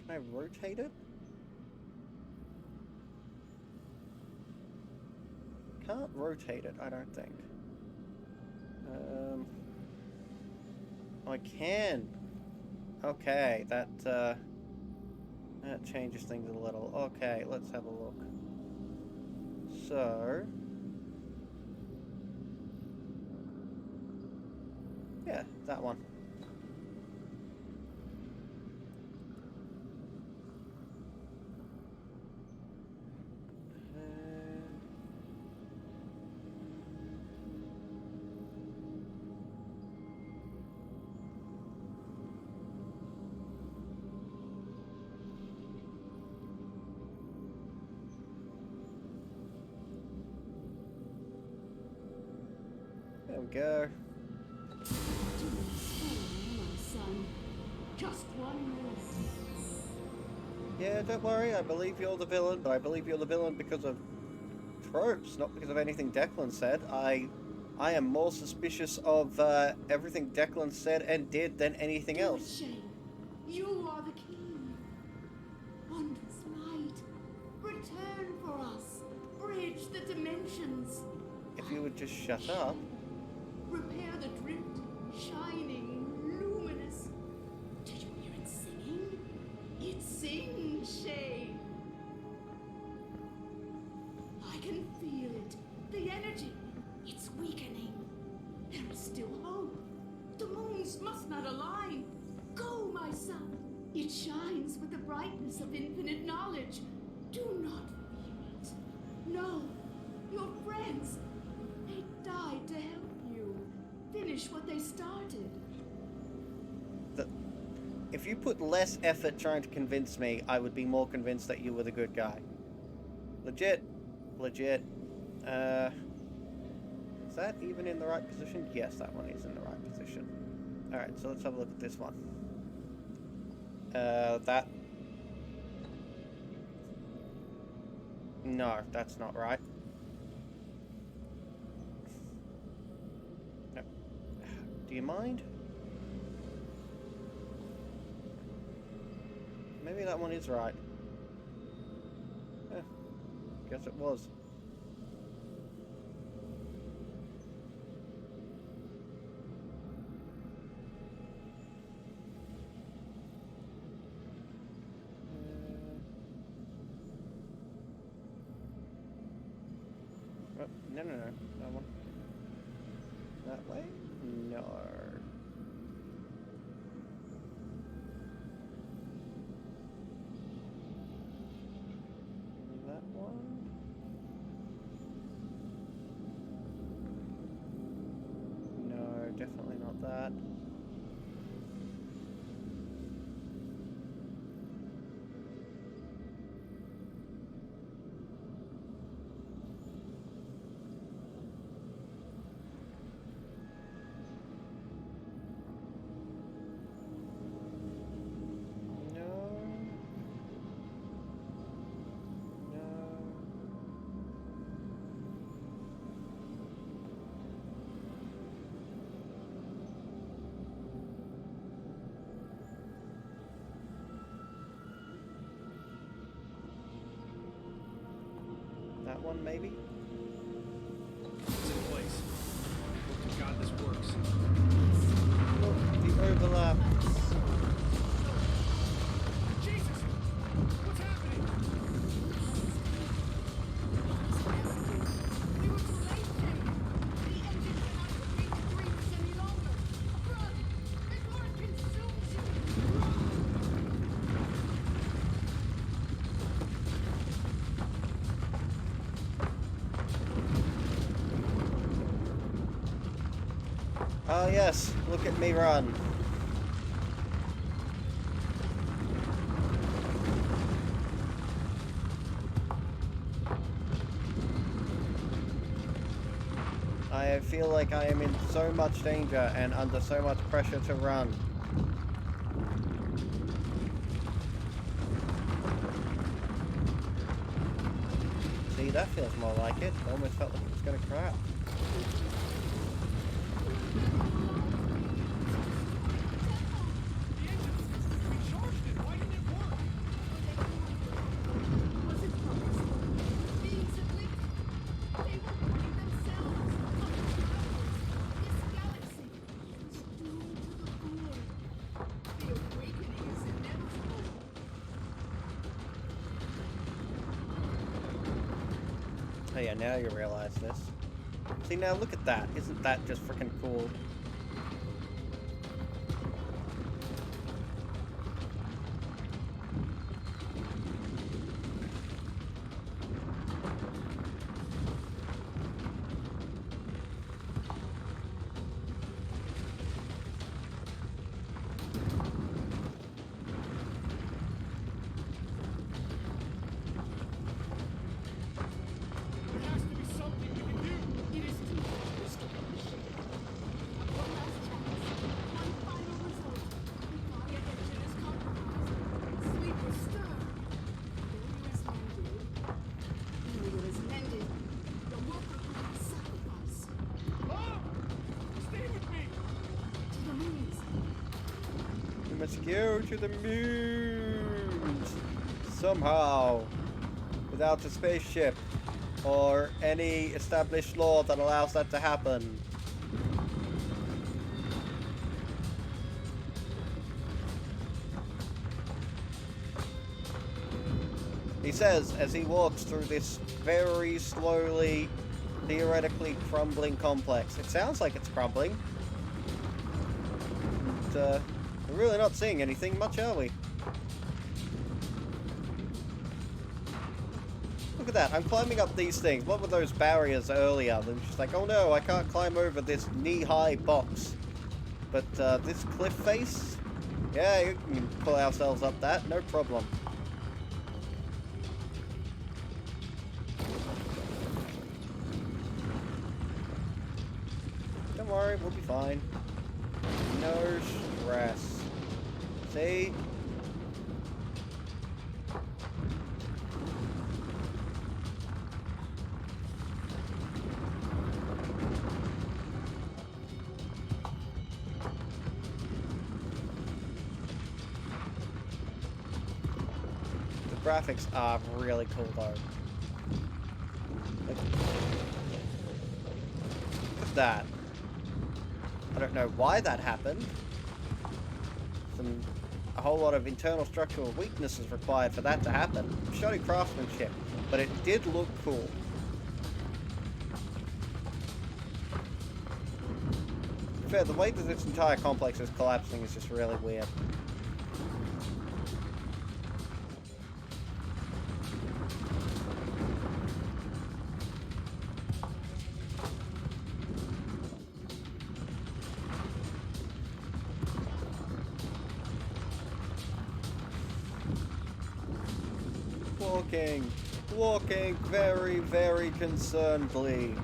Can I rotate it? Can't rotate it, I don't think. Oh, I can. Okay, that changes things a little. Okay, let's have a look. So, yeah, that one. go. Do my son. Just one more. Yeah, don't worry, I believe you're the villain, but I believe you're the villain because of tropes, not because of anything Declan said. I am more suspicious of everything Declan said and did than anything Do it, else. Shane. You are the key. Wondrous light. Return for us. Bridge the dimensions. If you would just shut up. Repair the drift. Shining, luminous. Do you hear it singing? It sings, Shane. I can feel it. The energy. It's weakening. There is still hope. The moons must not align. Go, my son. It shines with the brightness of infinite knowledge. Do not fear it. No, your friends. They died to help you. Finish what they started. If you put less effort trying to convince me, I would be more convinced that you were the good guy. Legit. Legit. Is that even in the right position? Yes, that one is in the right position. Alright, so let's have a look at this one. That... No, that's not right. No. Do you mind? Maybe that one is right. Guess it was. Oh, no, that one. That way? No. That one? No, definitely not that. That one, maybe? It's in place. Hope to God this works. Look, the overlap. Jesus! What's happening? We were too late, Shane. The engine cannot repeat the dreams any longer. Run! Before it consumes you! Oh yes, look at me run. I feel like I am in so much danger and under so much pressure to run. See, that feels more like it. I almost felt like it was going to crash. The engine! We charged it! Why didn't it work? Was it purposeful? Beings of light? They were warning themselves. This galaxy is doomed to the void. The awakening is inevitable. Oh yeah, now you realize this. See, now look at that. Isn't that just freaking cool? There has to be something we can do! It is too much to restore the machine. Let's go to the moons! Somehow. Without a spaceship. Or any established law that allows that to happen. He says as he walks through this very slowly, theoretically crumbling complex. It sounds like it's crumbling. And, we're really not seeing anything much, are we? Look at that, I'm climbing up these things. What were those barriers earlier? Then she's like, oh no, I can't climb over this knee-high box. But this cliff face? Yeah, you can pull ourselves up that, no problem. Don't worry, we'll be fine. No stress. See? The graphics are really cool though. Look at that. I don't know why that happened. A whole lot of internal structural weaknesses required for that to happen. Shoddy craftsmanship, but it did look cool. Fair, the way that this entire complex is collapsing is just really weird. Walking very, very concernedly.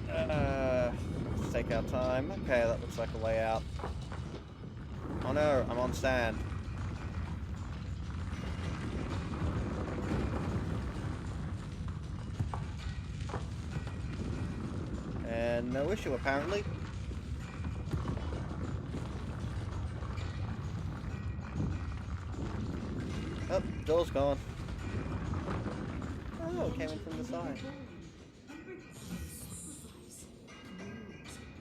Let's take our time. Okay, that looks like a way out. Oh no, I'm on sand. And no issue, apparently. Oh, door's gone. Oh, it came in from the side.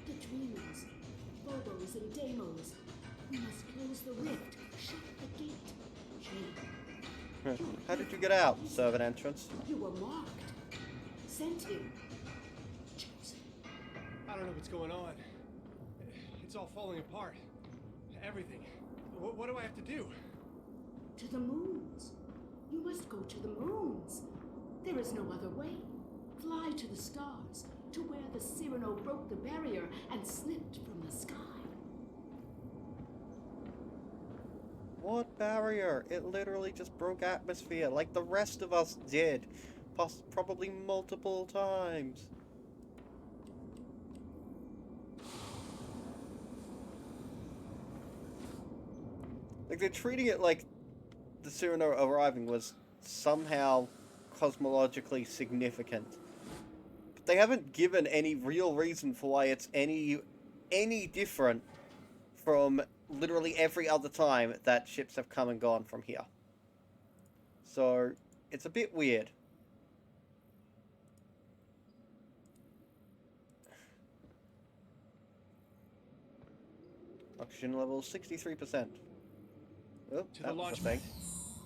The dreamers, Phobos and Deimos. We must close the rift, shut the gate. Jane, How did you get out? Servant entrance. you were marked. Sent him. Chosen. I don't know what's going on. It's all falling apart. Everything. What do I have to do? To the moons. You must go to the moons. There is no other way. Fly to the stars, to where the Cyrano broke the barrier and slipped from the sky. What barrier? It literally just broke atmosphere, like the rest of us did. Probably multiple times. Like, they're treating it like the Cyrano arriving was somehow cosmologically significant. But they haven't given any real reason for why it's any different from literally every other time that ships have come and gone from here. So, it's a bit weird. Oxygen level 63%. Oh, To the that was launch a thing. pad.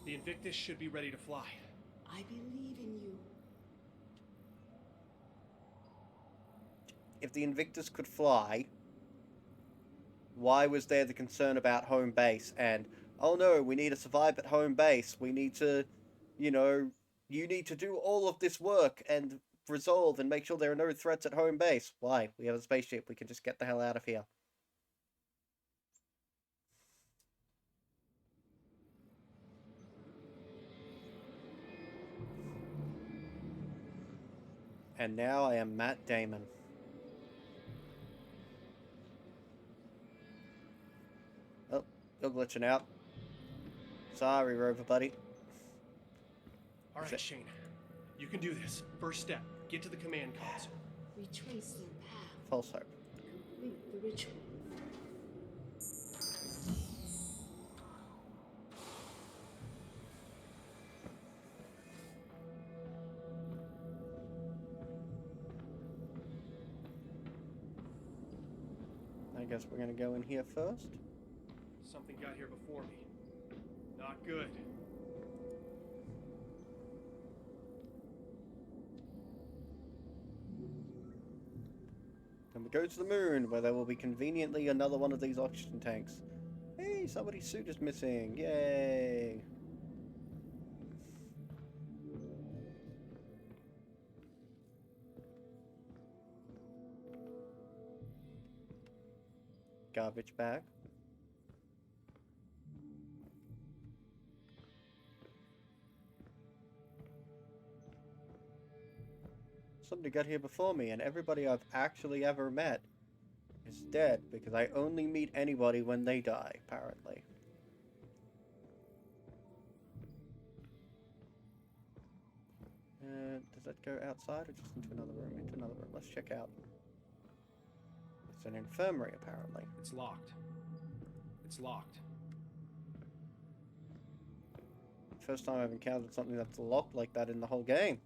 The Invictus should be ready to fly. I believe in you. If the Invictus could fly, why was there the concern about home base? And, oh no, we need to survive at home base. We need to, you know, you need to do all of this work and resolve and make sure there are no threats at home base. Why? We have a spaceship. We can just get the hell out of here. And now I am Matt Damon. Oh, you're glitching out. Sorry, Rover buddy. All right, Shane. You can do this. First step, get to the command console. Retrace their path. False hope. Complete the ritual. I guess we're gonna go in here first. Something got here before me. Not good. Then we go to the moon, where there will be conveniently another one of these oxygen tanks. Hey, somebody's suit is missing. Yay! Garbage bag. Somebody got here before me, and everybody I've actually ever met is dead, because I only meet anybody when they die, apparently. Does that go outside, or just into another room? Into another room. Let's check out. It's an infirmary, apparently. It's locked. It's locked. First time I've encountered something that's locked like that in the whole game.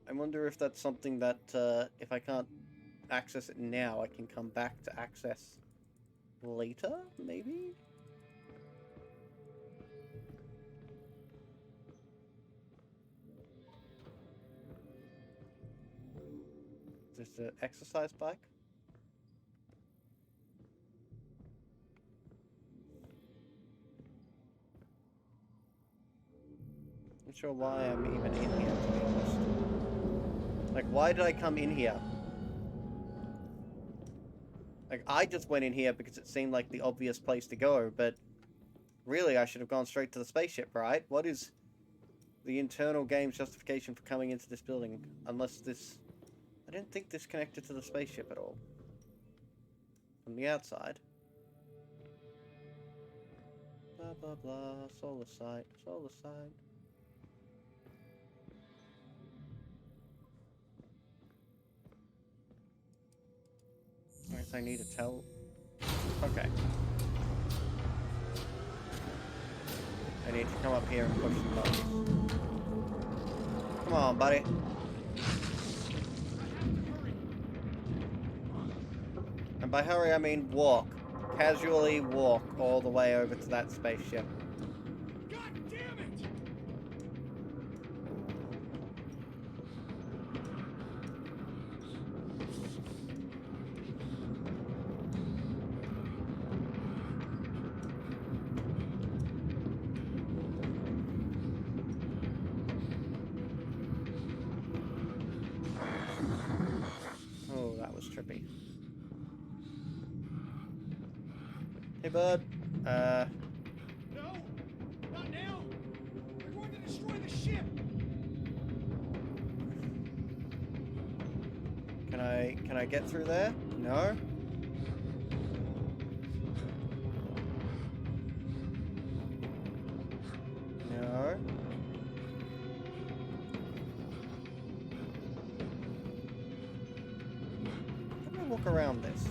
I wonder if that's something that, if I can't access it now, I can come back to access later, maybe? Is this an exercise bike? Not sure why I'm even in here, to be honest. Like, why did I come in here? Like, I just went in here because it seemed like the obvious place to go, but really I should have gone straight to the spaceship, right? What is the internal game's justification for coming into this building? Unless this... I didn't think this connected to the spaceship at all. From the outside. Blah, blah, blah. Solar site. Solar site. I guess I need to tell... Okay. I need to come up here and push the buttons. Come on, buddy. And by hurry, I mean walk. Casually walk all the way over to that spaceship. God damn it! Oh, that was trippy. Hey, bud. No! Not now! They're going to destroy the ship! Can I get through there? No? No? How do I walk around this?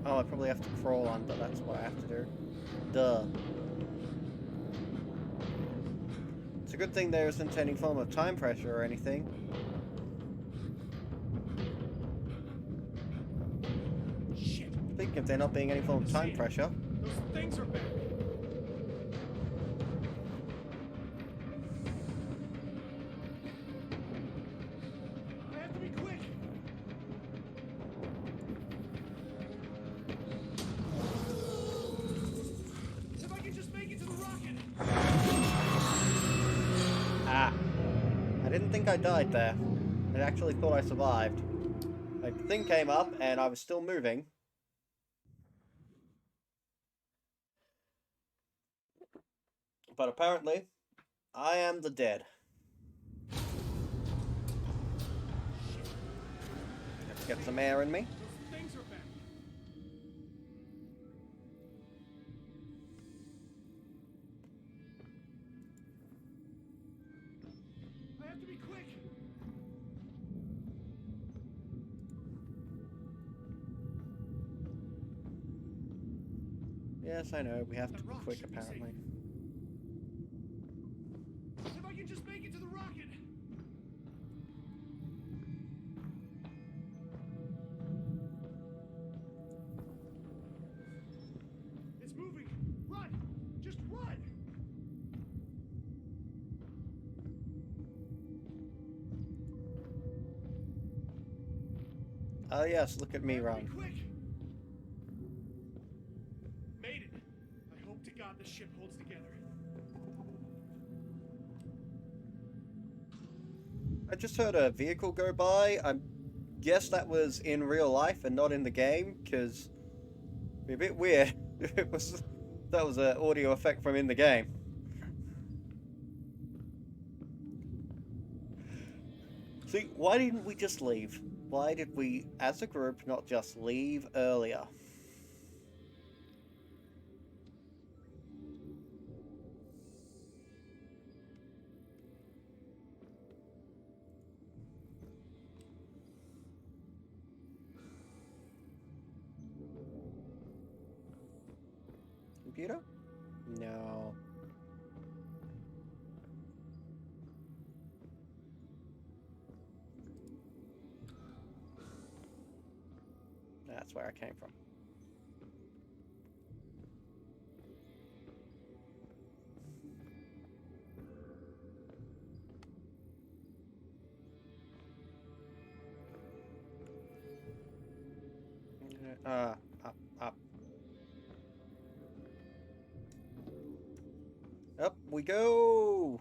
Oh, I probably have to crawl under, that's what I have to do. Duh. It's a good thing there isn't any form of time pressure or anything. Shit! Speaking of there not being any form of time pressure. Those things are back! I have to be quick! If I can just make it to the rocket! Ah. I didn't think I died there. I actually thought I survived. Like, the thing came up and I was still moving. But apparently, I am the dead. Let's get some air in me. Those things are back. I have to be quick. Yes, I know, we have to That be rock quick should be apparently. If I can just make it to the rocket. It's moving. Run! Just run! Oh yes, look at me Be run. quick! Made it. I hope to God the ship holds together. I just heard a vehicle go by. I guess that was in real life and not in the game, because it'd be a bit weird if it was that was an audio effect from in the game. See, why didn't we just leave? Why did we, as a group, not just leave earlier? Computer? No. That's where I came from. Up. Up we go!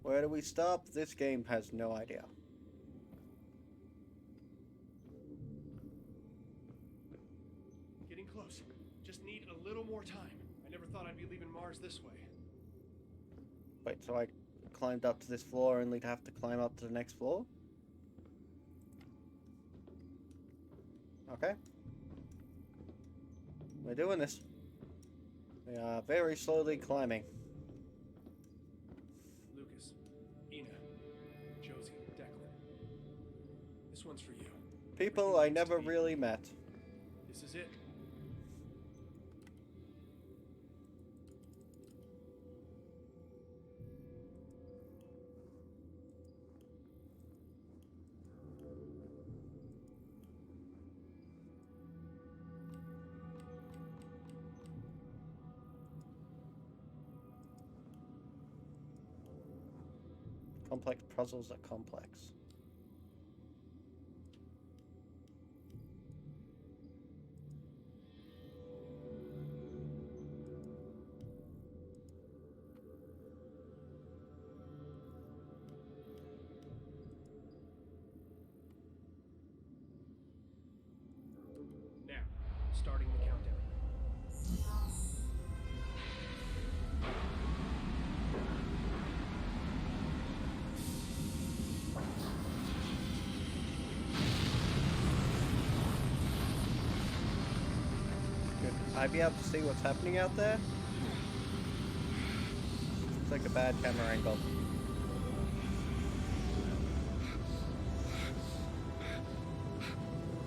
Where do we stop? This game has no idea. Getting close. Just need a little more time. I never thought I'd be leaving Mars this way. Wait, so I climbed up to this floor only to have to climb up to the next floor? Okay. We're doing this. We are very slowly climbing. Lucas, Ina, Josie, Declan. This one's for you. People I never really met. This is it. Complex puzzles are complex. Now, starting the countdown. Could I be able to see what's happening out there? Looks like a bad camera angle.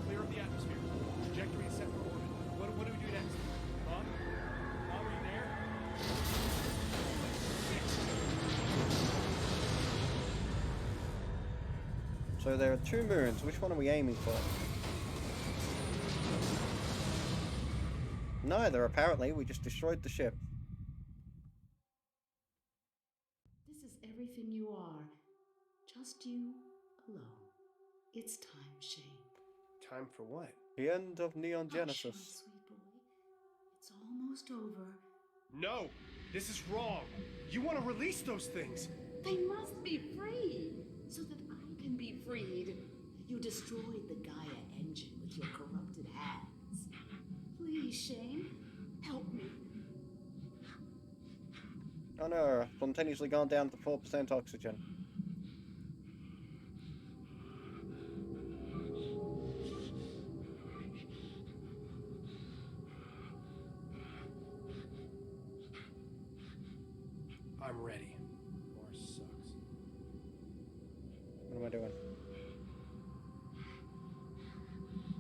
Clear up the atmosphere. Trajectory is set for orbit. What do we do next? Mom? Mom, are you there? So there are two moons. Which one are we aiming for? Neither, apparently. We just destroyed the ship. This is everything you are. Just you alone. It's time, Shane. Time for what? The end of Neon Hush, my Genesis. sweet boy. It's almost over. No! This is wrong! You want to release those things! They must be free, so that I can be freed. You destroyed the Gaia engine with your corrupted hands. Please, Shane, help me. Oh no, spontaneously gone down to 4% oxygen. I'm ready. Mars sucks. What am I doing?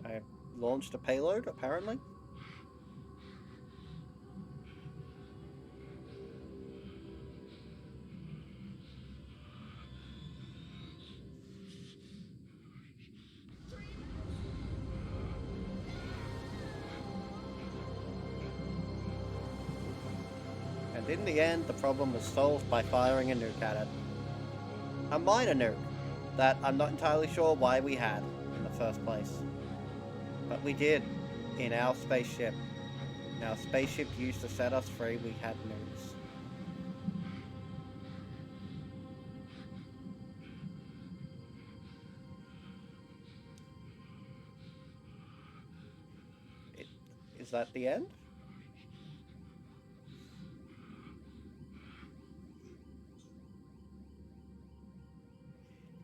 I launched a payload, apparently. And in the end, the problem was solved by firing a nuke at it. A minor nuke that I'm not entirely sure why we had in the first place. But we did, in our spaceship. Our spaceship used to set us free, we had nukes. Is that the end?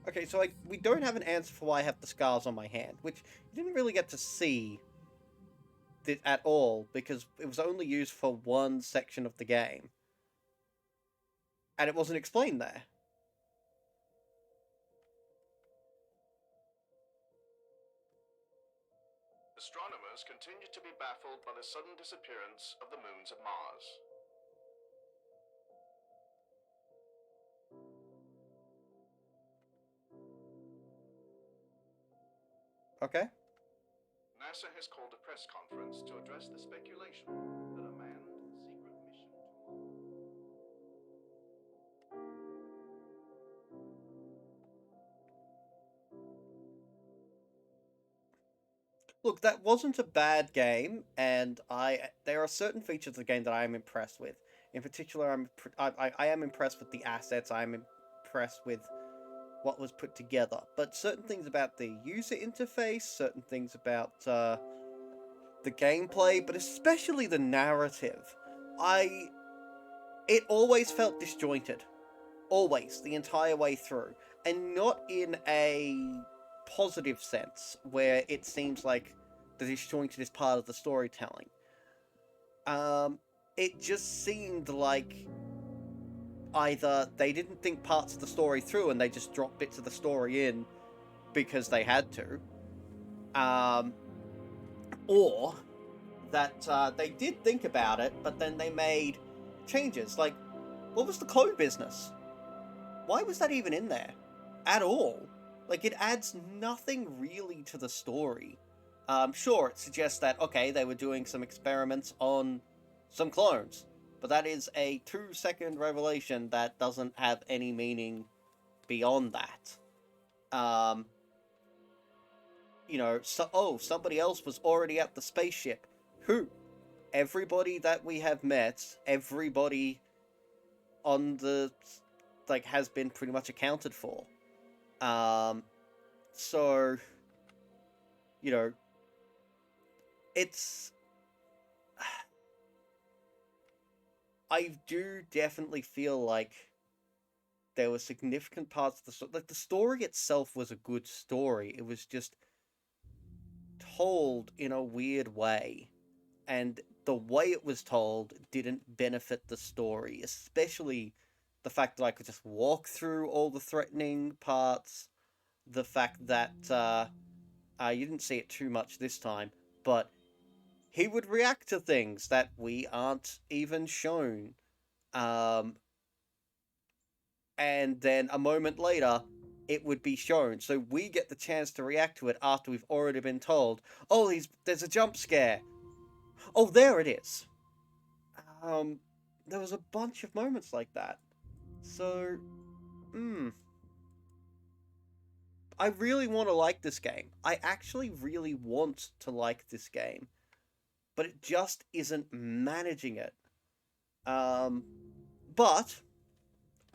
Okay, so we don't have an answer for why I have the scars on my hand, which you didn't really get to see at all, because it was only used for one section of the game. And it wasn't explained there. Astronomers continue to be baffled by the sudden disappearance of the moons of Mars. Okay. NASA has called a press conference to address the speculation that a manned secret mission to Mars. Look, that wasn't a bad game, and there are certain features of the game that I am impressed with. In particular, I am impressed with the assets. I am impressed with what was put together. But certain things about the user interface, certain things about the gameplay, but especially the narrative, it always felt disjointed. Always, the entire way through. And not in a positive sense, where it seems like the disjointed is part of the storytelling. It just seemed like either they didn't think parts of the story through and they just dropped bits of the story in because they had to, or that they did think about it, but then they made changes. Like, what was the clone business? Why was that even in there? At all? Like, it adds nothing really to the story. Sure, it suggests that, okay, they were doing some experiments on some clones, but that is a 2-second revelation that doesn't have any meaning beyond that. Somebody else was already at the spaceship. Who? Everybody that we have met, everybody on the, has been pretty much accounted for. So, it's... I do definitely feel like there were significant parts of the story. Like, the story itself was a good story. It was just told in a weird way. And the way it was told didn't benefit the story, especially the fact that I could just walk through all the threatening parts, the fact that, you didn't see it too much this time, but he would react to things that we aren't even shown. And then a moment later, it would be shown. So we get the chance to react to it after we've already been told, oh, there's a jump scare. Oh, there it is. There was a bunch of moments like that. So, I really want to like this game. I actually really want to like this game. But it just isn't managing it. But,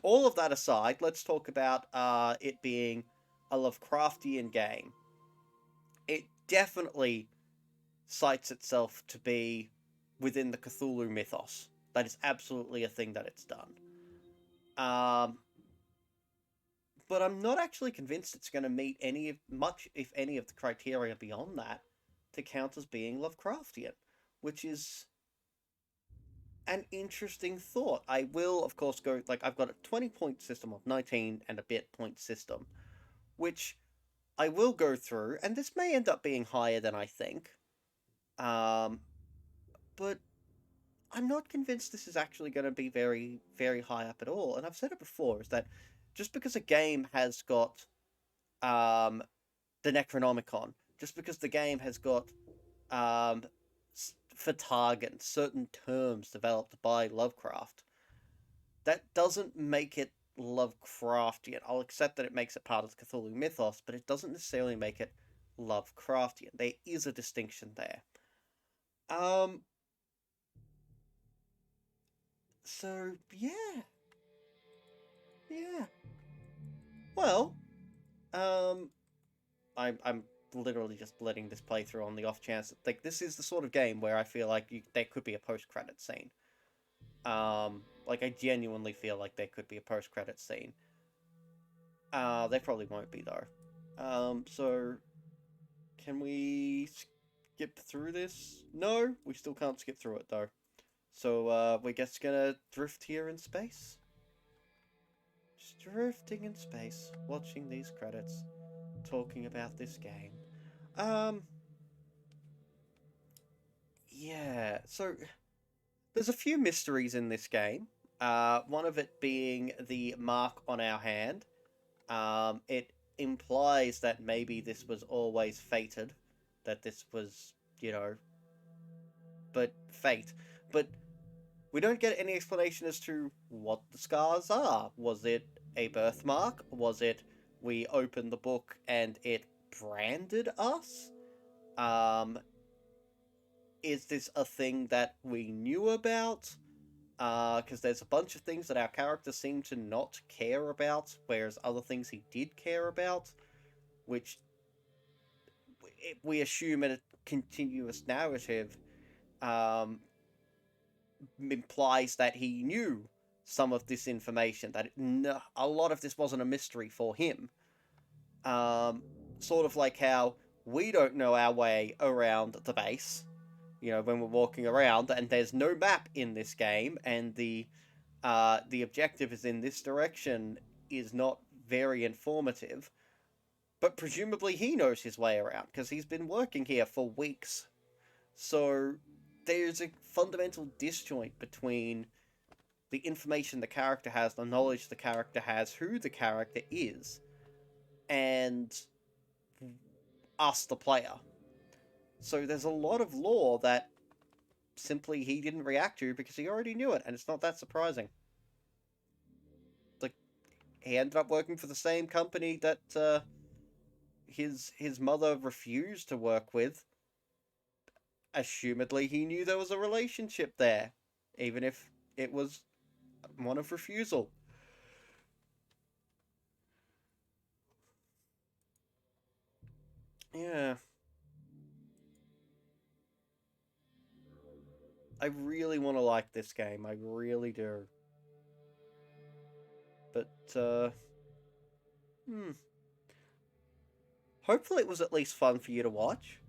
all of that aside, let's talk about it being a Lovecraftian game. It definitely cites itself to be within the Cthulhu mythos. That is absolutely a thing that it's done. Um, but I'm not actually convinced it's going to meet much, if any, of the criteria beyond that to count as being Lovecraftian, which is an interesting thought. I will, of course, go like I've got a 20-point system of 19 and a bit point system, which I will go through, and this may end up being higher than I think. Um, but I'm not convinced this is actually going to be very, very high up at all. And I've said it before, is that just because a game has got um, the Necronomicon, just because the game has got um, for target certain terms developed by Lovecraft, that doesn't make it Lovecraftian. I'll accept that it makes it part of the Cthulhu mythos, but it doesn't necessarily make it Lovecraftian. There is a distinction there. Um. So yeah, yeah. Well, um, I'm literally just letting this play through on the off chance. Like this is the sort of game where I feel like there could be a post credit scene. Like I genuinely feel like there could be a post credit scene. There probably won't be though. So can we skip through this? No, we still can't skip through it though. So we're just gonna drift here in space. Just drifting in space, watching these credits, talking about this game. Um, yeah. So there's a few mysteries in this game. One of it being the mark on our hand. It implies that maybe this was always fated, that this was, but fate. But we don't get any explanation as to what the scars are. Was it a birthmark? Was it we opened the book and it branded us? Um, is this a thing that we knew about? Because there's a bunch of things that our character seemed to not care about, whereas other things he did care about, which we assume in a continuous narrative um, implies that he knew some of this information, that a lot of this wasn't a mystery for him. Sort of like how we don't know our way around the base, when we're walking around, and there's no map in this game, and the objective is in this direction, is not very informative. But presumably he knows his way around, because he's been working here for weeks. So there's a fundamental disjoint between the information the character has, the knowledge the character has, who the character is, and us, the player. So there's a lot of lore that simply he didn't react to because he already knew it, and it's not that surprising. Like, he ended up working for the same company that his mother refused to work with. Assumedly, he knew there was a relationship there, even if it was one of refusal. Yeah. I really want to like this game. I really do. But, hopefully it was at least fun for you to watch.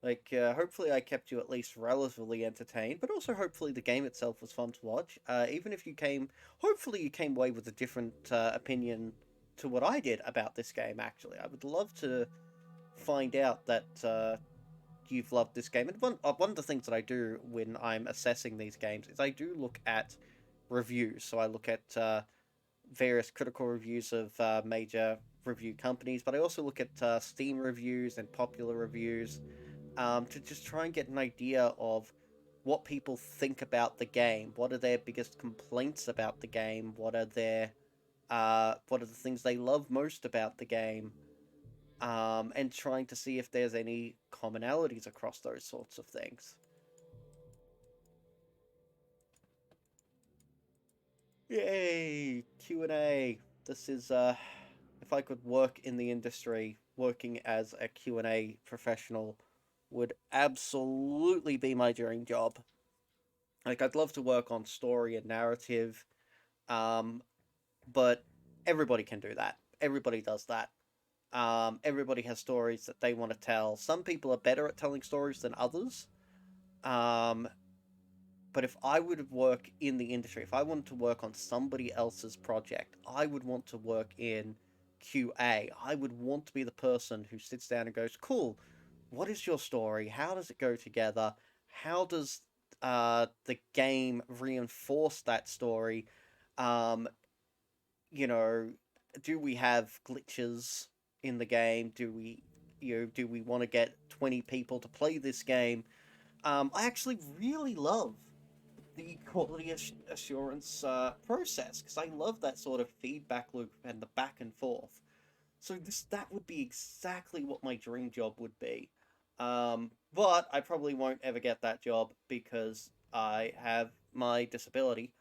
Hopefully I kept you at least relatively entertained, but also hopefully the game itself was fun to watch. Even if hopefully you came away with a different opinion to what I did about this game, actually. I would love to find out that you've loved this game. And one of the things that I do when I'm assessing these games is I do look at reviews. So I look at various critical reviews of major review companies, but I also look at Steam reviews and popular reviews to just try and get an idea of what people think about the game. What are their biggest complaints about the game? What are the things they love most about the game? And trying to see if there's any commonalities across those sorts of things. Yay! Q&A. This is, if I could work in the industry, working as a Q&A professional would absolutely be my dream job. Like, I'd love to work on story and narrative. But everybody can do that. Everybody does that. Everybody has stories that they want to tell. Some people are better at telling stories than others. But if I would work in the industry, if I wanted to work on somebody else's project, I would want to work in QA. I would want to be the person who sits down and goes, cool, what is your story? How does it go together? How does the game reinforce that story? You know, do we have glitches in the game? Do we want to get 20 people to play this game? I actually really love the quality assurance process because I love that sort of feedback loop and the back and forth. So that would be exactly what my dream job would be. But I probably won't ever get that job because I have my disability,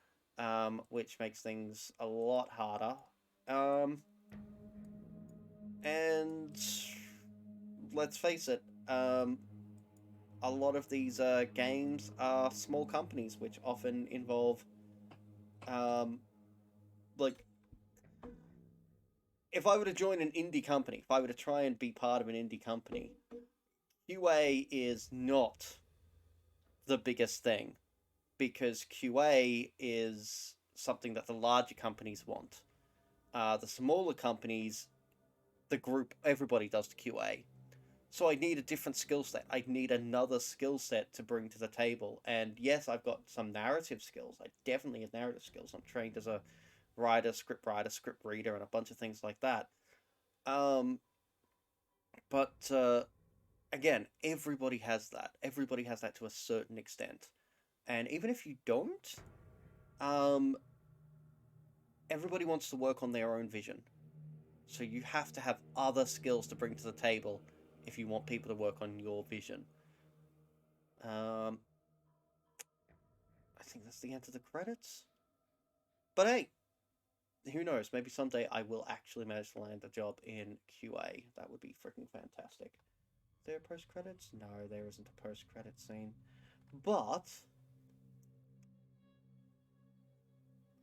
which makes things a lot harder. And let's face it, a lot of these games are small companies, which often involve, like, if I were to join an indie company, if I were to try and be part of an indie company, QA is not the biggest thing because QA is something that the larger companies want. The smaller companies, the group, everybody does the QA. So I need a different skill set. I need another skill set to bring to the table. And yes, I've got some narrative skills. I definitely have narrative skills. I'm trained as a writer, script reader, and a bunch of things like that. But again, everybody has that. Everybody has that to a certain extent. And even if you don't, um, everybody wants to work on their own vision. So you have to have other skills to bring to the table if you want people to work on your vision. I think that's the end of the credits. But hey, who knows? Maybe someday I will actually manage to land a job in QA. That would be freaking fantastic. Is there a post credits? No, there isn't a post credits scene. But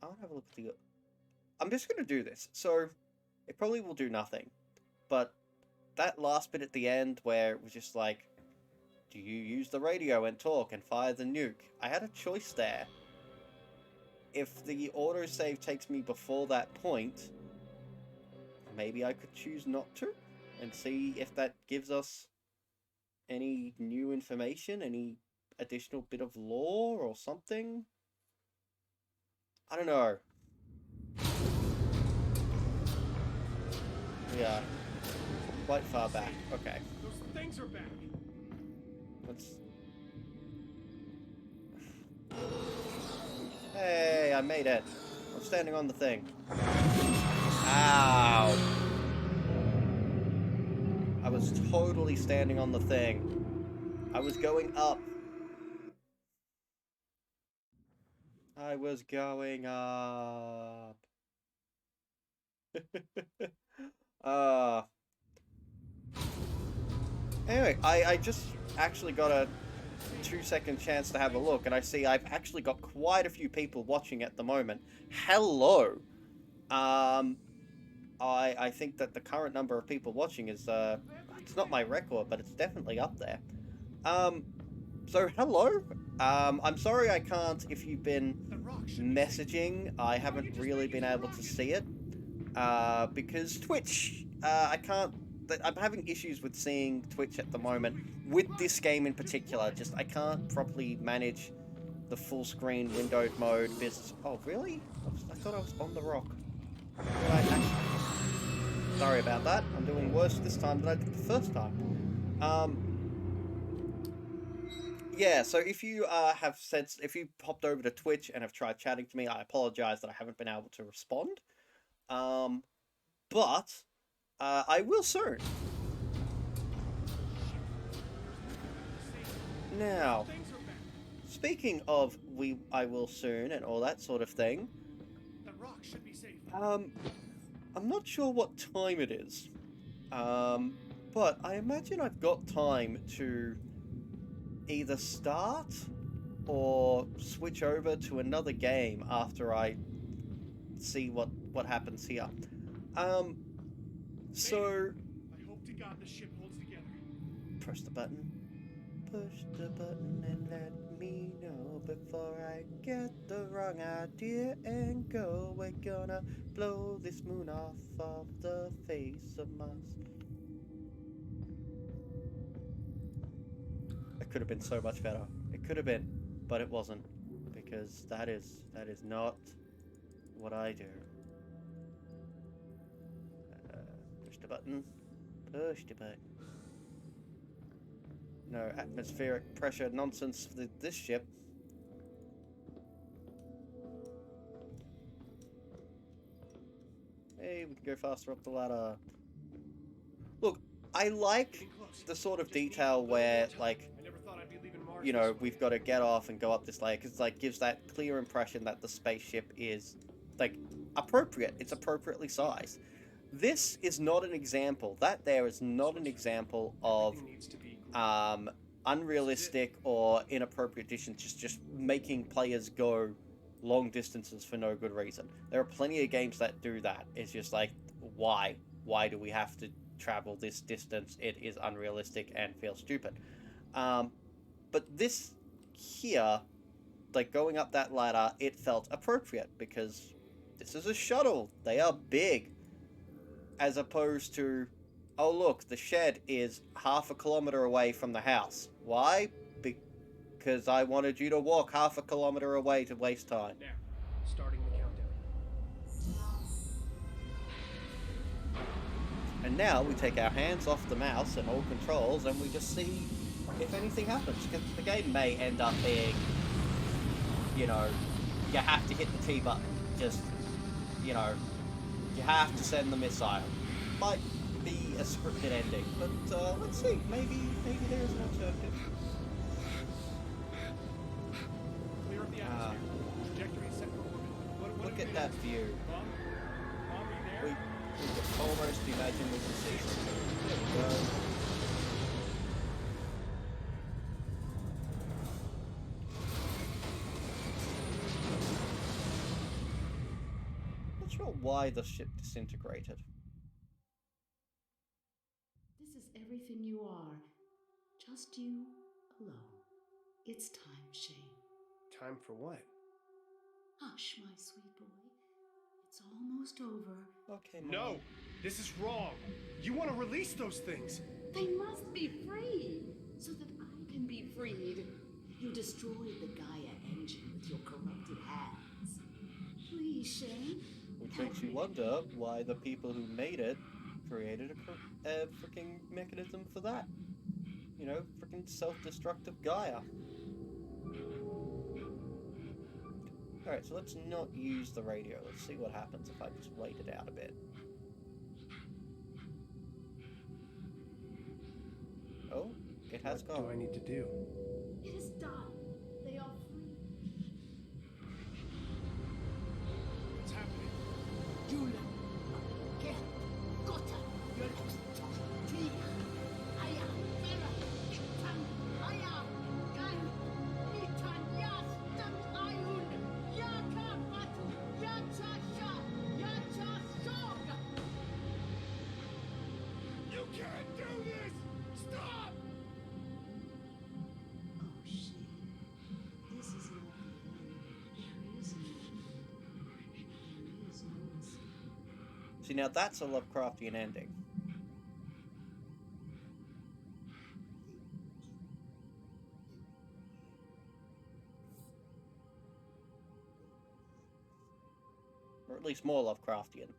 I want to have a look at the. I'm just going to do this. So it probably will do nothing. But that last bit at the end where it was just like, do you use the radio and talk and fire the nuke? I had a choice there. If the autosave takes me before that point, maybe I could choose not to and see if that gives us any new information, any additional bit of lore or something. I don't know. Yeah, quite far back. Okay. Those things are back. Let's. Hey, I made it. I'm standing on the thing. Ow. I was totally standing on the thing. I was going up. I was going up. uh. Anyway, I just actually got a 2-second chance to have a look, and I see I've actually got quite a few people watching at the moment. Hello! I think that the current number of people watching is, it's not my record, but it's definitely up there. So hello? I'm sorry I can't, if you've been messaging, I haven't really been able to see it, because Twitch, I can't, I'm having issues with seeing Twitch at the moment, with this game in particular. Just, I can't properly manage the full screen windowed mode business. Oh, really? I thought I was on the rock. Sorry about that. I'm doing worse this time than I did the first time. Yeah, so if you if you popped over to Twitch and have tried chatting to me, I apologize that I haven't been able to respond. But I will soon. Now, speaking of I will soon and all that sort of thing, I'm not sure what time it is, but I imagine I've got time to either start or switch over to another game after I see what happens here. So I hope to God the ship holds together. press the button. Push the button and let me know before I get the wrong idea and go. We're gonna blow this moon off of the face of Mars. It could have been so much better. It could have been, but it wasn't, because that is not what I do. Push the button. Push the button. No atmospheric pressure nonsense for this ship. Hey, we can go faster up the ladder. Look, I like the sort of detail where, like, I never thought I'd be leaving Mars you know, this way. we've got to get off and go up this layer, because, like, gives that clear impression that the spaceship is, like, appropriate. It's appropriately sized. This is not an example. That there is not an example of Everything needs to be unrealistic or inappropriate decisions, just making players go long distances for no good reason. There are plenty of games that do that. It's just like, why? Why do we have to travel this distance? It is unrealistic and feels stupid. But this here, like going up that ladder, it felt appropriate because this is a shuttle. They are big. As opposed to, oh look, the shed is half a kilometer away from the house. Why? Because I wanted you to walk half a kilometer away to waste time. now. Starting the countdown. And now we take our hands off the mouse and all controls and we just see if anything happens. Because the game may end up being, you know, you have to hit the T button. Just, you know, you have to send the missile. Might be a scripted ending, but let's see. Maybe there is an alternative. Clear up the atmosphere. Trajectory is set for orbit. What Look do at we that do? view. Mom, are We you there? can almost imagine we can see something. There we go. Not sure why the ship disintegrated. This is everything you are. Just you alone. It's time, Shane. Time for what? Hush, my sweet boy. It's almost over. Okay, Mom. No! This is wrong! You want to release those things! They must be free, so that I can be freed. You destroyed the Gaia engine with your corrupted hands. Please, Shane. Which help makes you me. wonder why the people who made it created a freaking mechanism for that. You know, freaking self-destructive Gaia. Alright, so let's not use the radio. Let's see what happens if I just wait it out a bit. Oh, it has What do I gone. need to do? It is done. They are free. What's happening? Jula, Ker, Gota, Yolexta, Tia, Aya, Vera, Itan, Aya, Gan, Nitan, Yastan, Ayun, Yaka, Batu, Yacha, Sha, Yacha, Shog. You can't do this! Stop! Oh, Shane. This is not the end. There is no end. There is no escape. See, now that's a Lovecraftian ending. Or at least more Lovecraftian.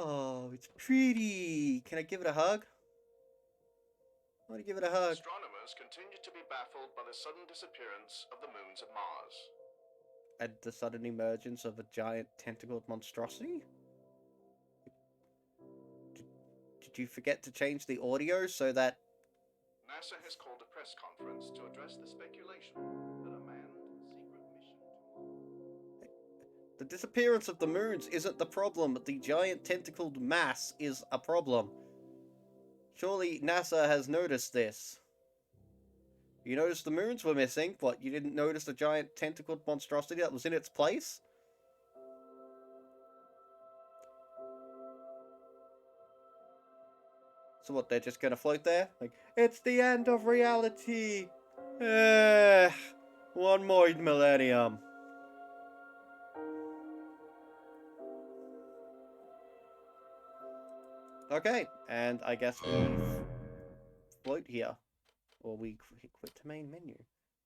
Oh, it's pretty. Can I give it a hug? I want to give it a hug. Astronomers continue to be baffled by the sudden disappearance of the moons of Mars. And the sudden emergence of a giant tentacled monstrosity? Did you forget to change the audio so that... NASA has called a press conference to address the speculation that a manned secret mission to The disappearance of the moons isn't the problem, the giant tentacled mass is a problem. Surely NASA has noticed this. You noticed the moons were missing, but you didn't notice the giant tentacled monstrosity that was in its place? So what, they're just gonna float there? Like, it's the end of reality! One more millennium. Okay, and I guess we float here. Or we quit to main menu.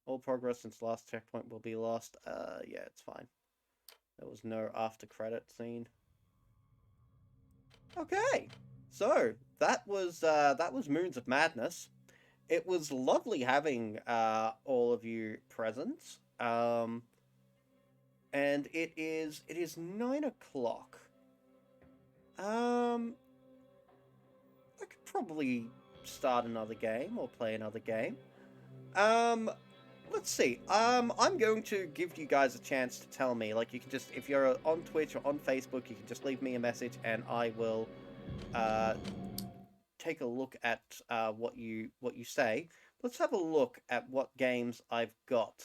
All progress since last checkpoint will be lost. Yeah, it's fine. There was no after credit scene. Okay, so that was Moons of Madness. It was lovely having all of you present. And it is 9 o'clock. I could probably start another game or play another game. Let's see. I'm going to give you guys a chance to tell me. Like, you can just, if you're on Twitch or on Facebook, you can just leave me a message, and I will take a look at what you say. Let's have a look at what games I've got.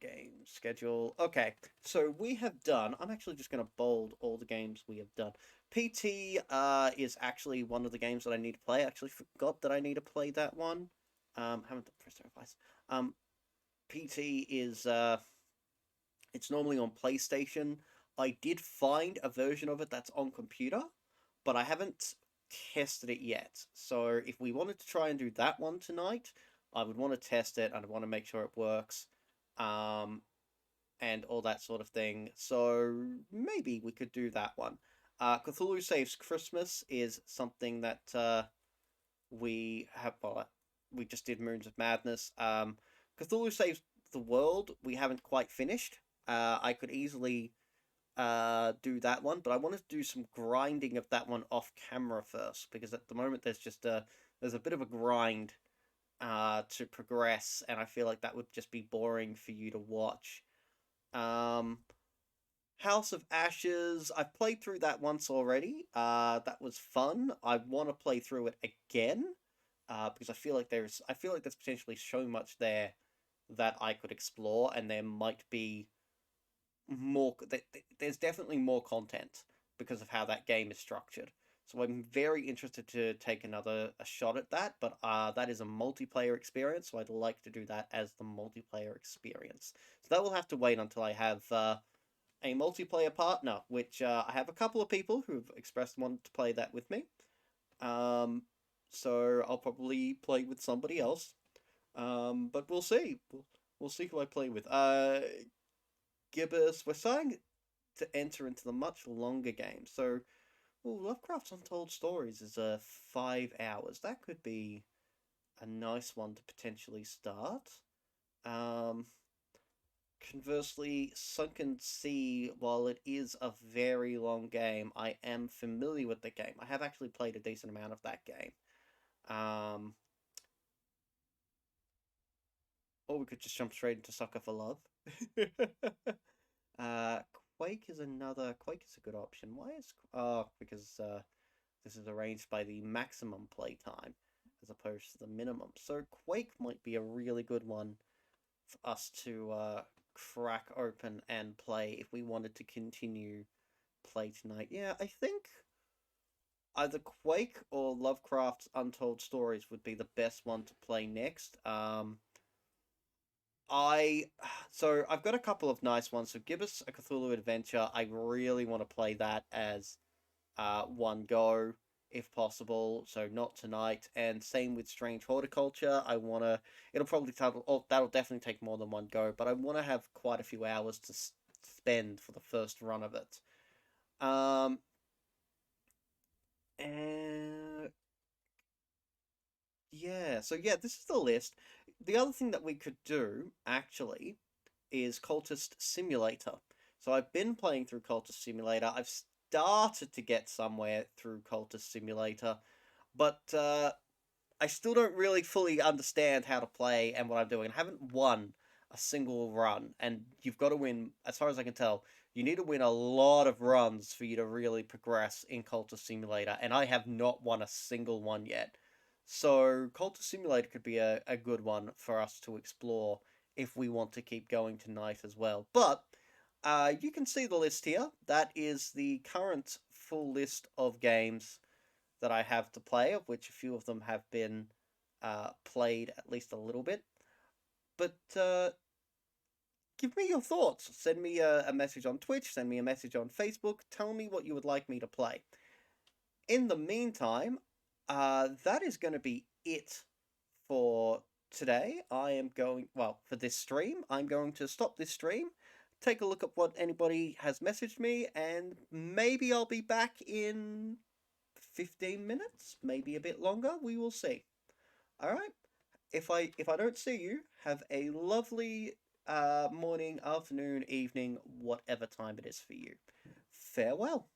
Game schedule. Okay, so we have done. I'm actually just going to bold all the games we have done. PT is actually one of the games that I need to play. I actually forgot that I need to play that one. Haven't done press device. PT is it's normally on PlayStation. I did find a version of it that's on computer, but I haven't tested it yet. So if we wanted to try and do that one tonight, I would want to test it and I'd want to make sure it works. And all that sort of thing. So maybe we could do that one. Cthulhu Saves Christmas is something that we have. Well, we just did Moons of Madness. Cthulhu Saves the World, we haven't quite finished. I could easily do that one, but I wanted to do some grinding of that one off camera first, because at the moment there's a bit of a grind to progress, and I feel like that would just be boring for you to watch. House of Ashes, I've played through that once already. That was fun. I want to play through it again, because I feel like there's potentially so much there that I could explore, and there might be more. There's definitely more content because of how that game is structured. So I'm very interested to take a shot at that, but that is a multiplayer experience, so I'd like to do that as the multiplayer experience. So that will have to wait until I have a multiplayer partner, which I have a couple of people who've expressed wanting to play that with me. So I'll probably play with somebody else. But we'll see. We'll see who I play with. Gibbous, we're starting to enter into the much longer game, so... Ooh, Lovecraft's Untold Stories is 5 hours. That could be a nice one to potentially start. Conversely, Sunken Sea, while it is a very long game, I am familiar with the game. I have actually played a decent amount of that game. Or we could just jump straight into Sucker for Love. Quake is a good option. Why is... Oh, because this is arranged by the maximum playtime as opposed to the minimum. So Quake might be a really good one for us to crack open and play if we wanted to continue play tonight. Yeah, I think either Quake or Lovecraft's Untold Stories would be the best one to play next. So I've got a couple of nice ones. So Give Us a Cthulhu Adventure. I really want to play that as one go, if possible. So not tonight. And same with Strange Horticulture. That'll definitely take more than one go, but I want to have quite a few hours to spend for the first run of it. And yeah, so yeah, this is the list. The other thing that we could do, actually, is Cultist Simulator. So I've been playing through Cultist Simulator. I've started to get somewhere through Cultist Simulator, but I still don't really fully understand how to play and what I'm doing. I haven't won a single run, and you've got to win, as far as I can tell, you need to win a lot of runs for you to really progress in Cultist Simulator, and I have not won a single one yet. So Cultist Simulator could be a good one for us to explore if we want to keep going tonight as well. But you can see the list here. That is the current full list of games that I have to play, of which a few of them have been played at least a little bit. But give me your thoughts. Send me a message on Twitch, send me a message on Facebook. Tell me what you would like me to play. In the meantime, that is going to be it for today. I am going, well, for this stream, I'm going to stop this stream, take a look at what anybody has messaged me, and maybe I'll be back in 15 minutes, maybe a bit longer. We will see. All right. If I don't see you, have a lovely morning, afternoon, evening, whatever time it is for you. Farewell.